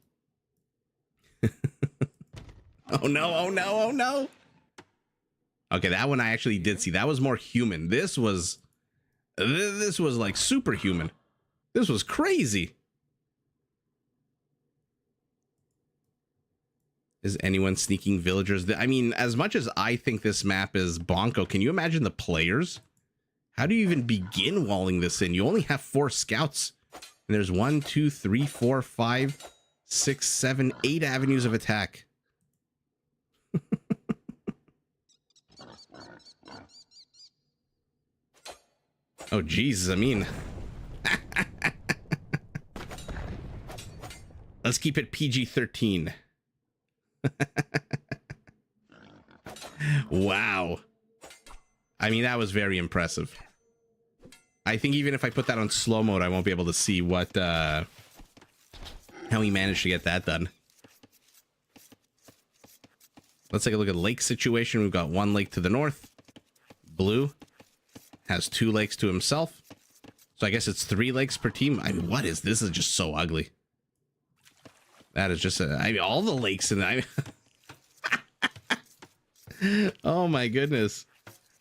Oh no, oh no, oh no. Okay, that one I actually did see. That was more human. This was like superhuman. This was crazy. Is anyone sneaking villagers? I mean, as much as I think this map is bonko, can you imagine the players? How do you even begin walling this in? You only have 4 scouts. And there's 1, 2, 3, 4, 5, 6, 7, 8 avenues of attack. Oh, Jesus, I mean... Let's keep it PG-13. Wow. I mean, that was very impressive. I think even if I put that on slow mode, I won't be able to see what, how he managed to get that done. Let's take a look at the lake situation. We've got 1 lake to the north. Blue has 2 lakes to himself. So I guess it's 3 lakes per team. I mean, what is this? Is just so ugly. That is just I mean, all the lakes in that. Oh my goodness.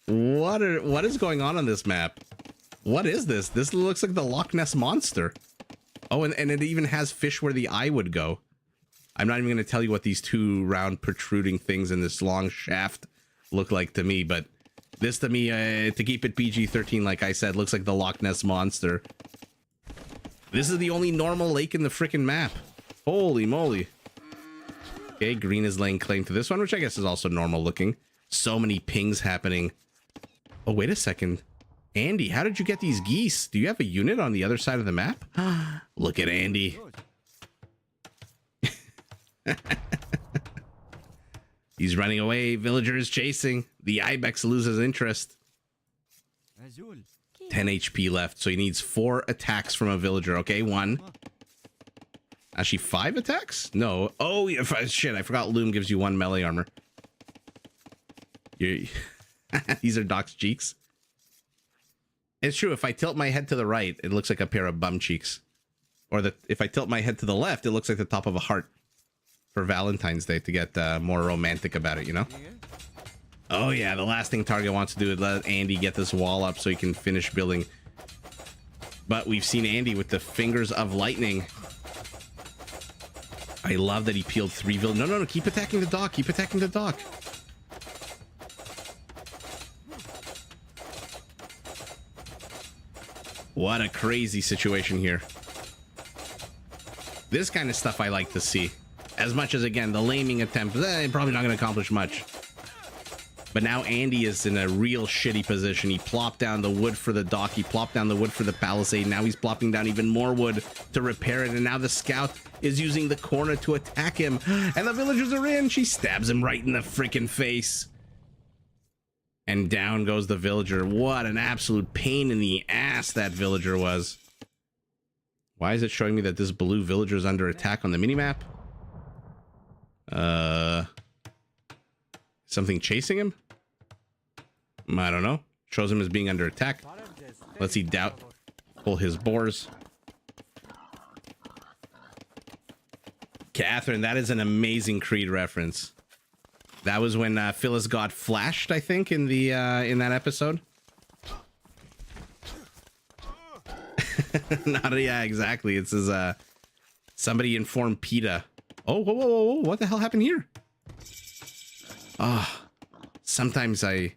What is going on this map? What is this? This looks like the Loch Ness Monster. Oh, and it even has fish where the eye would go. I'm not even going to tell you what these 2 round protruding things in this long shaft look like to me, but this to me, to keep it PG-13, like I said, looks like the Loch Ness Monster. This is the only normal lake in the freaking map. Holy moly. Okay, green is laying claim to this one, which I guess is also normal looking. So many pings happening. Oh, wait a second. Andy, how did you get these geese? Do you have a unit on the other side of the map? Look at Andy. He's running away. Villager is chasing. The Ibex loses interest. 10 HP left, so he needs 4 attacks from a villager. Okay, 1. Actually, 5 attacks? No. Oh, yeah, shit, I forgot Loom gives you 1 melee armor. These are Doc's cheeks. It's true, if I tilt my head to the right, it looks like a pair of bum cheeks. Or if I tilt my head to the left, it looks like the top of a heart. For Valentine's Day, to get more romantic about it, you know? Oh yeah, the last thing Target wants to do is let Andy get this wall up so he can finish building. But we've seen Andy with the fingers of lightning. I love that he peeled 3 villains. No, keep attacking the dock. Keep attacking the dock. What a crazy situation here. This kind of stuff I like to see. As much as, again, the laming attempt, probably not going to accomplish much. But now Andy is in a real shitty position. He plopped down the wood for the dock. He plopped down the wood for the palisade. Now he's plopping down even more wood to repair it. And now the scout is using the corner to attack him. And the villagers are in. She stabs him right in the freaking face. And down goes the villager. What an absolute pain in the ass that villager was. Why is it showing me that this blue villager is under attack on the minimap? Something chasing him? I don't know. Shows him as being under attack. Let's see. Pull his boars. Catherine, that is an amazing Creed reference. That was when Phyllis got flashed, I think, in the in that episode. Yeah, exactly. It says somebody informed PETA. Oh, whoa, whoa, whoa, whoa, what the hell happened here? Ah, sometimes I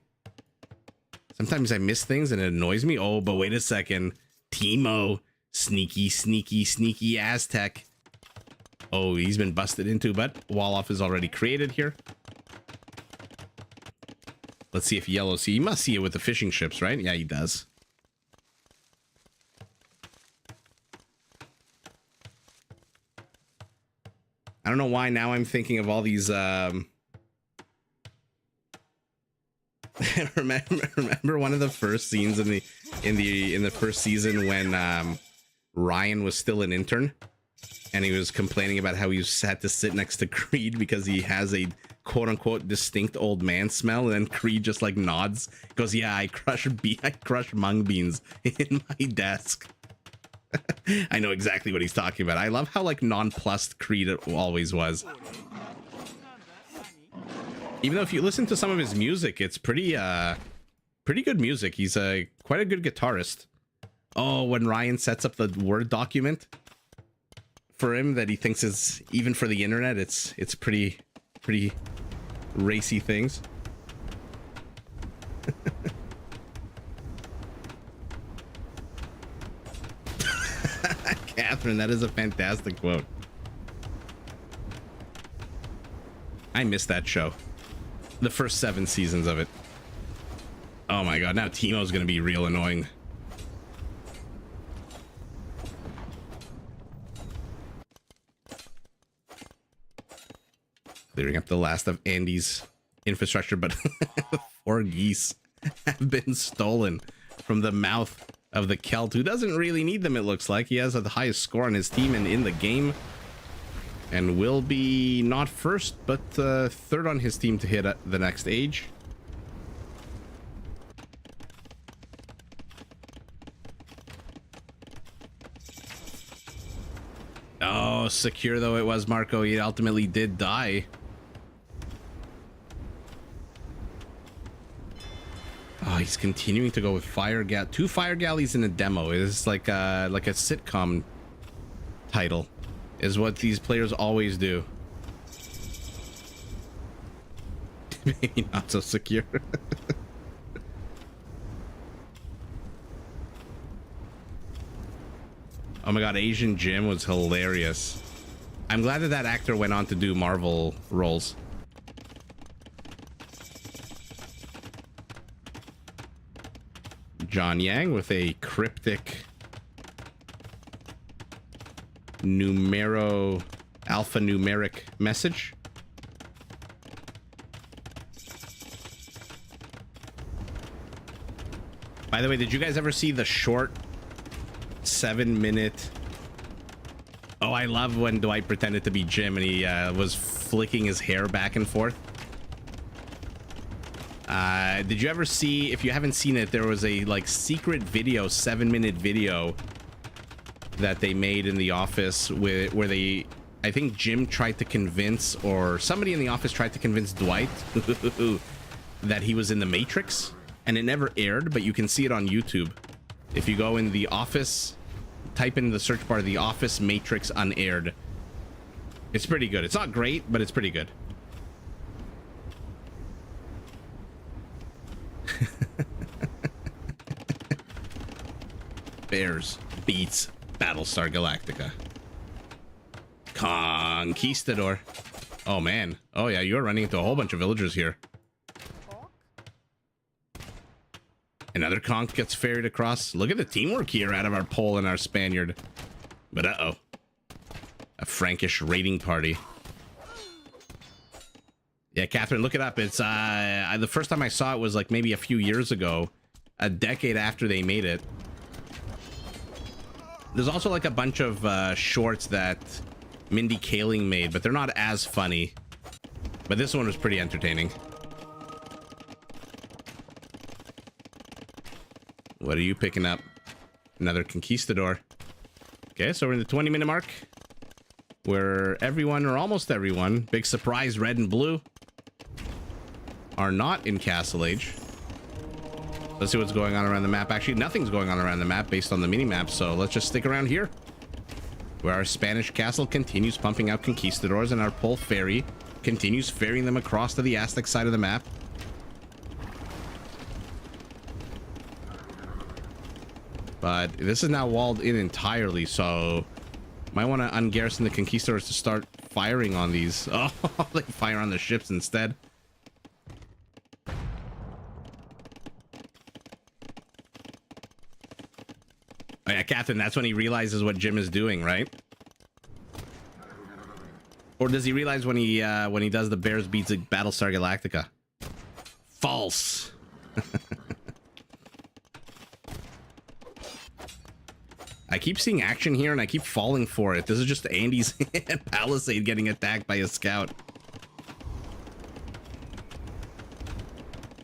miss things and it annoys me. Oh, but wait a second. Timo, sneaky, sneaky, sneaky Aztec. Oh, he's been busted into, but wall-off is already created here. Let's see if Yellow see. He must see it with the fishing ships, right? Yeah, he does. I don't know why now I'm thinking of all these remember one of the first scenes in the first season when Ryan was still an intern and he was complaining about how he had to sit next to Creed because he has a quote unquote distinct old man smell, and then Creed just like nods, goes, yeah, I crush mung beans in my desk. I know exactly what he's talking about. I love how like nonplussed Creed always was. Even though if you listen to some of his music, it's pretty good music. He's quite a good guitarist. Oh, when Ryan sets up the Word document for him that he thinks is even for the internet, it's pretty racy things. Catherine, that is a fantastic quote. I missed that show. The first 7 seasons of it. Oh my god, now Timo's gonna be real annoying. Clearing up the last of Andy's infrastructure, but 4 geese have been stolen from the mouth of the Celt, who doesn't really need them, it looks like. He has the highest score on his team and in the game, and will be not first, but third on his team to hit the next age. Oh, secure though it was, Marco. He ultimately did die. Oh, he's continuing to go with two fire galleys in a demo. It's like a sitcom title, is what these players always do. Maybe not so secure. Oh my god, Asian Jim was hilarious. I'm glad that actor went on to do Marvel roles. John Yang with a cryptic alphanumeric message. By the way, did you guys ever see the short 7-minute? Oh, I love when Dwight pretended to be Jim and he was flicking his hair back and forth. Did you ever see, if you haven't seen it, there was a like secret video, 7-minute video that they made in the office where they, I think Jim tried to convince, or somebody in the office tried to convince Dwight that he was in the Matrix, and it never aired, but you can see it on YouTube. If you go in the office, type in the search bar, the office Matrix unaired. It's pretty good. It's not great, but it's pretty good. Bears beats Battlestar Galactica. Conquistador. Oh man. Oh yeah, you're running into a whole bunch of villagers here. Another conch gets ferried across. Look at the teamwork here out of our Pole and our Spaniard. But uh-oh. A Frankish raiding party. Yeah, Catherine, look it up. It's the first time I saw it was like maybe a few years ago, a decade after they made it. There's also like a bunch of shorts that Mindy Kaling made, but they're not as funny. But this one was pretty entertaining. What are you picking up? Another conquistador. Okay, so we're in the 20-minute mark. where everyone, or almost everyone, big surprise, red and blue, are not in Castle Age. Let's see what's going on around the map. Actually, nothing's going on around the map based on the mini-map, so let's just stick around here, where our Spanish castle continues pumping out conquistadors and our pole ferry continues ferrying them across to the Aztec side of the map. But this is now walled in entirely, so might want to ungarrison the conquistadors to start firing on these. Oh, they fire on the ships instead. Oh yeah, Catherine, that's when he realizes what Jim is doing, right? Or does he realize when he does the Bears beats Battlestar Galactica? False. I keep seeing action here and I keep falling for it. This is just Andy's palisade getting attacked by a scout.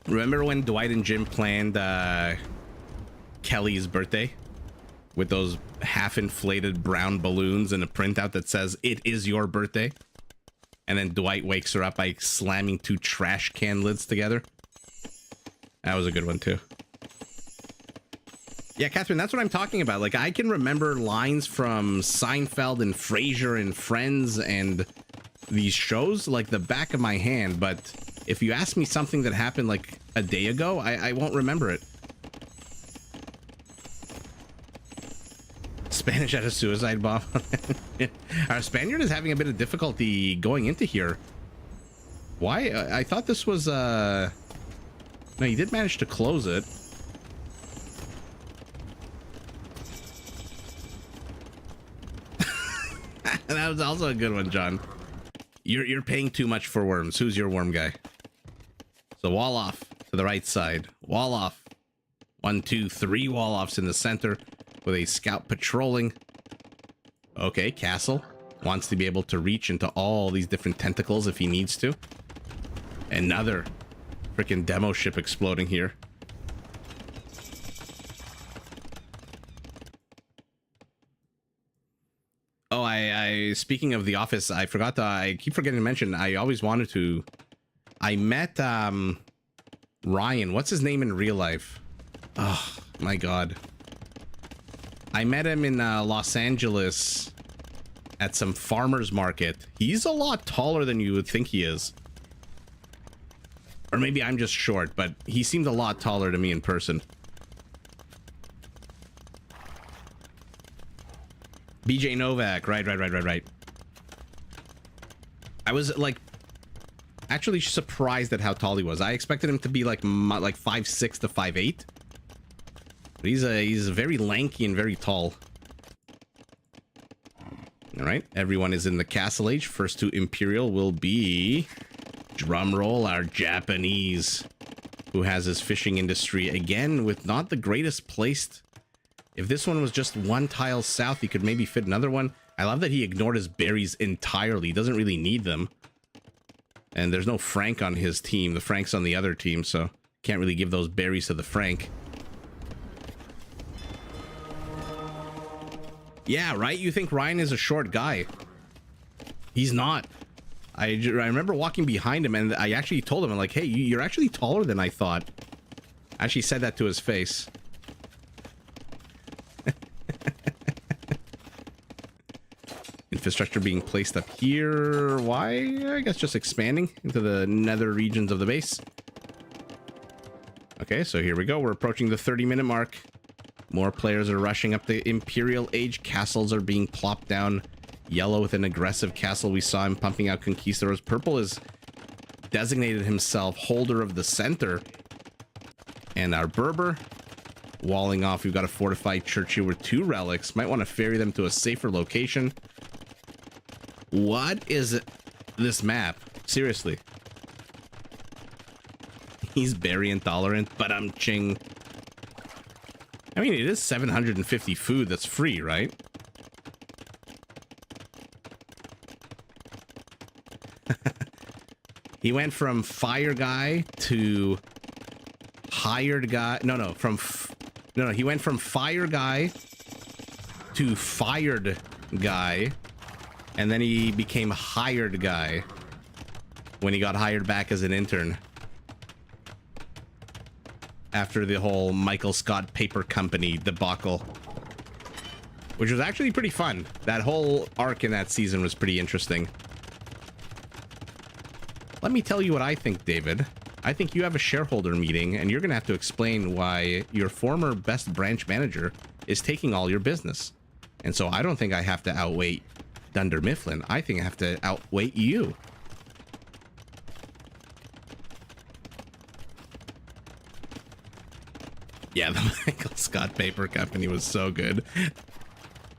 Remember when Dwight and Jim planned Kelly's birthday? With those half-inflated brown balloons and a printout that says, "It is your birthday." And then Dwight wakes her up by slamming 2 trash can lids together. That was a good one too. Yeah, Catherine, that's what I'm talking about. Like, I can remember lines from Seinfeld and Frasier and Friends and these shows like the back of my hand, but if you ask me something that happened like a day ago, I won't remember it. Spanish had a suicide bomb. Our Spaniard is having a bit of difficulty going into here. Why? I thought this was no, he did manage to close it. That was also a good one, John. You're paying too much for worms. Who's your worm guy? So wall off to the right side. Wall off. 1, 2, 3 wall offs in the center with a scout patrolling. Okay, Castle wants to be able to reach into all these different tentacles if he needs to. Another freaking demo ship exploding here. Oh, I speaking of The Office, I forgot to, I keep forgetting to mention, I always wanted to, I met Ryan, what's his name in real life? Oh my god. I met him in Los Angeles at some farmer's market. He's a lot taller than you would think he is. Or maybe I'm just short, but he seemed a lot taller to me in person. BJ Novak, right. I was like actually surprised at how tall he was. I expected him to be like 5'6" to 5'8". But he's very lanky and very tall. All right, everyone is in the Castle Age. First to Imperial will be, drum roll, our Japanese, who has his fishing industry again with not the greatest placed. If this one was just 1 tile south, he could maybe fit another one. I love that he ignored his berries entirely. He doesn't really need them. And there's no Frank on his team. The Frank's on the other team, so can't really give those berries to the Frank. Yeah, right? You think Ryan is a short guy. He's not. I remember walking behind him, and I actually told him, I'm like, hey, you're actually taller than I thought. I actually said that to his face. Infrastructure being placed up here. Why? I guess just expanding into the nether regions of the base. Okay, so here we go. We're approaching the 30-minute mark. More players are rushing up the Imperial Age. Castles are being plopped down. Yellow with an aggressive castle. We saw him pumping out conquistadors. Purple has designated himself holder of the center. And our Berber walling off. We've got a fortified church here with 2 relics. Might want to ferry them to a safer location. What is this map? Seriously. He's berry intolerant, but I'm ching. I mean, it is 750 food that's free, right? He went from fire guy to hired guy. No, he went from fire guy to fired guy And then he became a hired guy when he got hired back as an intern. After the whole Michael Scott Paper Company debacle. Which was actually pretty fun. That whole arc in that season was pretty interesting. Let me tell you what I think, David. I think you have a shareholder meeting and you're going to have to explain why your former best branch manager is taking all your business. And so I don't think I have to outweigh Dunder Mifflin. I think I have to outweigh you. Yeah, the Michael Scott Paper Company was so good.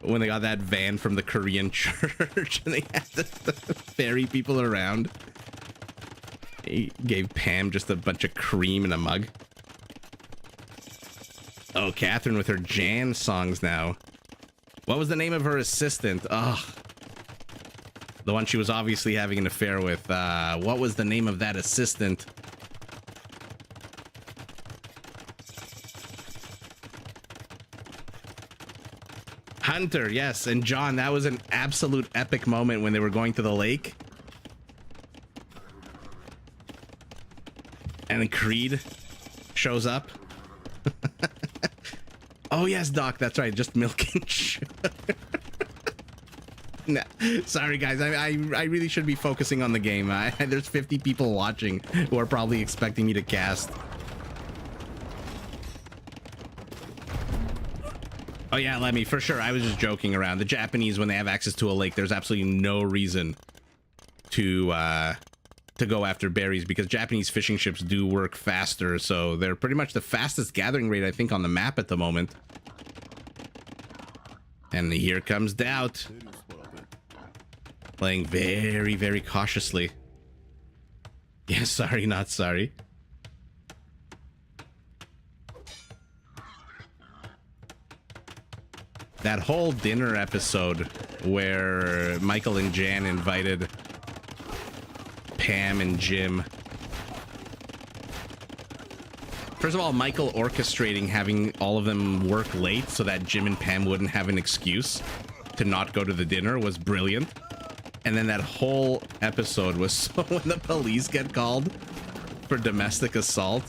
When they got that van from the Korean church and they had to ferry people around. He gave Pam just a bunch of cream in a mug. Oh, Catherine with her Jan songs now. What was the name of her assistant? Ugh. The one she was obviously having an affair with. What was the name of that assistant? Hunter, yes. And John, that was an absolute epic moment when they were going to the lake. And then Creed shows up. Oh, yes, Doc. That's right. Just milk and sugar. Nah, sorry, guys. I really should be focusing on the game. There's 50 people watching who are probably expecting me to cast. Oh, yeah, Lemmy, for sure. I was just joking around. The Japanese, when they have access to a lake, there's absolutely no reason to go after berries because Japanese fishing ships do work faster. So they're pretty much the fastest gathering rate, I think, on the map at the moment. And here comes Doubt. Playing very, very cautiously. Yeah, sorry, not sorry. That whole dinner episode where Michael and Jan invited Pam and Jim. First of all, Michael orchestrating having all of them work late so that Jim and Pam wouldn't have an excuse to not go to the dinner was brilliant. And then that whole episode was so when the police get called for domestic assault.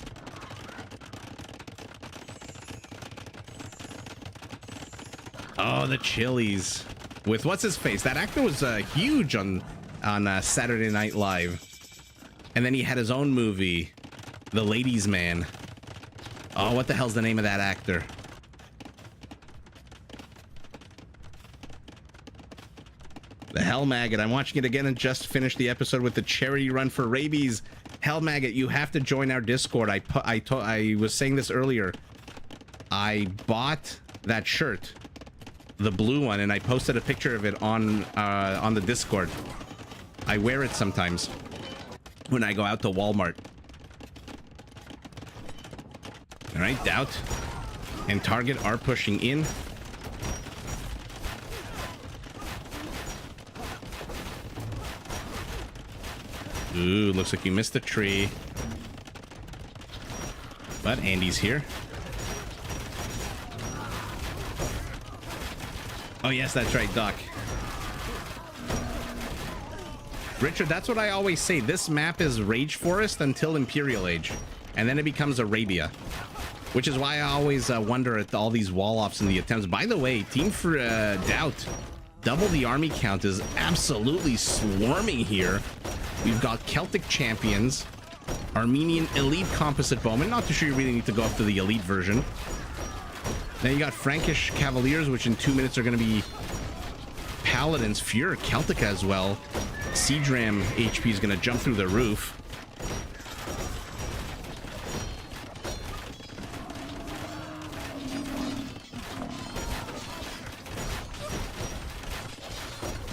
Oh, the Chili's with what's his face? That actor was huge on Saturday Night Live, and then he had his own movie, The Ladies' Man. Oh, what the hell's the name of that actor? The Hell Maggot. I'm watching it again and just finished the episode with the charity run for rabies. Hell Maggot, you have to join our Discord. I was saying this earlier. I bought that shirt, the blue one, and I posted a picture of it on the Discord. I wear it sometimes when I go out to Walmart. All right, Doubt and Target are pushing in. Ooh, looks like you missed the tree. But Andy's here. Oh, yes, that's right, Doc. Richard, that's what I always say. This map is Rage Forest until Imperial Age, and then it becomes Arabia, which is why I always wonder at all these wall-offs and the attempts. By the way, Team for Doubt, double the army count is absolutely swarming here. We've got Celtic Champions, Armenian Elite Composite Bowman. Not too sure you really need to go up to the Elite version. Then you got Frankish Cavaliers, which in 2 minutes are going to be Paladins. Fuhrer Celtica as well. Siege Ram HP is going to jump through the roof.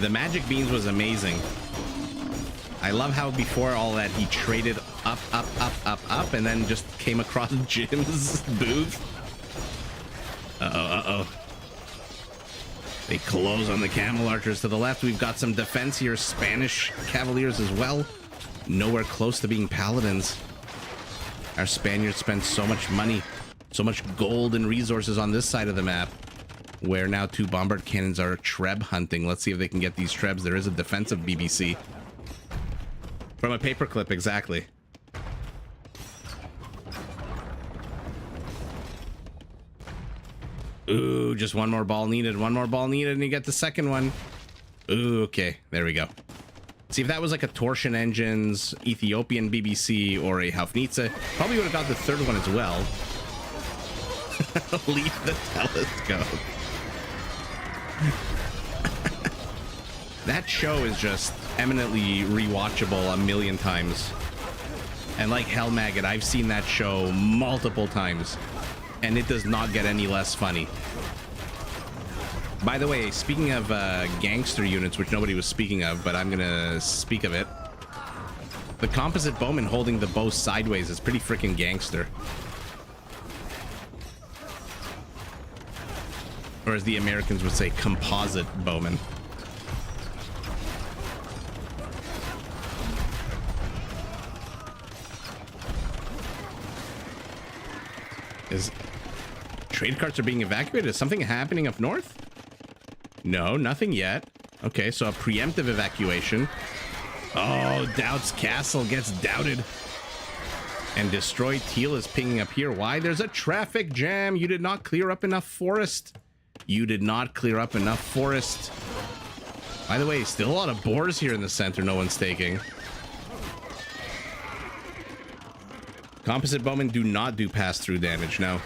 The Magic Beans was amazing. I love how before all that he traded up, and then just came across Jim's booth. Uh-oh. They close on the Camel Archers to the left. We've got some defense here. Spanish Cavaliers as well. Nowhere close to being Paladins. Our Spaniards spent so much money, so much gold and resources on this side of the map. where now 2 bombard cannons are Treb hunting. Let's see if they can get these Trebs. There is a defensive BBC. From a paperclip, exactly. Ooh, just one more ball needed. One more ball needed, and you get the second one. Ooh, okay. There we go. See, if that was like a Torsion Engines, Ethiopian BBC, or a Haufnitze, probably would have got the third one as well. Leave the telescope. That show is just eminently rewatchable a million times. And like Hell Maggot, I've seen that show multiple times. And it does not get any less funny. By the way, speaking of gangster units, which nobody was speaking of, but I'm gonna speak of it. The composite bowman holding the bow sideways is pretty freaking gangster. Or as the Americans would say, composite bowman. Trade carts are being evacuated. Is something happening up north? No, nothing yet. Okay, so a preemptive evacuation. Oh, Doubt's castle gets doubted. And destroyed. Teal is pinging up here. Why? There's a traffic jam. You did not clear up enough forest. You did not clear up enough forest. By the way, still a lot of boars here in the center no one's taking. Composite bowmen do not do pass-through damage, no.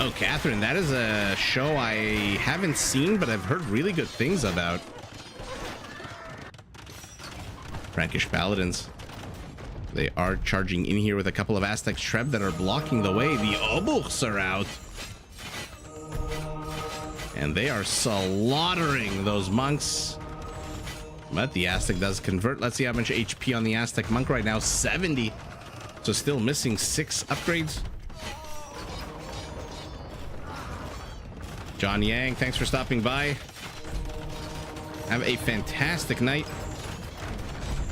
Oh, Catherine, that is a show I haven't seen, but I've heard really good things about. Frankish Paladins. They are charging in here with a couple of Aztec Treb that are blocking the way. The Obuchs are out. And they are slaughtering those monks. But the Aztec does convert. Let's see how much HP on the Aztec monk right now. 70. So still missing 6 upgrades. John Yang, thanks for stopping by. Have a fantastic night.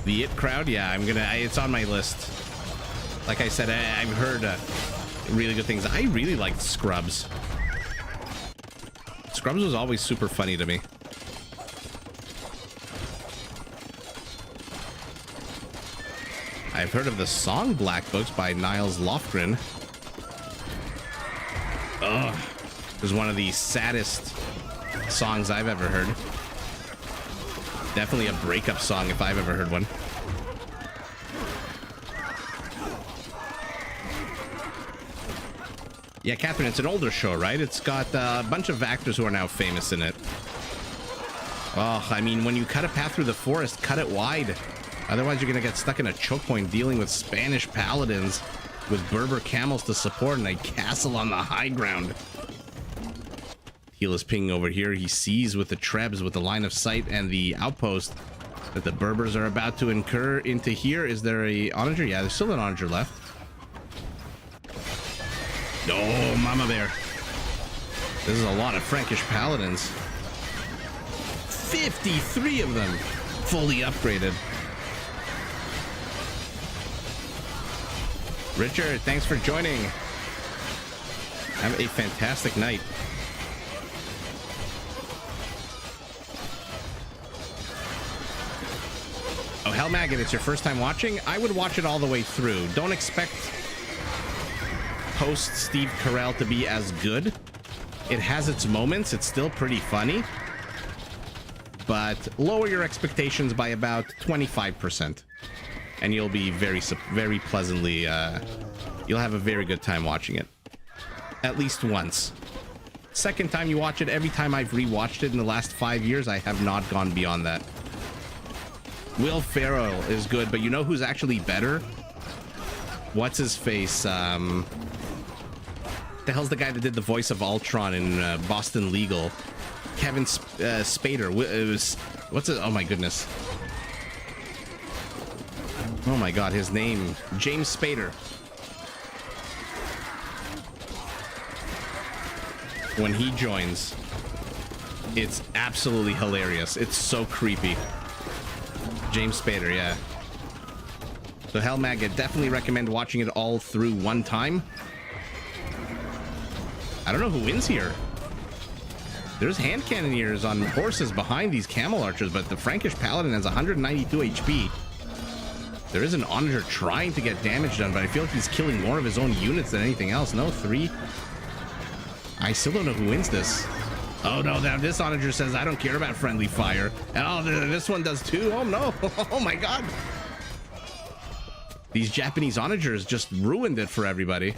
The It crowd, yeah, it's on my list. Like I said, I've heard really good things. I really liked Scrubs. Scrubs was always super funny to me. I've heard of the song Black Books by Niles Lofgren. Ugh. It was one of the saddest songs I've ever heard. Definitely a breakup song if I've ever heard one. Yeah, Catherine, it's an older show, right? It's got a bunch of actors who are now famous in it. Oh, I mean, when you cut a path through the forest, cut it wide. Otherwise, you're going to get stuck in a choke point dealing with Spanish paladins with Berber camels to support and a castle on the high ground. Heel is pinging over here. He sees with the Trebs with the line of sight and the outpost that the Berbers are about to incur into here. Is there a onager? Yeah, there's still an onager left. Oh, mama bear. This is a lot of Frankish paladins. 53 of them fully upgraded. Richard, thanks for joining. Have a fantastic night. Oh, Hell Maggot, it's your first time watching? I would watch it all the way through. Don't expect post Steve Carell to be as good. It has its moments. It's still pretty funny. But lower your expectations by about 25%. And you'll be very pleasantly, you'll have a very good time watching it. At least once. Second time you watch it, every time I've rewatched it in the last 5 years, I have not gone beyond that. Will Ferrell is good, but you know who's actually better? What's his face? The hell's the guy that did the voice of Ultron in Boston Legal? Kevin Spader. It was, what's it? Oh my goodness. Oh my god, his name. James Spader. When he joins, it's absolutely hilarious. It's so creepy. James Spader, yeah. So Hell Mag, I definitely recommend watching it all through one time. I don't know who wins here. There's hand cannoneers on horses behind these camel archers, but the Frankish paladin has 192 HP. There is an onager trying to get damage done, but I feel like he's killing more of his own units than anything else. No, 3. I still don't know who wins this. Oh no, this onager says I don't care about friendly fire. Oh, this one does too. Oh no. Oh my god. These Japanese onagers just ruined it for everybody.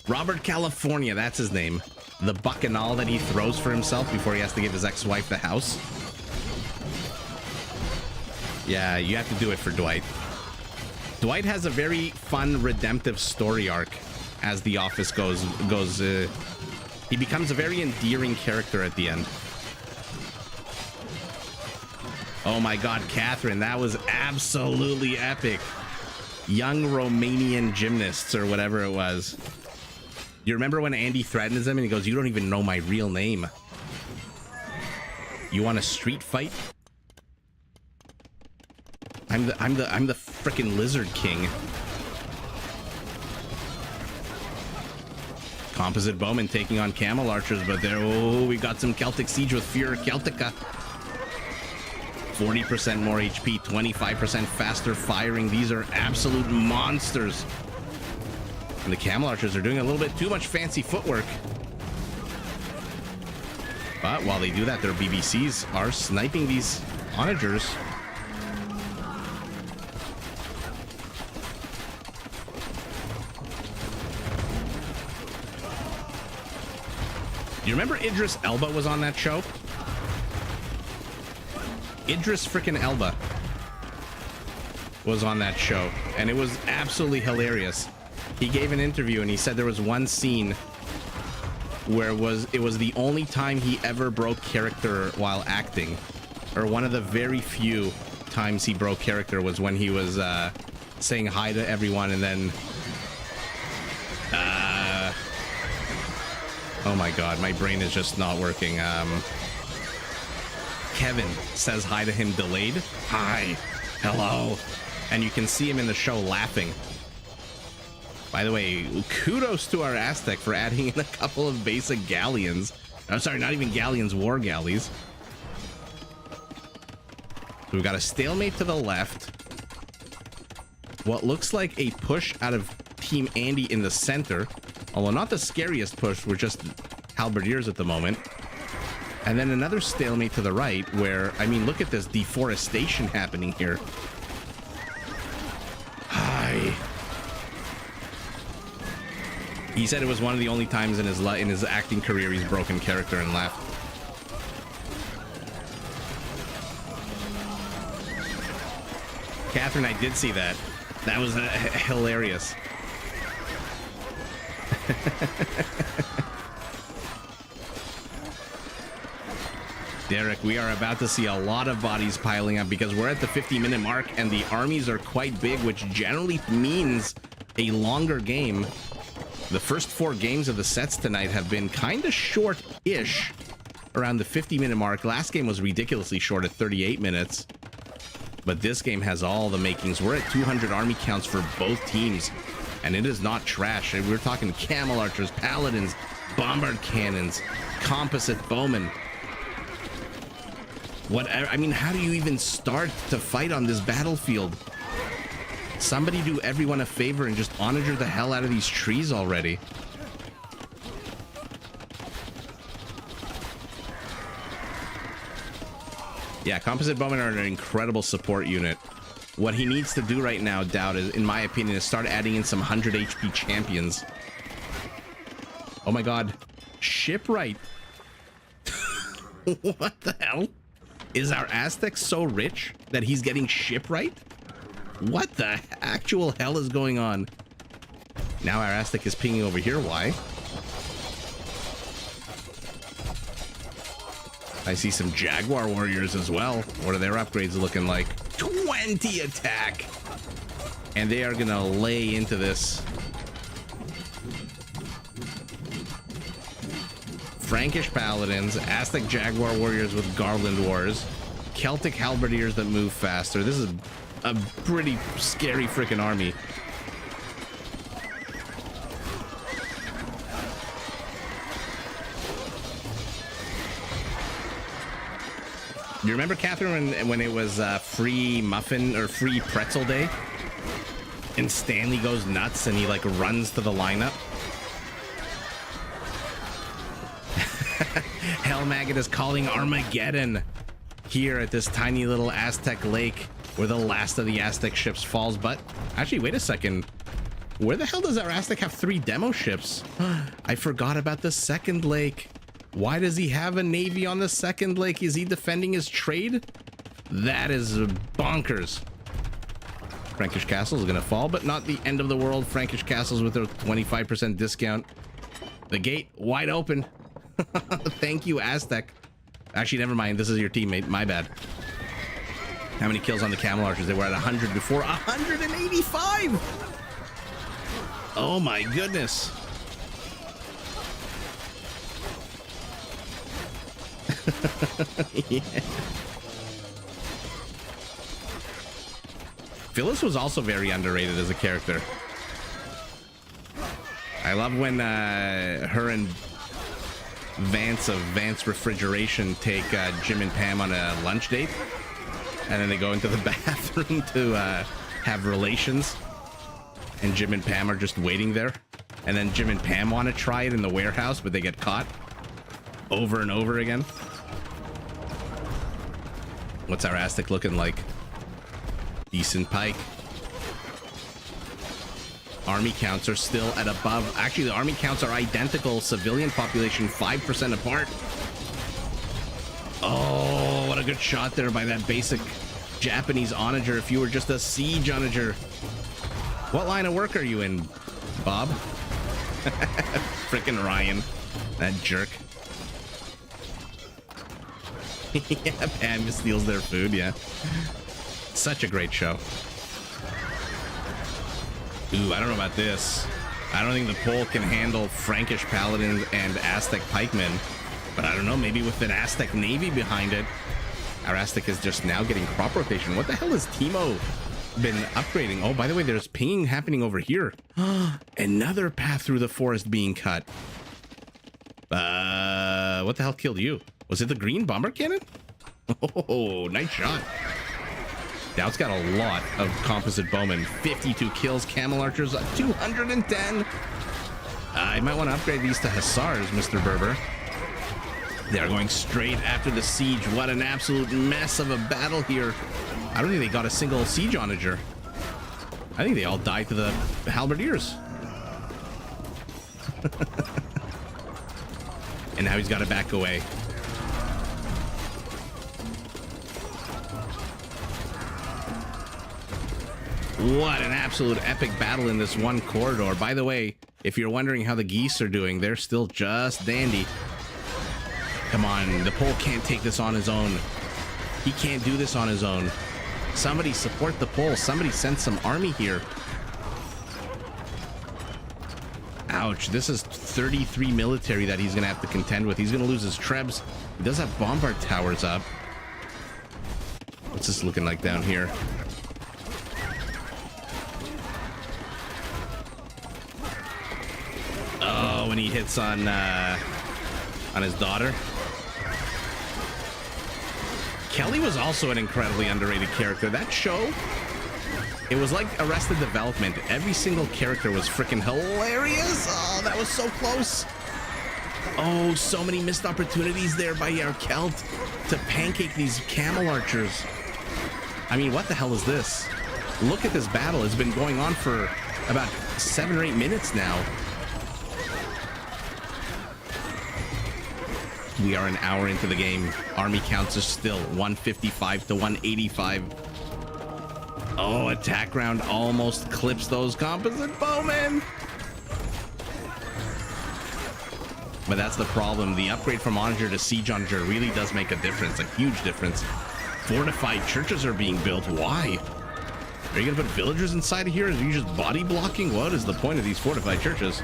Robert California, that's his name. The bacchanal that he throws for himself before he has to give his ex-wife the house. Yeah, you have to do it for Dwight. Dwight has a very fun, redemptive story arc as The Office goes. He becomes a very endearing character at the end. Oh my god, Catherine, that was absolutely epic. Young Romanian gymnasts or whatever it was. You remember when Andy threatens him and he goes, "You don't even know my real name. You want a street fight? I'm the frickin' Lizard King." Composite Bowman taking on Camel Archers, but there, oh, we got some Celtic Siege with Furor Celtica. 40% more HP, 25% faster firing. These are absolute monsters. And the Camel Archers are doing a little bit too much fancy footwork. But while they do that, their BBCs are sniping these onagers. You remember Idris Elba was on that show? Idris frickin' Elba was on that show, and it was absolutely hilarious. He gave an interview and he said there was one scene where it was the only time he ever broke character while acting, or one of the very few times he broke character was when he was saying hi to everyone, and then oh my god, my brain is just not working. Kevin says hi to him delayed. Hi, hello, and you can see him in the show laughing. By the way, kudos to our Aztec for adding in a couple of basic galleons. I'm sorry, not even galleons, war galleys. We've got a stalemate to the left. What looks like a push out of Team Andy in the center. Although not the scariest push, we're just halberdiers at the moment. And then another stalemate to the right where, I mean, look at this deforestation happening here. Hi. He said it was one of the only times in his acting career he's broken character and laughed. Catherine, I did see that. That was hilarious. Derek, we are about to see a lot of bodies piling up because we're at the 50-minute mark and the armies are quite big, which generally means a longer game. The first 4 games of the sets tonight have been kind of short-ish, around the 50-minute mark. Last game was ridiculously short at 38 minutes. But this game has all the makings. We're at 200 army counts for both teams, and it is not trash. We're talking Camel Archers, Paladins, Bombard Cannons, Composite Bowmen. I mean, how do you even start to fight on this battlefield? Somebody do everyone a favor and just onager the hell out of these trees already. Yeah, Composite Bowmen are an incredible support unit. What he needs to do right now, Dowd, is, in my opinion, is start adding in some 100 HP champions. Oh my god. Shipwright. What the hell? Is our Aztec so rich that he's getting shipwright? What the actual hell is going on? Now our Aztec is pinging over here. Why? I see some Jaguar warriors as well. What are their upgrades looking like? 20 attack! And they are gonna lay into this. Frankish Paladins, Aztec Jaguar warriors with Garland Wars, Celtic halberdiers that move faster. This is a pretty scary freaking army. You remember, Catherine, when it was free muffin or free pretzel day? And Stanley goes nuts and he like runs to the lineup. Hell Maggot is calling Armageddon here at this tiny little Aztec lake where the last of the Aztec ships falls. But actually, wait a second. Where the hell does our Aztec have 3 demo ships? I forgot about the second lake. Why does he have a navy on the second lake? Is he defending his trade? That is bonkers. Frankish Castle is gonna fall, but not the end of the world. Frankish Castles with their 25% discount. The gate wide open. Thank you, Aztec. Actually, never mind. This is your teammate. My bad. How many kills on the camel archers? They were at 100 before. 185! Oh my goodness. Yeah. Phyllis was also very underrated as a character. I love when her and Vance of Vance Refrigeration take Jim and Pam on a lunch date, and then they go into the bathroom to have relations, and Jim and Pam are just waiting there, and then Jim and Pam want to try it in the warehouse, but they get caught over and over again. What's our Aztec looking like? Decent pike. Army counts are still at above. Actually, the army counts are identical. Civilian population 5% apart. Oh, what a good shot there by that basic Japanese onager. If you were just a siege onager. What line of work are you in, Bob? Frickin' Ryan. That jerk. Yeah, Pam steals their food, yeah. Such a great show. Ooh, I don't know about this. I don't think the pole can handle Frankish paladins and Aztec pikemen, but I don't know, maybe with an Aztec navy behind it. Our Aztec is just now getting crop rotation. What the hell has Timo been upgrading? Oh, by the way, there's pinging happening over here. Another path through the forest being cut. What the hell killed you? Was it the green bomber cannon? Oh, nice shot. Dowd's got a lot of composite bowmen. 52 kills, camel archers, 210. I might want to upgrade these to hussars, Mr. Berber. They are going straight after the siege. What an absolute mess of a battle here. I don't think they got a single siege onager. I think they all died to the halberdiers. And now he's got to back away. What an absolute epic battle in this one corridor. By the way, if you're wondering how the geese are doing, they're still just dandy. Come on, the pole can't take this on his own. He can't do this on his own. Somebody support the pole. Somebody send some army here. Ouch, this is 33 military that he's going to have to contend with. He's going to lose his trebs. He does have bombard towers up. What's this looking like down here? Oh, when he hits on his daughter. Kelly was also an incredibly underrated character. That show, it was like Arrested Development. Every single character was freaking hilarious. Oh, that was so close. Oh, so many missed opportunities there by our Celt to pancake these camel archers. I mean, what the hell is this? Look at this battle. It's been going on for about 7 or 8 minutes now. We are an hour into the game. Army counts are still 155 to 185. Oh, attack round almost clips those composite bowmen. But that's the problem. The upgrade from onager to siege onager really does make a difference, a huge difference. Fortified churches are being built. Why? Are you gonna put villagers inside of here? Are you just body blocking? What is the point of these fortified churches?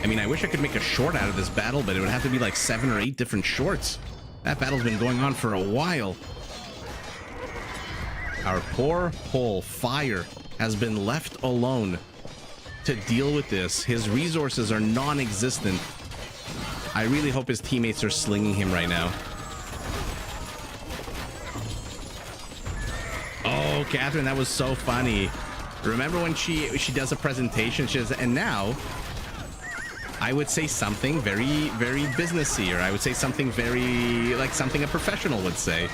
I mean, I wish I could make a short out of this battle, but it would have to be like 7 or 8 different shorts. That battle's been going on for a while. Our poor Pole Fire has been left alone to deal with this. His resources are non-existent. I really hope his teammates are slinging him right now. Oh, Catherine, that was so funny. Remember when she does a presentation, she says, and now I would say something very, very businessy, or I would say something very, like something a professional would say.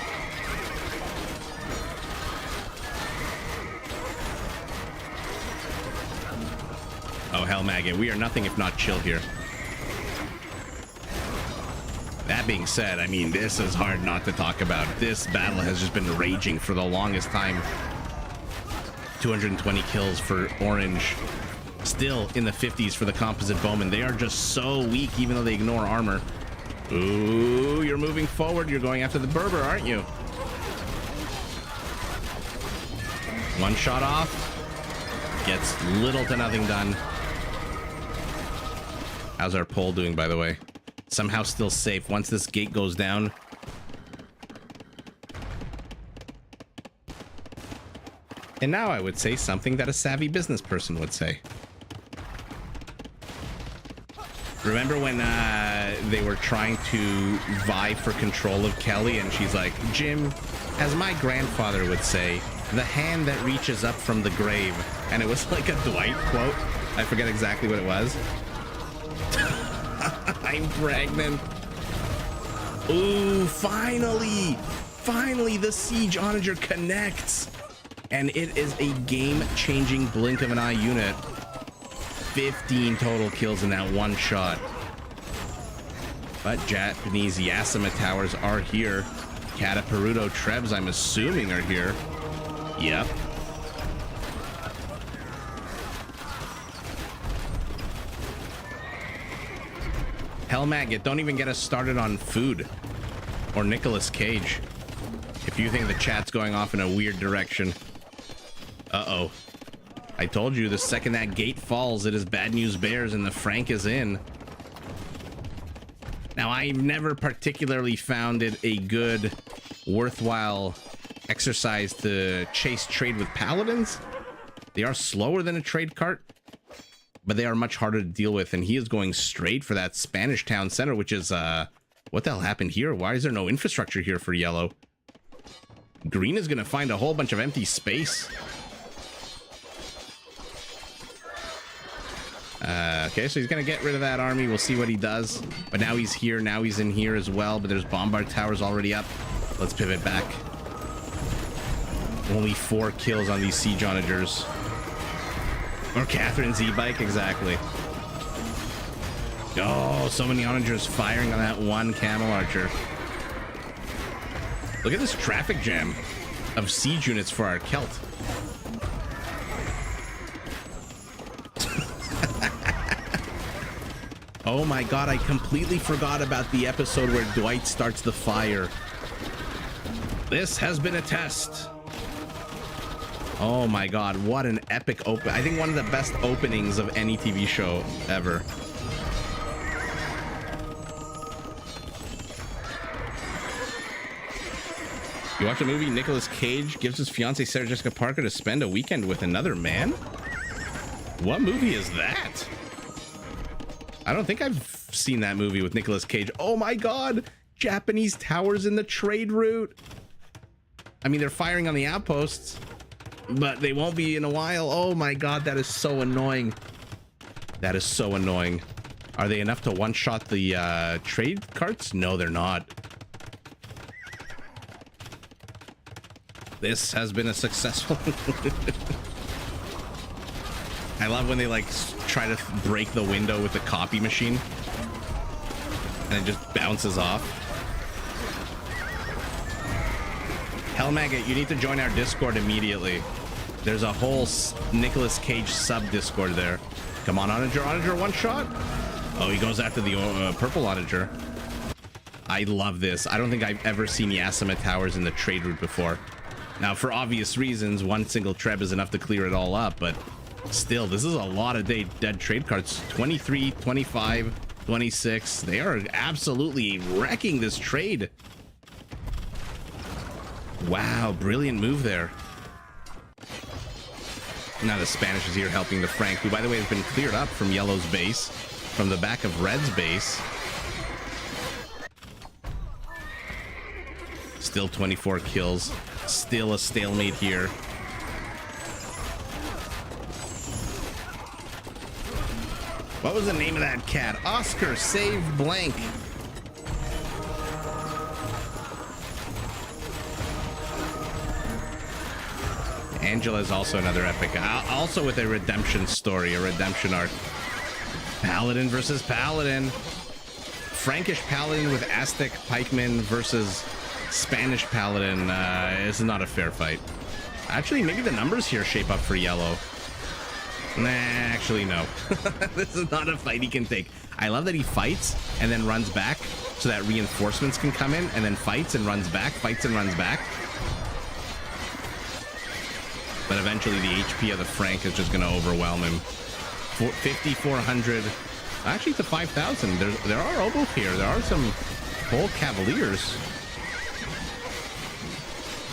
Oh, hell, Maggot, we are nothing if not chill here. That being said, I mean, this is hard not to talk about. This battle has just been raging for the longest time. 220 kills for Orange. Still in the 50s for the Composite Bowman. They are just so weak, even though they ignore armor. Ooh, you're moving forward. You're going after the Berber, aren't you? One shot off. Gets little to nothing done. How's our Pole doing, by the way? Somehow still safe once this gate goes down. And now I would say something that a savvy business person would say. Remember when they were trying to vie for control of Kelly, and she's like, Jim, as my grandfather would say, the hand that reaches up from the grave. And it was like a Dwight quote. I forget exactly what it was. I'm pregnant. Ooh, finally the Siege Onager connects, and it is a game-changing blink of an eye unit. 15 total kills in that one shot. But Japanese Yasama towers are here. Kataperuto Trebs, I'm assuming, are here. Yep. Hell, Maggot, don't even get us started on food or Nicolas Cage. If you think the chat's going off in a weird direction. Uh-oh. I told you, the second that gate falls, it is bad news bears and the Frank is in. Now, I've never particularly found it a good, worthwhile exercise to chase trade with paladins. They are slower than a trade cart, but they are much harder to deal with, and he is going straight for that Spanish town center, which is, what the hell happened here? Why is there no infrastructure here for yellow? Green is gonna find a whole bunch of empty space. Okay, so he's gonna get rid of that army. We'll see what he does. But now he's here, now he's in here as well, but there's bombard towers already up. Let's pivot back. Only 4 kills on these Siege Onagers. Or Catherine's e-bike, exactly. Oh, so many Onagers firing on that one Camel Archer. Look at this traffic jam of siege units for our Celt. Oh my god, I completely forgot about the episode where Dwight starts the fire. This has been a test. Oh my god, what an epic open. I think one of the best openings of any TV show ever. You watch a movie, Nicolas Cage gives his fiancée Sarah Jessica Parker to spend a weekend with another man? What movie is that? I don't think I've seen that movie with Nicolas Cage. Oh my god, Japanese towers in the trade route. I mean, they're firing on the outposts, but they won't be in a while. Oh my god, that is so annoying. That is so annoying. Are they enough to one-shot the trade carts? No, they're not. This has been a successful... I love when they like try to break the window with the copy machine and it just bounces off. Hell, Maggot, you need to join our Discord immediately. There's a whole Nicolas Cage sub Discord there. Come on, Onager, Onager, one shot. Oh, he goes after the purple Onager. I love this. I don't think I've ever seen Yasama towers in the trade route before. Now, for obvious reasons, one single Treb is enough to clear it all up, but Still, this is a lot of dead trade cards. 23, 25, 26. They are absolutely wrecking this trade. Wow, brilliant move there. Now the Spanish is here helping the Frank, who, by the way, has been cleared up from Yellow's base, from the back of Red's base. Still 24 kills. Still a stalemate here. What was the name of that cat? Oscar, save blank. Angela is also another epic. Also with a redemption story, a redemption arc. Paladin versus Paladin. Frankish Paladin with Aztec Pikemen versus Spanish Paladin. This is not a fair fight. Actually, maybe the numbers here shape up for Yellow. Nah, actually, no. This is not a fight he can take. I love that he fights and then runs back so that reinforcements can come in, and then fights and runs back, fights and runs back. But eventually the HP of the Frank is just going to overwhelm him. 5,400, actually to 5,000. There are oboe here. There are some whole Cavaliers.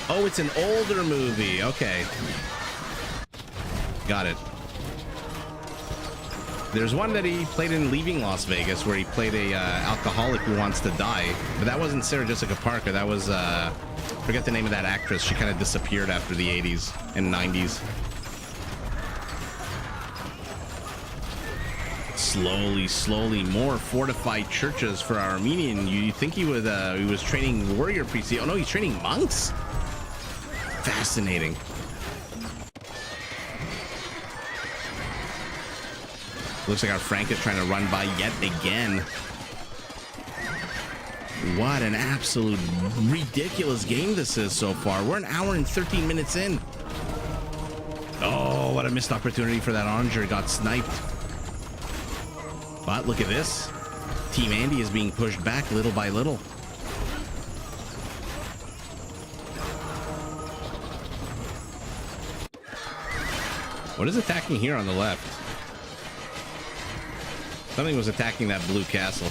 Oh, it's an older movie. Okay. Got it. There's one that he played in Leaving Las Vegas where he played a alcoholic who wants to die. But that wasn't Sarah Jessica Parker. That was, forget the name of that actress. She kind of disappeared after the 80s and 90s. Slowly, more fortified churches for our Armenian. You think he was training warrior priests? Oh no, he's training monks. Fascinating. Looks like our Frank is trying to run by yet again. What an absolute ridiculous game this is so far. We're an hour and 13 minutes in. Oh, what a missed opportunity for that Onger. Got sniped. But look at this. Team Andy is being pushed back little by little. What is attacking here on the left? Something was attacking that blue castle.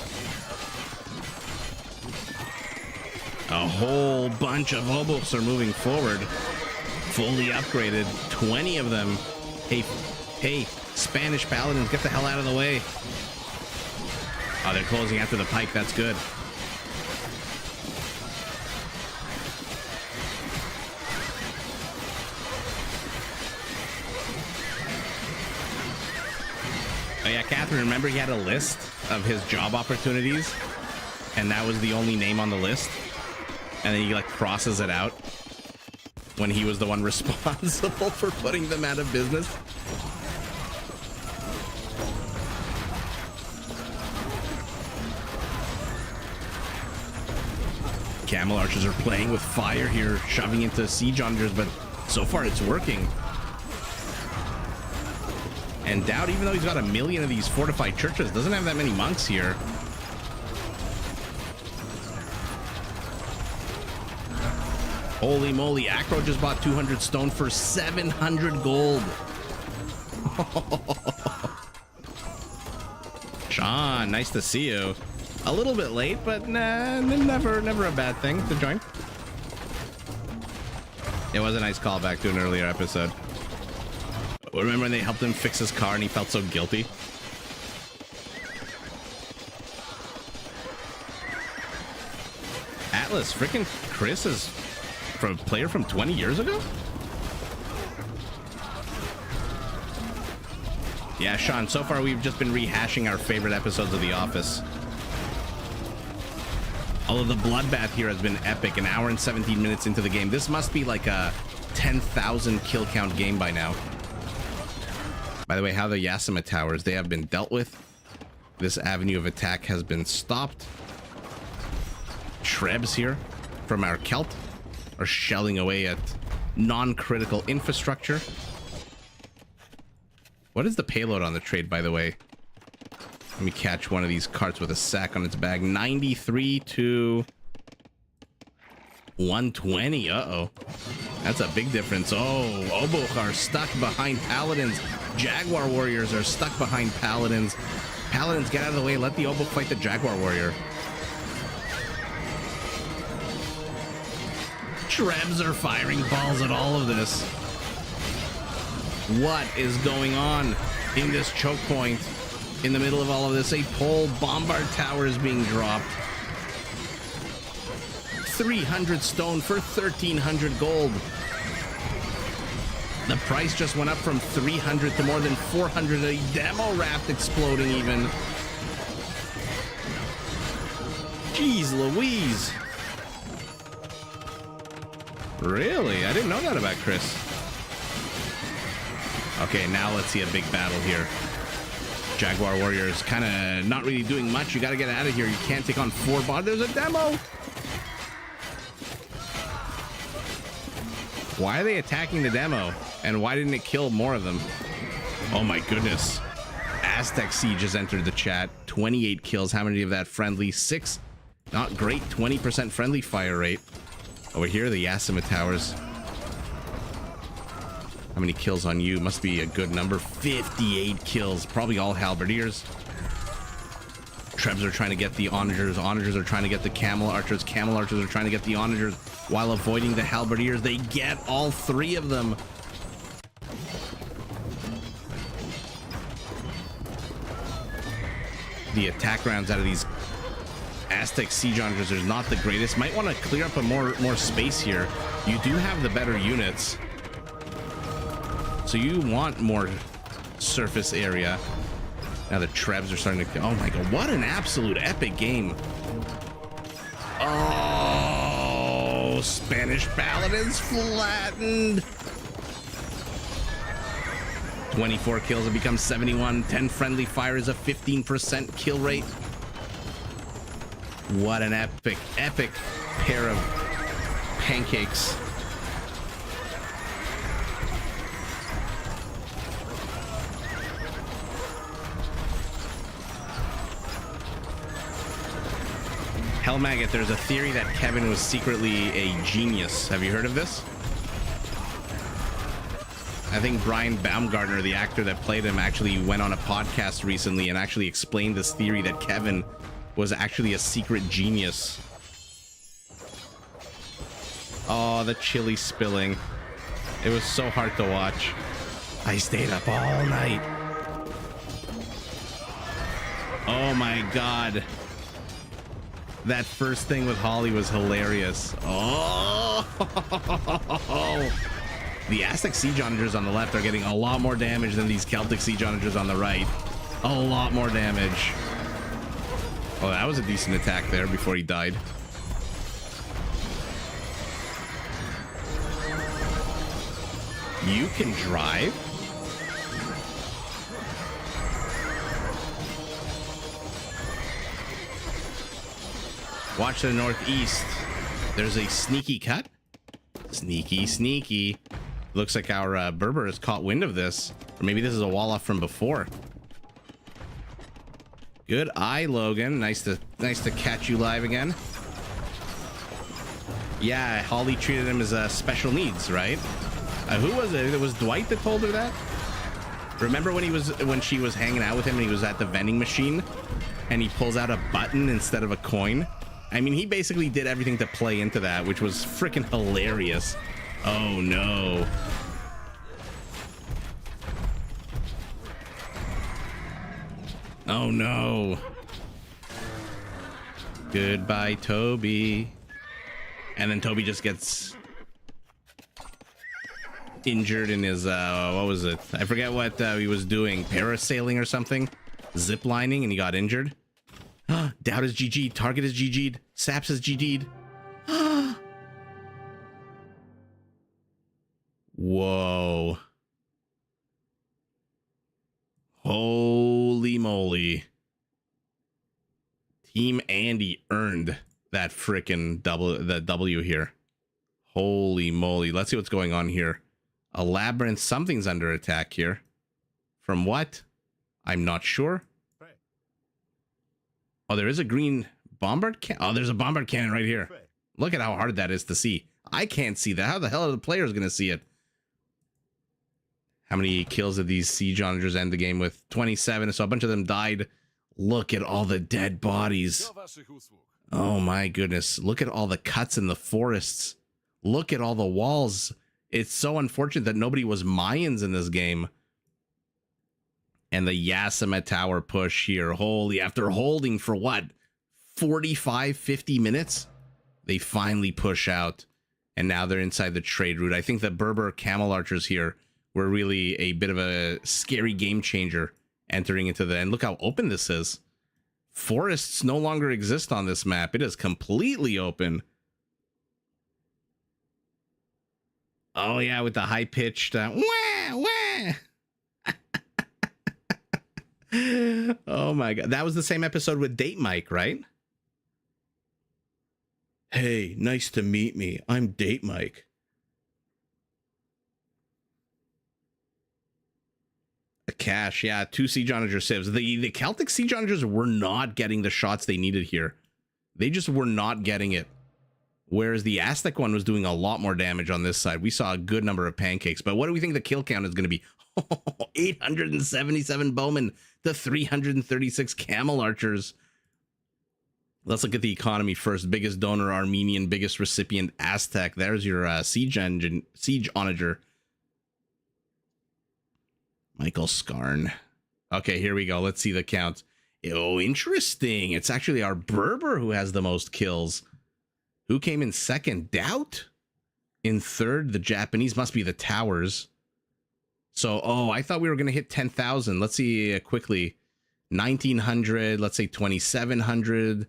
A whole bunch of hobos are moving forward. Fully upgraded. 20 of them. Hey, Spanish Paladins, get the hell out of the way. Oh, they're closing after the pike. That's good. Oh yeah, Catherine, remember he had a list of his job opportunities, and that was the only name on the list, and then he like crosses it out when he was the one responsible for putting them out of business. Camel archers are playing with fire here, shoving into siege hunters, but so far it's working. And Dowd, even though he's got 1 million of these fortified churches, doesn't have that many monks here. Holy moly, Acro just bought 200 stone for 700 gold. Sean, nice to see you. A little bit late, but nah, never a bad thing to join. It was a nice callback to an earlier episode. Remember when they helped him fix his car and he felt so guilty? Atlas, freaking Chris is from a player from 20 years ago? Yeah, Sean, so far we've just been rehashing our favorite episodes of The Office. Although the bloodbath here has been epic, an hour and 17 minutes into the game. This must be like a 10,000 kill count game by now. By the way, how the Yasima towers, they have been dealt with. This avenue of attack has been stopped. Trebs here from our Celt are shelling away at non-critical infrastructure. What is the payload on the trade, by the way? Let me catch one of these carts with a sack on its bag. 93 to 120. Uh-oh. That's a big difference. Oh, Oboch are stuck behind Paladins. Jaguar warriors are stuck behind paladins. Paladins, get out of the way. Let the Obo fight the Jaguar warrior. Trebs are firing balls at all of this. What is going on in this choke point? In the middle of all of this, a pole bombard tower is being dropped. 300 stone for 1,300 gold. The price just went up from 300 to more than 400. A demo raft exploding even. Jeez Louise. Really? I didn't know that about Chris. Okay, now let's see a big battle here. Jaguar warriors kind of not really doing much. You got to get out of here. You can't take on 4 bots. There's a demo. Why are they attacking the demo? And why didn't it kill more of them? Oh my goodness. Aztec Siege has entered the chat. 28 kills. How many of that friendly? 6. Not great. 20% friendly fire rate. Over here, the Yasima towers. How many kills on you? Must be a good number. 58 kills. Probably all halberdiers. Trebs are trying to get the onagers. Onagers are trying to get the camel archers. Camel archers are trying to get the onagers while avoiding the halberdiers. They get all 3 of them. The attack rounds out of these Aztec Siege onagers are not the greatest. Might want to clear up a more space here. You do have the better units, so you want more surface area. Now the Trebs are starting to... Oh my god, what an absolute epic game. Oh, Spanish Paladins flattened. 24 kills, it becomes 71. 10 friendly fire is a 15% kill rate. What an epic pair of pancakes. Hell Maggot, there's a theory that Kevin was secretly a genius. Have you heard of this? I think Brian Baumgartner, the actor that played him, actually went on a podcast recently and actually explained this theory that Kevin was actually a secret genius. Oh, the chili spilling. It was so hard to watch. I stayed up all night. Oh my god. That first thing with Holly was hilarious. Oh! The Aztec Siege Onagers on the left are getting a lot more damage than these Celtic Siege Onagers on the right. A lot more damage. Oh, that was a decent attack there before he died. You can drive? Watch to the northeast. There's a sneaky cut. Sneaky. Looks like our Berber has caught wind of this. Or maybe this is a wall off from before. Good eye, Logan. Nice to catch you live again. Yeah, Holly treated him as special needs, right? Who was it? It was Dwight that told her that? Remember when she was hanging out with him and he was at the vending machine and he pulls out a button instead of a coin? I mean, he basically did everything to play into that, which was freaking hilarious. Oh no. Oh no. Goodbye, Toby. And then Toby just gets injured in his what was it? I forget what he was doing. Parasailing or something. Zip lining, and he got injured. Doubt is GG'd. Target is GG'd. Saps is GG'd. Whoa. Holy moly. Team Andy earned that frickin' W here. Holy moly. Let's see what's going on here. A labyrinth. Something's under attack here. From what? I'm not sure. Oh, there is a green bombard cannon. Oh, there's a bombard cannon right here. Look at how hard that is to see. I can't see that. How the hell are the players going to see it? How many kills did these siege onagers end the game with? 27. So a bunch of them died. Look at all the dead bodies. Oh my goodness. Look at all the cuts in the forests. Look at all the walls. It's so unfortunate that nobody was Mayans in this game. And the Yasima Tower push here. Holy, after holding for what? 45, 50 minutes? They finally push out. And now they're inside the trade route. I think the Berber Camel Archers here were really a bit of a scary game changer entering into the end. Look how open this is. Forests no longer exist on this map. It is completely open. Oh yeah, with the high-pitched wah, wah. Oh my god. That was the same episode with Date Mike, right? Hey, nice to meet me. I'm Date Mike. A cache, yeah, 2 Siege Onager civs. The Celtic Siege Onagers were not getting the shots they needed here. They just were not getting it. Whereas the Aztec one was doing a lot more damage on this side. We saw a good number of pancakes. But what do we think the kill count is going to be? 877 bowmen to 336 camel archers. Let's look at the economy first. Biggest donor, Armenian. Biggest recipient, Aztec. There's your siege onager. Michael Skarn. Okay, here we go. Let's see the count. Oh, interesting. It's actually our Berber who has the most kills. Who came in second? Doubt? In third, the Japanese. Must be the towers. So, oh, I thought we were going to hit 10,000. Let's see quickly. 1,900. Let's say 2,700.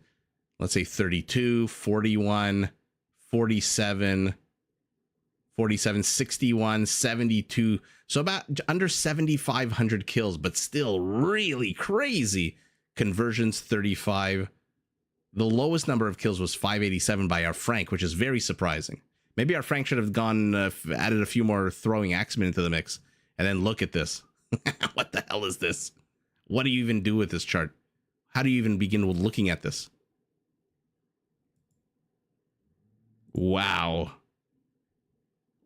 Let's say 32, 41, 47, 47, 61, 72. So about under 7,500 kills, but still really crazy. Conversions 35. The lowest number of kills was 587 by our Frank, which is very surprising. Maybe our Frank should have gone, added a few more throwing axemen into the mix. And then look at this. What the hell is this? What do you even do with this chart? How do you even begin with looking at this? Wow.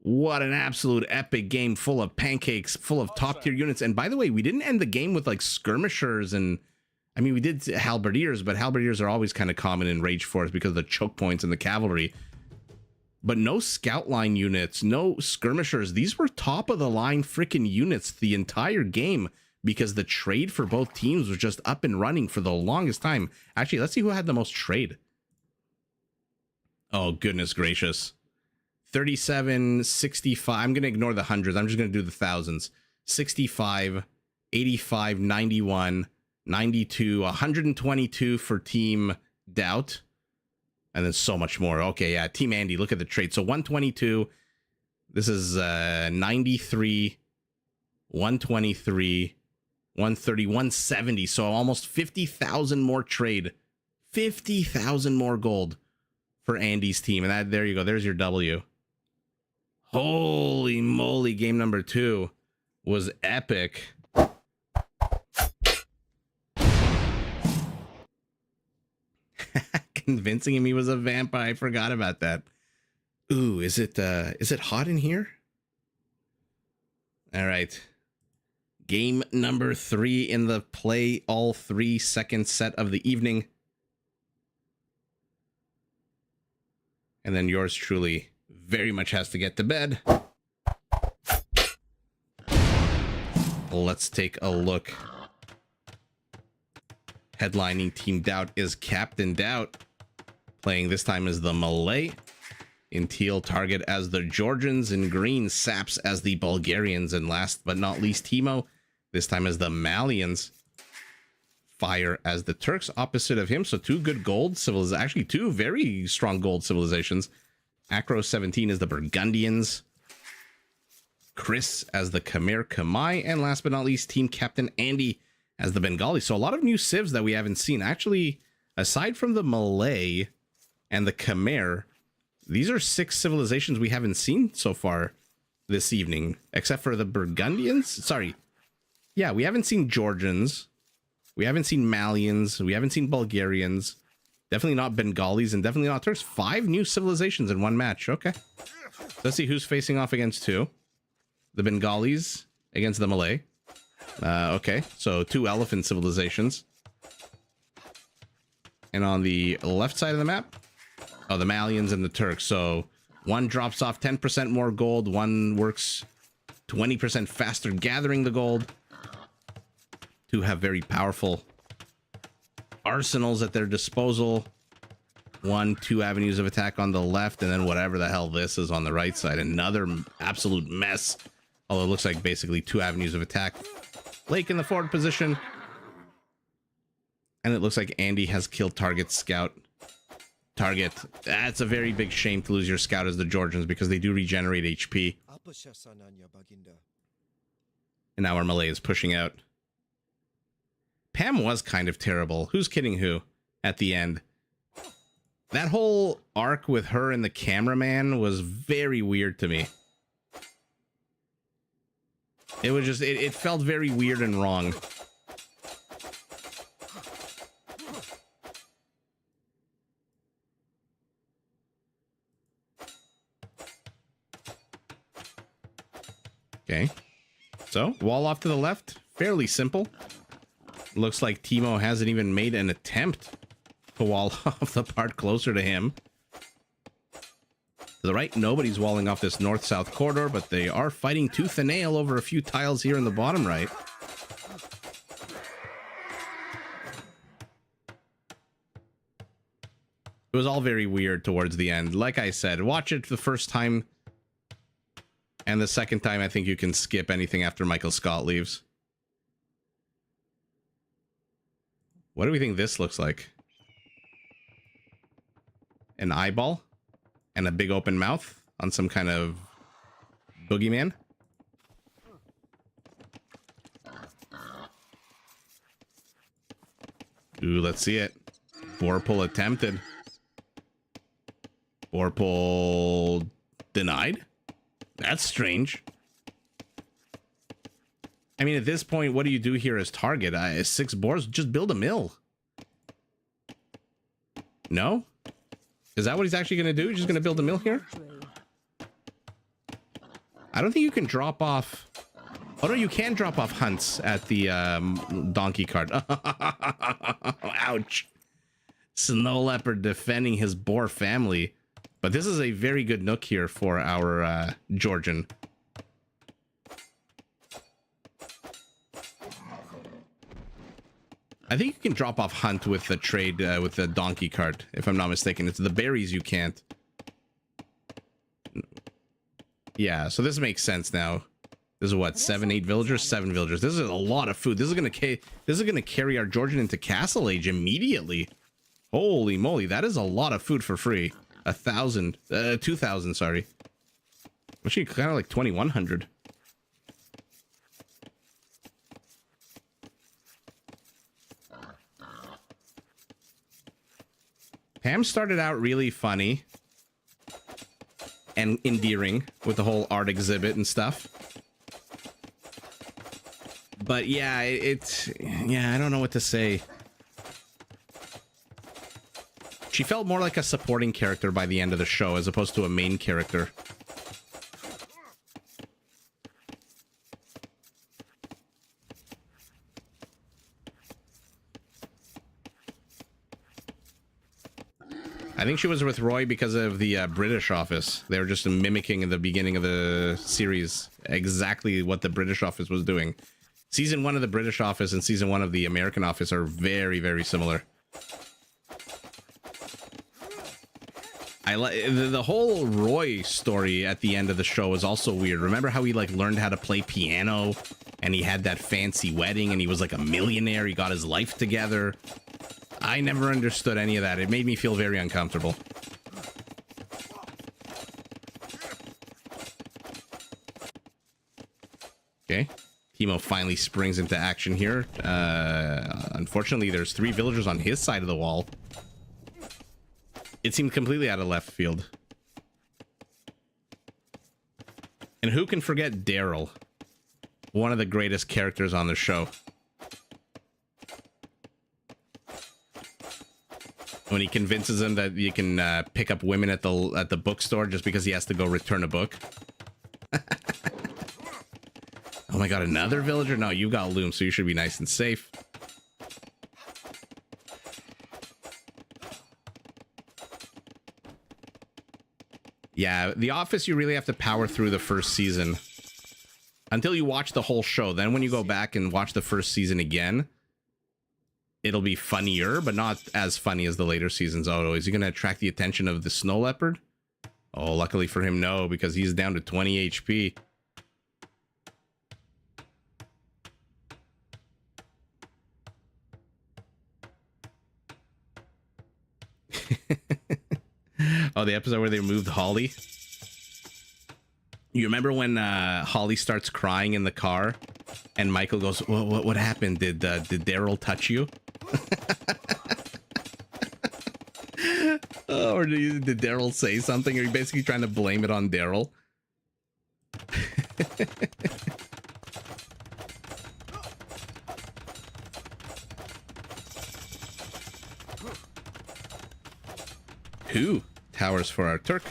What an absolute epic game, full of pancakes, full of top tier units. And by the way, we didn't end the game with like skirmishers and, I mean, we did halberdiers, but halberdiers are always kind of common in Rage Force because of the choke points and the cavalry. But no scout line units, no skirmishers. These were top of the line freaking units the entire game because the trade for both teams was just up and running for the longest time. Actually, let's see who had the most trade. Oh, goodness gracious. 37, 65. I'm going to ignore the hundreds. I'm just going to do the thousands. 65, 85, 91, 92, 122 for Team Doubt. And then so much more. Okay, yeah, Team Andy, look at the trade. So 122. This is 93, 123, 130, 170. So almost 50,000 more trade. 50,000 more gold for Andy's team. And that, there you go. There's your W. Holy moly, game number 2 was epic. Convincing him he was a vampire. I forgot about that. Ooh, is it hot in here? All right. Game number 3 in the play all 3 second set of the evening. And then yours truly very much has to get to bed. Let's take a look. Headlining Team Doubt is Captain Doubt. Playing this time as the Malay. In teal, Target as the Georgians. In green, Saps as the Bulgarians. And last but not least, Timo, this time as the Malians. Fire as the Turks opposite of him. So 2 good gold civilizations. Actually, 2 very strong gold civilizations. Acro 17 is the Burgundians. Chris as the Khmer Khmer. And last but not least, Team Captain Andy as the Bengali. So a lot of new civs that we haven't seen. Actually, aside from the Malay and the Khmer, these are 6 civilizations we haven't seen so far this evening, except for the Burgundians. Sorry. Yeah, we haven't seen Georgians. We haven't seen Malians. We haven't seen Bulgarians. Definitely not Bengalis and definitely not Turks. 5 new civilizations in one match. Okay. Let's see who's facing off against 2. The Bengalis against the Malay. Okay, so 2 elephant civilizations. And on the left side of the map, oh, the Malians and the Turks. So one drops off 10% more gold. One works 20% faster gathering the gold. 2 have very powerful arsenals at their disposal. 2 avenues of attack on the left, and then whatever the hell this is on the right side. Another absolute mess. Although it looks like basically 2 avenues of attack. Lake in the forward position. And it looks like Andy has killed Target's scout. Target. That's a very big shame to lose your scout as the Georgians, because they do regenerate HP. And now our Malay is pushing out. Pam was kind of terrible. Who's kidding who at the end? That whole arc with her and the cameraman was very weird to me. It was just, it felt very weird and wrong. Okay. So, wall off to the left. Fairly simple. Looks like Timo hasn't even made an attempt to wall off the part closer to him. To the right, nobody's walling off this north-south corridor, but they are fighting tooth and nail over a few tiles here in the bottom right. It was all very weird towards the end. Like I said, watch it the first time, and the second time I think you can skip anything after Michael Scott leaves. What do we think this looks like? An eyeball and a big open mouth on some kind of boogeyman. Ooh, let's see it. Boar pull attempted. Boar pull denied? That's strange. I mean, at this point, what do you do here as target? 6 boars? Just build a mill. No? Is that what he's actually going to do? He's just going to build a mill here? I don't think you can drop off... Oh, no, you can drop off hunts at the donkey cart. Ouch. Snow Leopard defending his boar family. But this is a very good nook here for our Georgian. I think you can drop off hunt with the trade with the donkey cart, if I'm not mistaken. It's the berries you can't. Yeah, so this makes sense now. This is what, 7, 8 villagers? 7 villagers. This is a lot of food. This is gonna carry our Georgian into Castle Age immediately. Holy moly, that is a lot of food for free. 1,000, 2,000, sorry. Actually, kind of like 2,100. Pam started out really funny and endearing with the whole art exhibit and stuff. But yeah, I don't know what to say. She felt more like a supporting character by the end of the show as opposed to a main character. I think she was with Roy because of the British office. They were just mimicking in the beginning of the series exactly what the British office was doing. Season 1 of the British office and season 1 of the American office are very, very similar. I like the whole Roy story at the end of the show was also weird. Remember how he like learned how to play piano and he had that fancy wedding and he was like a millionaire. He got his life together. I never understood any of that. It made me feel very uncomfortable. Okay. Timo finally springs into action here. Unfortunately, there's 3 villagers on his side of the wall. It seemed completely out of left field. And who can forget Daryl? One of the greatest characters on the show. When he convinces him that you can pick up women at the bookstore just because he has to go return a book. Oh my god, another villager? No, you got loom, so you should be nice and safe. Yeah, The Office, you really have to power through the first season until you watch the whole show. Then when you go back and watch the first season again, it'll be funnier, but not as funny as the later seasons. Oh, is he going to attract the attention of the snow leopard? Oh, luckily for him, no, because he's down to 20 HP. Oh, the episode where they removed Holly. You remember when Holly starts crying in the car and Michael goes, what happened? Did Daryl touch you? Oh, or did Daryl say something? Are you basically trying to blame it on Daryl? Two towers for our Turk.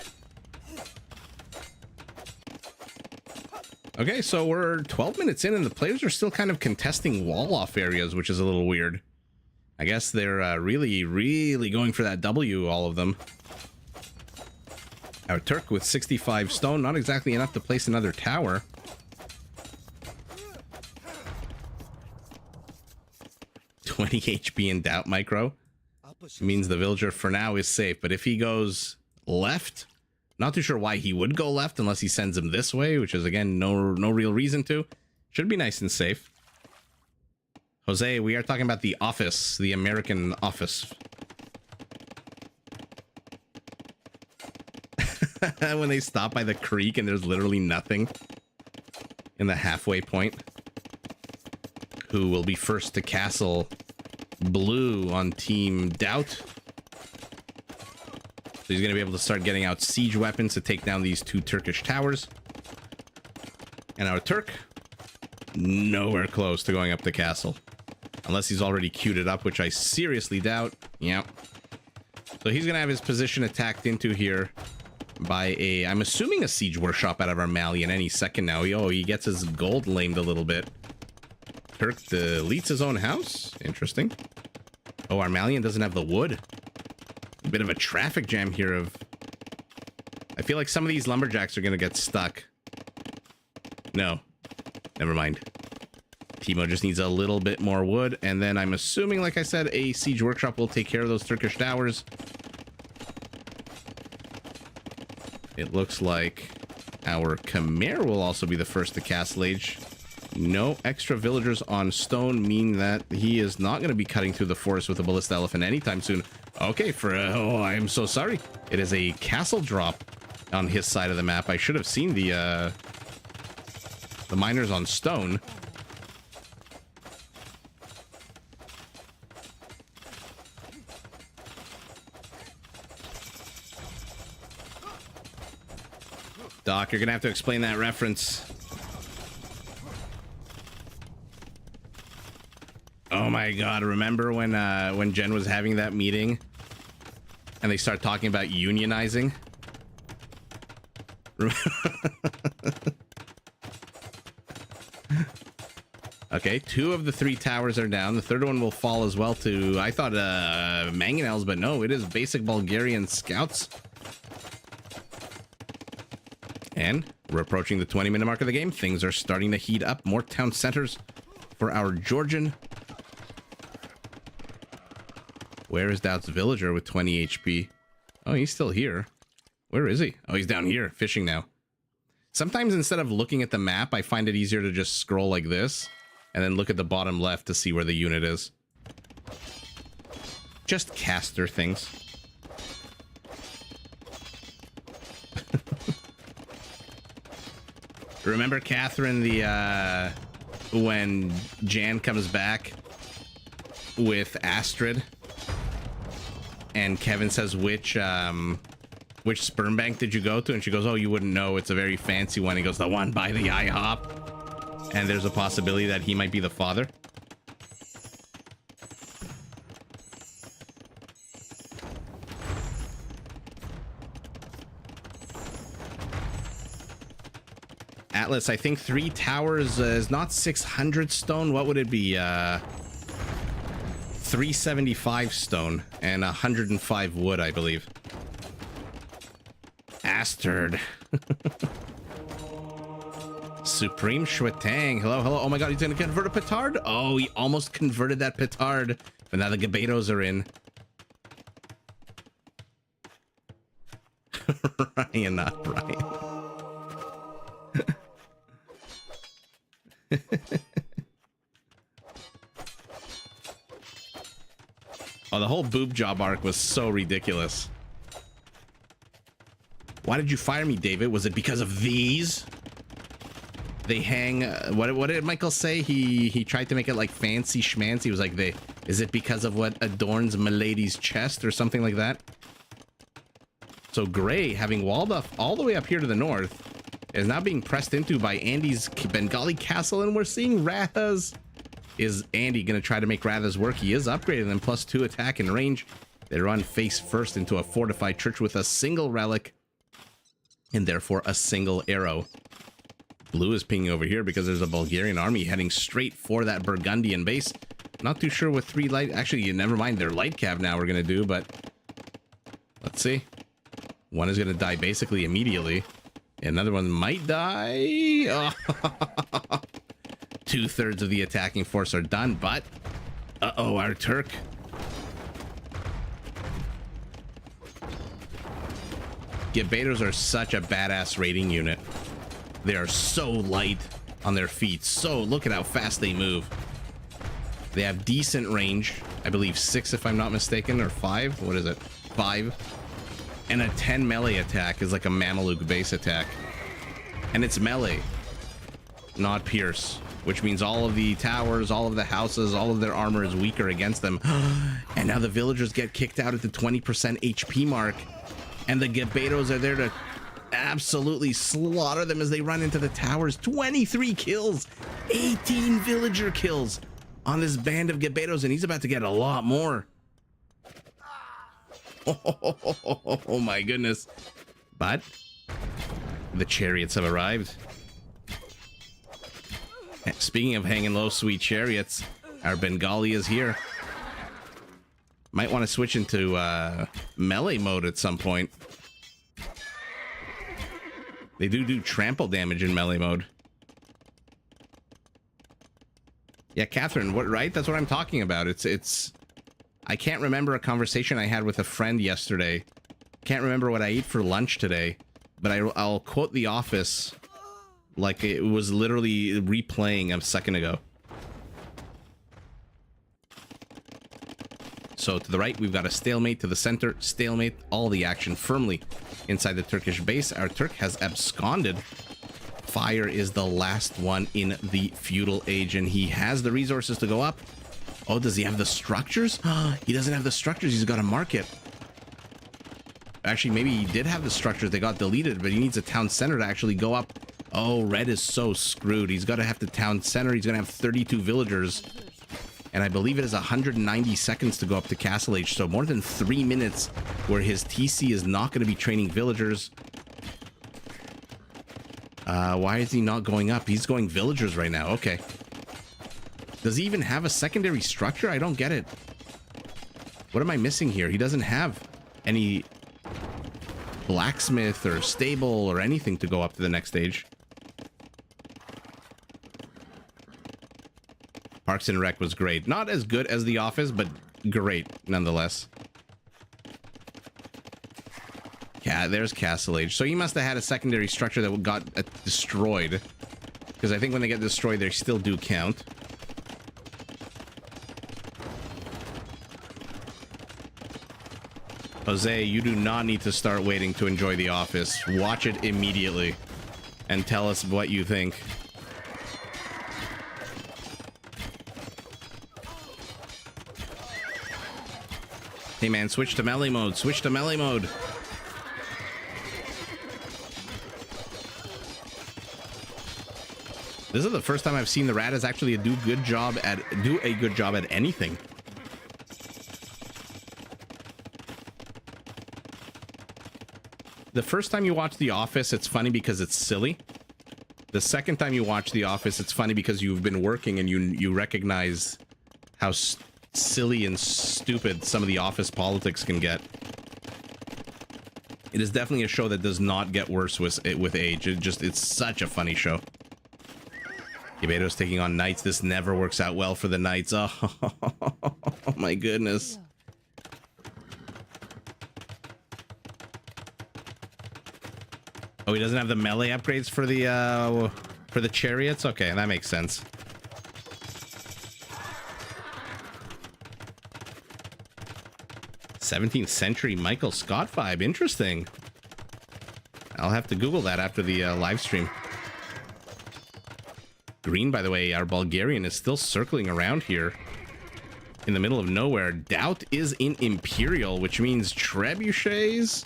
Okay, so we're 12 minutes in and the players are still kind of contesting wall off areas, which is a little weird. I guess they're really going for that W, all of them. Our Turk with 65 stone, not exactly enough to place another tower. $20 HP in doubt micro. Means the villager for now is safe, but if he goes left, not too sure why he would go left unless he sends him this way, which is again no real reason to. Should be nice and safe. Jose, we are talking about The Office, the American Office. When they stop by the creek and there's literally nothing in the halfway point. Who will be first to castle blue on Team Doubt? So he's going to be able to start getting out siege weapons to take down these two Turkish towers. And our Turk, nowhere close to going up the castle. Unless he's already queued it up, which I seriously doubt. Yeah. So he's going to have his position attacked into here by a, I'm assuming a siege workshop out of our Malian any second now. He gets his gold lamed a little bit. Turk deletes his own house. Interesting. Oh, our Malian doesn't have the wood. A bit of a traffic jam here of... I feel like some of these lumberjacks are going to get stuck. No. Never mind. Timo just needs a little bit more wood. And then I'm assuming, like I said, a siege workshop will take care of those Turkish towers. It looks like our Khmer will also be the first to castle age. No extra villagers on stone mean that he is not going to be cutting through the forest with a ballista elephant anytime soon. Okay, oh, I'm so sorry. It is a castle drop on his side of the map. I should have seen the miners on stone. Doc, you're gonna have to explain that reference. Oh my god, remember when Jen was having that meeting and they start talking about unionizing? Okay, 2 of the 3 towers are down. The third one will fall as well to, I thought, mangonels, but no, it is basic Bulgarian scouts. And we're approaching the 20-minute mark of the game. Things are starting to heat up. More town centers for our Georgian. Where is Doubt's villager with 20 HP? Oh, he's still here. Where is he? Oh, he's down here fishing now. Sometimes instead of looking at the map, I find it easier to just scroll like this and then look at the bottom left to see where the unit is. Just caster things. Remember, Catherine, when Jan comes back with Astrid and Kevin says, which sperm bank did you go to? And she goes, oh, you wouldn't know. It's a very fancy one. He goes, the one by the IHOP. And there's a possibility that he might be the father. Atlas, I think 3 towers is not 600 stone. What would it be? 375 stone and 105 wood, I believe. Asterd. Supreme Shwetang. Hello, hello. Oh my god, he's gonna convert a petard? Oh, he almost converted that petard. But now the Gabetos are in. Ryan, not Brian. Oh, the whole boob job arc was so ridiculous. Why did you fire me, David? Was it because of these? They hang. What did Michael say? He tried to make it like fancy schmancy. He was like, is it because of what adorns Milady's chest or something like that? So Gray, having walled off all the way up here to the north, is now being pressed into by Andy's Bengali castle, and we're seeing Raz. Is Andy going to try to make Ratha's work? He is upgraded them +2 attack and range. They run face first into a fortified church with a single relic and therefore a single arrow. Blue is pinging over here because there's a Bulgarian army heading straight for that Burgundian base. Not too sure what 3 light... Actually, never mind. Their light cav now we're going to do, but... Let's see. One is going to die basically immediately. Another one might die. Oh. 2/3 of the attacking force are done, but... Uh-oh, our Turk. Gabetos are such a badass raiding unit. They are so light on their feet. So, look at how fast they move. They have decent range. I believe 6 if I'm not mistaken, or 5. What is it? 5. And a 10 melee attack is like a Mameluke base attack. And it's melee, not pierce, which means all of the towers, all of the houses, all of their armor is weaker against them. And now the villagers get kicked out at the 20% HP mark. And the Gabetos are there to absolutely slaughter them as they run into the towers. 23 kills, 18 villager kills on this band of Gabetos, and he's about to get a lot more. Oh my goodness. But the chariots have arrived. Speaking of hanging low, sweet chariots, our Bengali is here. Might want to switch into melee mode at some point. They do trample damage in melee mode. Yeah, Catherine, what, right? That's what I'm talking about. It's I can't remember a conversation I had with a friend yesterday. Can't remember what I ate for lunch today, but I'll quote The Office like it was literally replaying a second ago. So to the right, we've got a stalemate. To the center, stalemate. All the action firmly inside the Turkish base. Our Turk has absconded. Fire is the last one in the feudal age, and he has the resources to go up. Oh, does he have the structures? He doesn't have the structures. He's got to mark it. Actually, maybe he did have the structures. They got deleted, but he needs a town center to actually go up. Oh, red is so screwed. He's got to have the town center. He's going to have 32 villagers. And I believe it is 190 seconds to go up to Castle Age. So more than 3 minutes where his TC is not going to be training villagers. Why is he not going up? He's going villagers right now. Okay. Does he even have a secondary structure? I don't get it. What am I missing here? He doesn't have any blacksmith or stable or anything to go up to the next stage. Parks and Rec was great. Not as good as The Office, but great nonetheless. Yeah, there's Castle Age. So he must have had a secondary structure that got destroyed. Because I think when they get destroyed, they still do count. Jose, you do not need to start waiting to enjoy The Office. Watch it immediately and tell us what you think. Hey man, switch to melee mode. Switch to melee mode. This is the first time I've seen the Radas actually do a good job at anything. The first time you watch The Office, it's funny because it's silly. The second time you watch The Office, it's funny because you've been working and you recognize how silly and stupid some of the office politics can get. It is definitely a show that does not get worse with age. It's such a funny show. Elos taking on Knights. This never works out well for the Knights. Oh, my goodness. Oh, he doesn't have the melee upgrades for the chariots? Okay, that makes sense. '17th century Michael Scott vibe. Interesting. I'll have to Google that after the live stream. Green, by the way, our Bulgarian is still circling around here in the middle of nowhere. Doubt is in Imperial, which means trebuchets.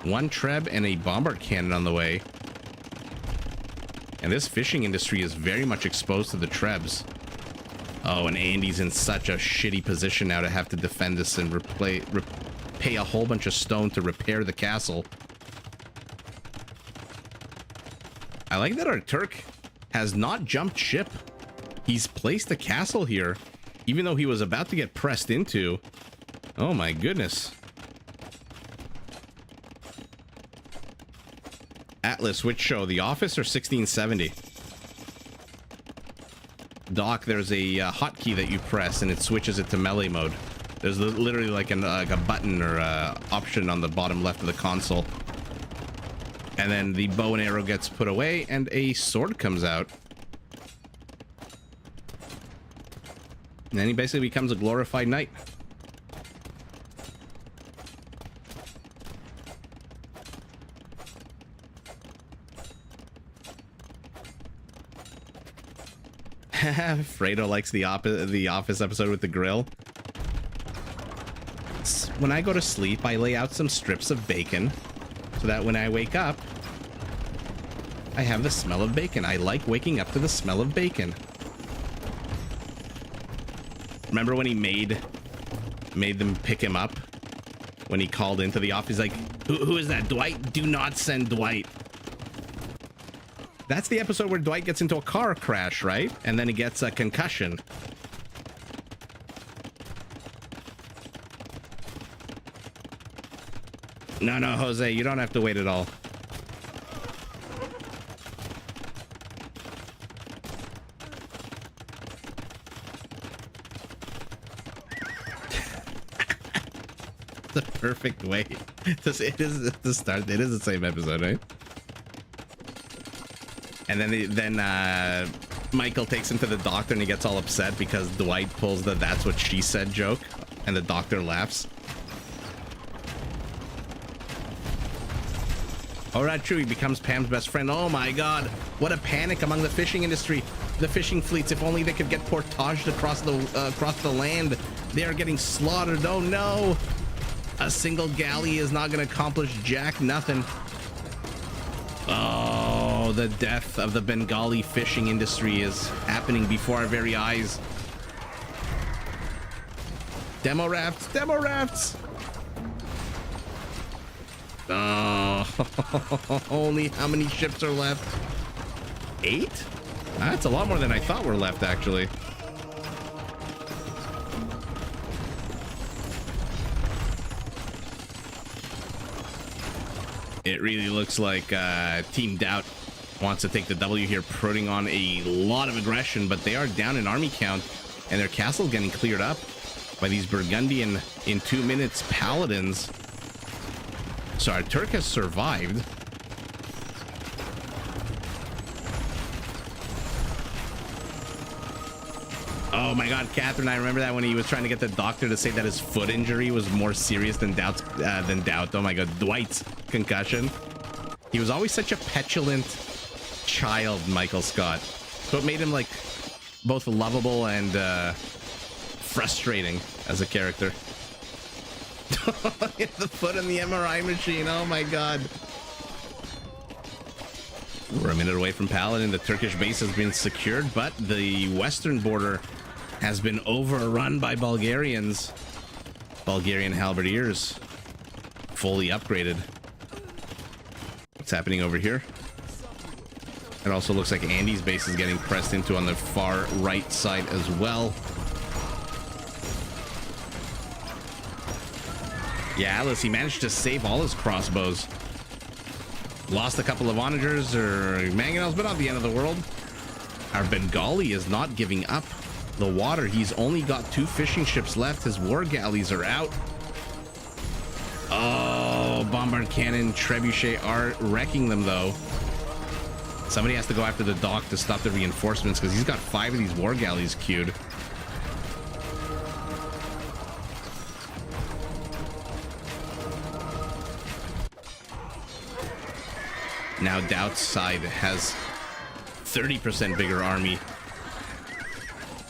1 treb and a bombard cannon on the way. And this fishing industry is very much exposed to the trebs. Oh, and Andy's in such a shitty position now to have to defend this and pay a whole bunch of stone to repair the castle. I like that our Turk has not jumped ship. He's placed a castle here, even though he was about to get pressed into. Oh my goodness. Atlas, which show? The Office or 1670? Doc, there's a hotkey that you press and it switches it to melee mode. There's literally like a button or option on the bottom left of the console. And then the bow and arrow gets put away and a sword comes out. And then he basically becomes a glorified knight. Fredo likes the Office episode with the grill. When I go to sleep, I lay out some strips of bacon so that when I wake up, I have the smell of bacon. I like waking up to the smell of bacon. Remember when he made them pick him up? When he called into the office, like, who is that? Dwight? Do not send Dwight. That's the episode where Dwight gets into a car crash, right? And then he gets a concussion. No, Jose, you don't have to wait at all. The perfect way to start. It is the same episode, right? And then Michael takes him to the doctor and he gets all upset because Dwight pulls the "that's what she said" joke and the doctor laughs. Oh, right, true. He becomes Pam's best friend. Oh my god, what a panic among the fishing industry, the fishing fleets. If only they could get portaged across the land. They are getting slaughtered. Oh no, a single galley is not going to accomplish jack nothing. Oh, the death of the Bengali fishing industry is happening before our very eyes. Demo rafts, demo rafts. Oh, only how many ships are left? 8? That's a lot more than I thought were left, actually. It really looks like Team Doubt wants to take the W here, putting on a lot of aggression, but they are down in army count, and their castle getting cleared up by these Burgundian, in 2 minutes, paladins. So our Turk has survived. Oh my god, Catherine, I remember that when he was trying to get the doctor to say that his foot injury was more serious than Doubt. Oh my god, Dwight's concussion. He was always such a petulant child, Michael Scott. So it made him like both lovable and frustrating as a character. The foot in the MRI machine. Oh my god. We're a minute away from Paladin. The Turkish base has been secured, but the western border has been overrun by Bulgarians. Bulgarian halberdiers, fully upgraded. What's happening over here? It also looks like Andy's base is getting pressed into on the far right side as well. Yeah, Alice, he managed to save all his crossbows. Lost a couple of onagers or mangonels, but not the end of the world. Our Bengali is not giving up the water. He's only got 2 fishing ships left. His war galleys are out. Oh, bombard cannon, trebuchet are wrecking them though. Somebody has to go after the dock to stop the reinforcements because he's got 5 of these war galleys queued. Now Doubt's side has 30% bigger army.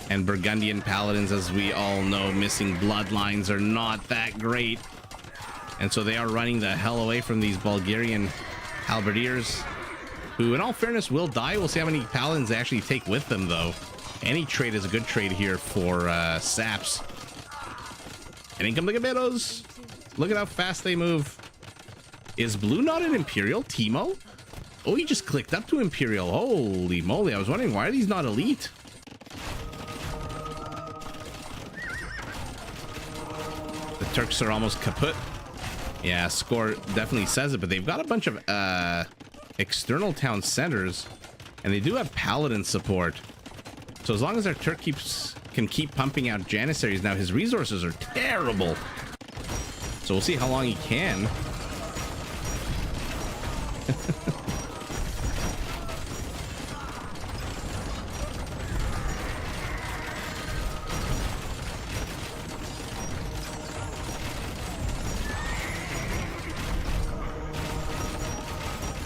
And Burgundian paladins, as we all know, missing bloodlines are not that great. And so they are running the hell away from these Bulgarian halberdiers, who in all fairness will die. We'll see how many paladins they actually take with them though. Any trade is a good trade here for saps. And in come the Gaberos. Look at how fast they move. Is blue not an Imperial? Timo? Oh, he just clicked up to Imperial. Holy moly. I was wondering, why are these not elite? The Turks are almost kaput. Yeah, score definitely says it, but they've got a bunch of external town centers, and they do have paladin support. So as long as our Turk can keep pumping out Janissaries, now his resources are terrible. So we'll see how long he can.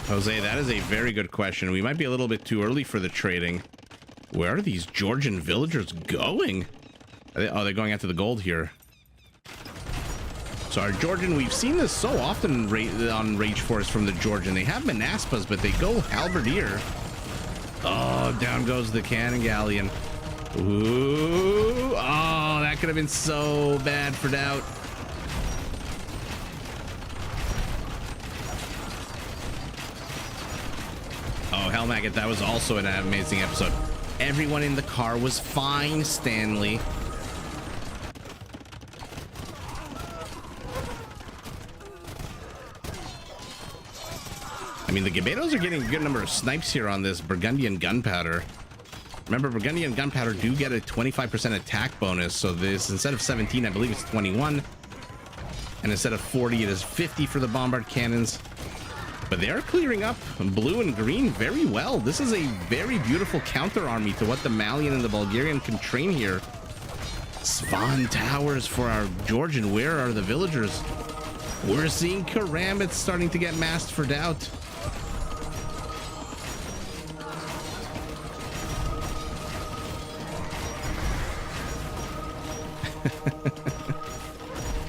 Jose, that is a very good question. We might be a little bit too early for the trading. Where are these Georgian villagers going? Oh, they're going after the gold here. So our Georgian, we've seen this so often on Rage Force from the Georgian. They have Manaspas, but they go halberdier. Oh, down goes the cannon galleon. Ooh, oh, that could have been so bad for Doubt. Oh, hell, Maggot, that was also an amazing episode. Everyone in the car was fine, Stanley. I mean, the Gabetos are getting a good number of snipes here on this Burgundian gunpowder. Remember, Burgundian gunpowder do get a 25% attack bonus, so this, instead of 17, I believe it's 21. And instead of 40, it is 50 for the bombard cannons. But they are clearing up blue and green very well. This is a very beautiful counter army to what the Malian and the Bulgarian can train here. Svan towers for our Georgian. Where are the villagers? We're seeing Karambits starting to get massed for Doubt.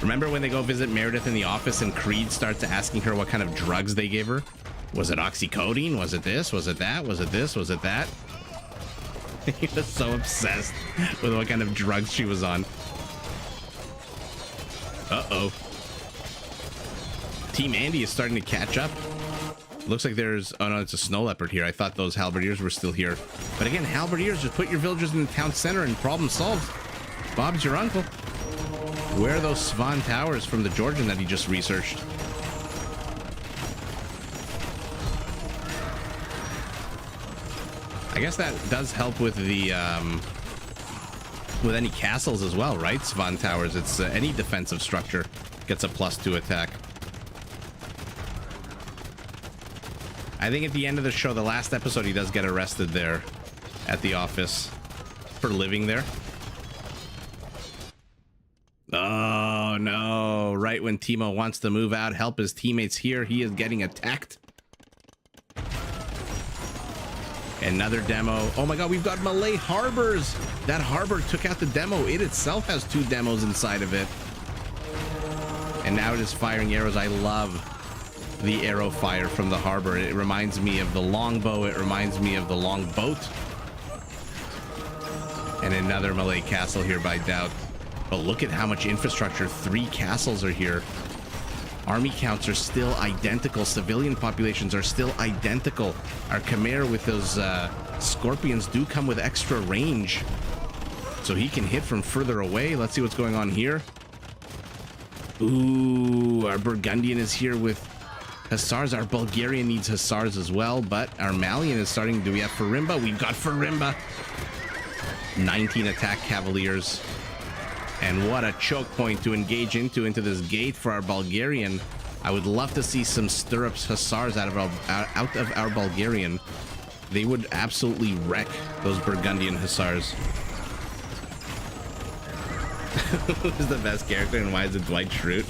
Remember when they go visit Meredith in the office and Creed starts asking her what kind of drugs they gave her? Was it oxycodone? Was it this? Was it that? Was it this? Was it that? He was so obsessed with what kind of drugs she was on. Uh-oh. Team Andy is starting to catch up. Looks like there's... Oh, no, it's a snow leopard here. I thought those halberdiers were still here. But again, halberdiers, just put your villagers in the town center and problem solved. Bob's your uncle. Where are those Svan towers from the Georgian that he just researched? I guess that does help with the with any castles as well, right? Svan towers. It's any defensive structure gets a +2 attack. I think at the end of the show, the last episode, he does get arrested there at the office for living there. Oh no, right when Timo wants to move out, help his teammates here, he is getting attacked. Another demo. Oh my god, we've got Malay harbors. That harbor took out the demo. It itself has 2 demos inside of it. And now it is firing arrows. I love the arrow fire from the harbor. It reminds me of the longbow. It reminds me of the longboat. And another Malay castle here by Doubt. But look at how much infrastructure. 3 castles are here. Army counts are still identical. Civilian populations are still identical. Our Khmer with those Scorpions do come with extra range, so he can hit from further away. Let's see what's going on here. Ooh, our Burgundian is here with Hussars. Our Bulgarian needs Hussars as well, but our Malian is starting. Do we have Farimba? We've got Farimba. 19 attack Cavaliers. And what a choke point to engage into this gate for our Bulgarian. I would love to see some stirrups Hussars out of our Bulgarian. They would absolutely wreck those Burgundian Hussars. Who's the best character and why is it Dwight Schrute?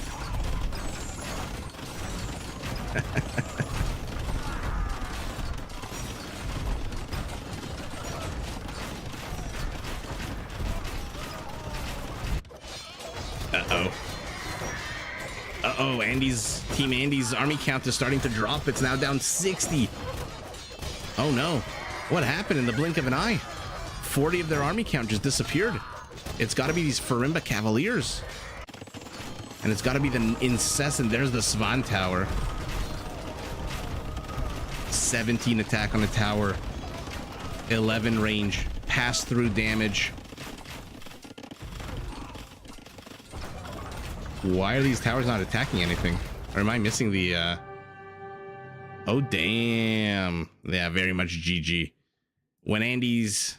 Uh-oh, Team Andy's army count is starting to drop. It's now down 60. Oh no, what happened in the blink of an eye? 40 of their army count just disappeared. It's got to be these Farimba Cavaliers. And it's got to be the incessant. There's the Svan Tower. 17 attack on the tower. 11 range. Pass-through damage. Why are these towers not attacking anything? Or am I missing the... Oh, damn. Yeah, very much GG. When Andy's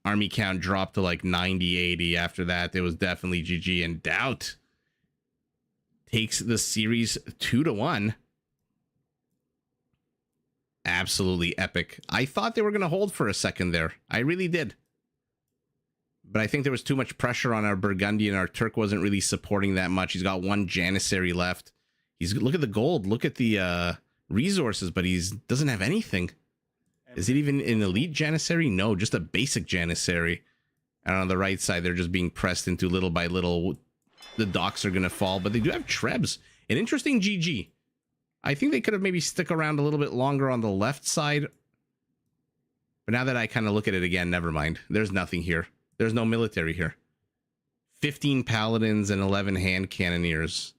army count dropped to like 90, 80 after that, it was definitely GG. And Doubt takes the series 2-1. Absolutely epic. I thought they were going to hold for a second there. I really did. But I think there was too much pressure on our Burgundian. Our Turk wasn't really supporting that much. He's got one Janissary left. Look at the gold. Look at the resources, but he doesn't have anything. Is it even an elite Janissary? No, just a basic Janissary. And on the right side, they're just being pressed into little by little. The docks are going to fall, but they do have Trebs. An interesting GG. I think they could have maybe stuck around a little bit longer on the left side. But now that I kind of look at it again, never mind. There's nothing here. There's no military here. 15 paladins and 11 hand cannoneers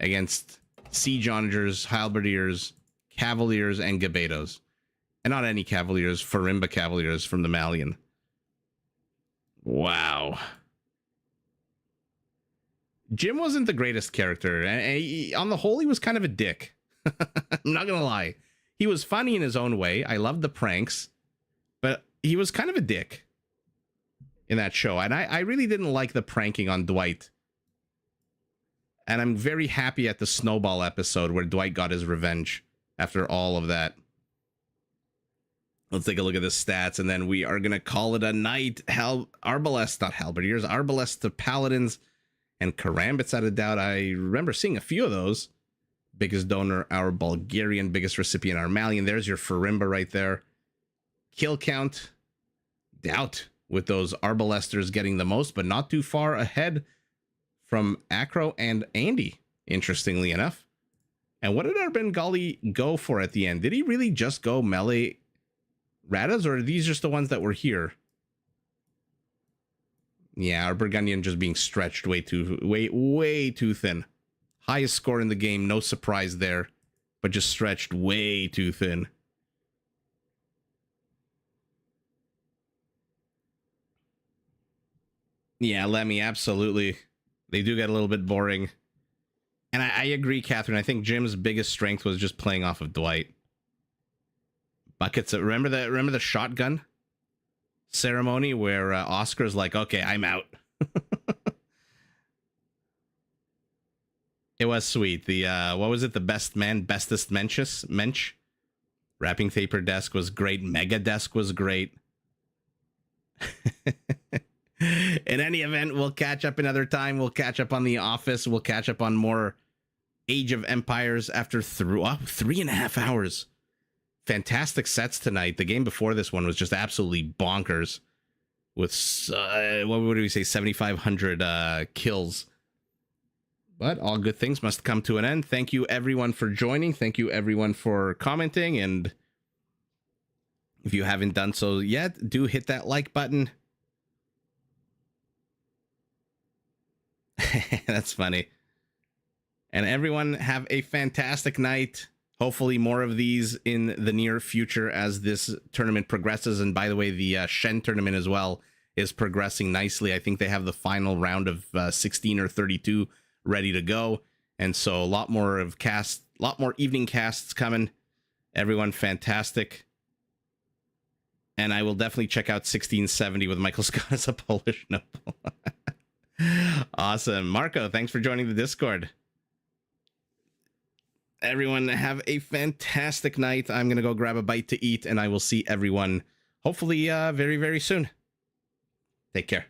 against siege onagers, halberdiers, cavaliers, and gabetos. And not any cavaliers, Farimba Cavaliers from the Malian. Wow. Jim wasn't the greatest character. On the whole, he was kind of a dick. I'm not gonna lie. He was funny in his own way. I loved the pranks. But he was kind of a dick in that show. And I really didn't like the pranking on Dwight. And I'm very happy at the Snowball episode where Dwight got his revenge after all of that. Let's take a look at the stats, and then we are going to call it a night. Arbalest, not halberdiers, Arbalest to paladins, and karambits out of doubt. I remember seeing a few of those. Biggest donor, our Bulgarian. Biggest recipient, our Malian. There's your Farimba right there. Kill count, doubt, with those Arbalesters getting the most, but not too far ahead from Acro and Andy, interestingly enough. And what did our Bengali go for at the end? Did he really just go melee Radas, or are these just the ones that were here? Yeah, our Burgundian just being stretched way too thin. Highest score in the game, no surprise there, but just stretched way too thin. Yeah, Lemmy, absolutely. They do get a little bit boring. And I agree, Catherine. I think Jim's biggest strength was just playing off of Dwight. Buckets. Remember the shotgun ceremony where Oscar's like, okay, I'm out. It was sweet. The what was it? The best man, bestest mensch. Wrapping paper desk was great. Mega desk was great. In any event, we'll catch up another time. We'll catch up on The Office. We'll catch up on more Age of Empires after 3.5 hours. Fantastic sets tonight. The game before this one was just absolutely bonkers with, what would we say, 7,500 kills. But all good things must come to an end. Thank you, everyone, for joining. Thank you, everyone, for commenting. And if you haven't done so yet, do hit that like button. That's funny. And everyone have a fantastic night. Hopefully more of these in the near future as this tournament progresses. And by the way, the Shen tournament as well is progressing nicely. I think they have the final round of 16 or 32 ready to go. And so a lot more evening casts coming. Everyone fantastic. And I will definitely check out 1670 with Michael Scott as a Polish noble. Awesome. Marco, thanks for joining the Discord. Everyone have a fantastic night. I'm going to go grab a bite to eat, and I will see everyone hopefully very, very soon. Take care.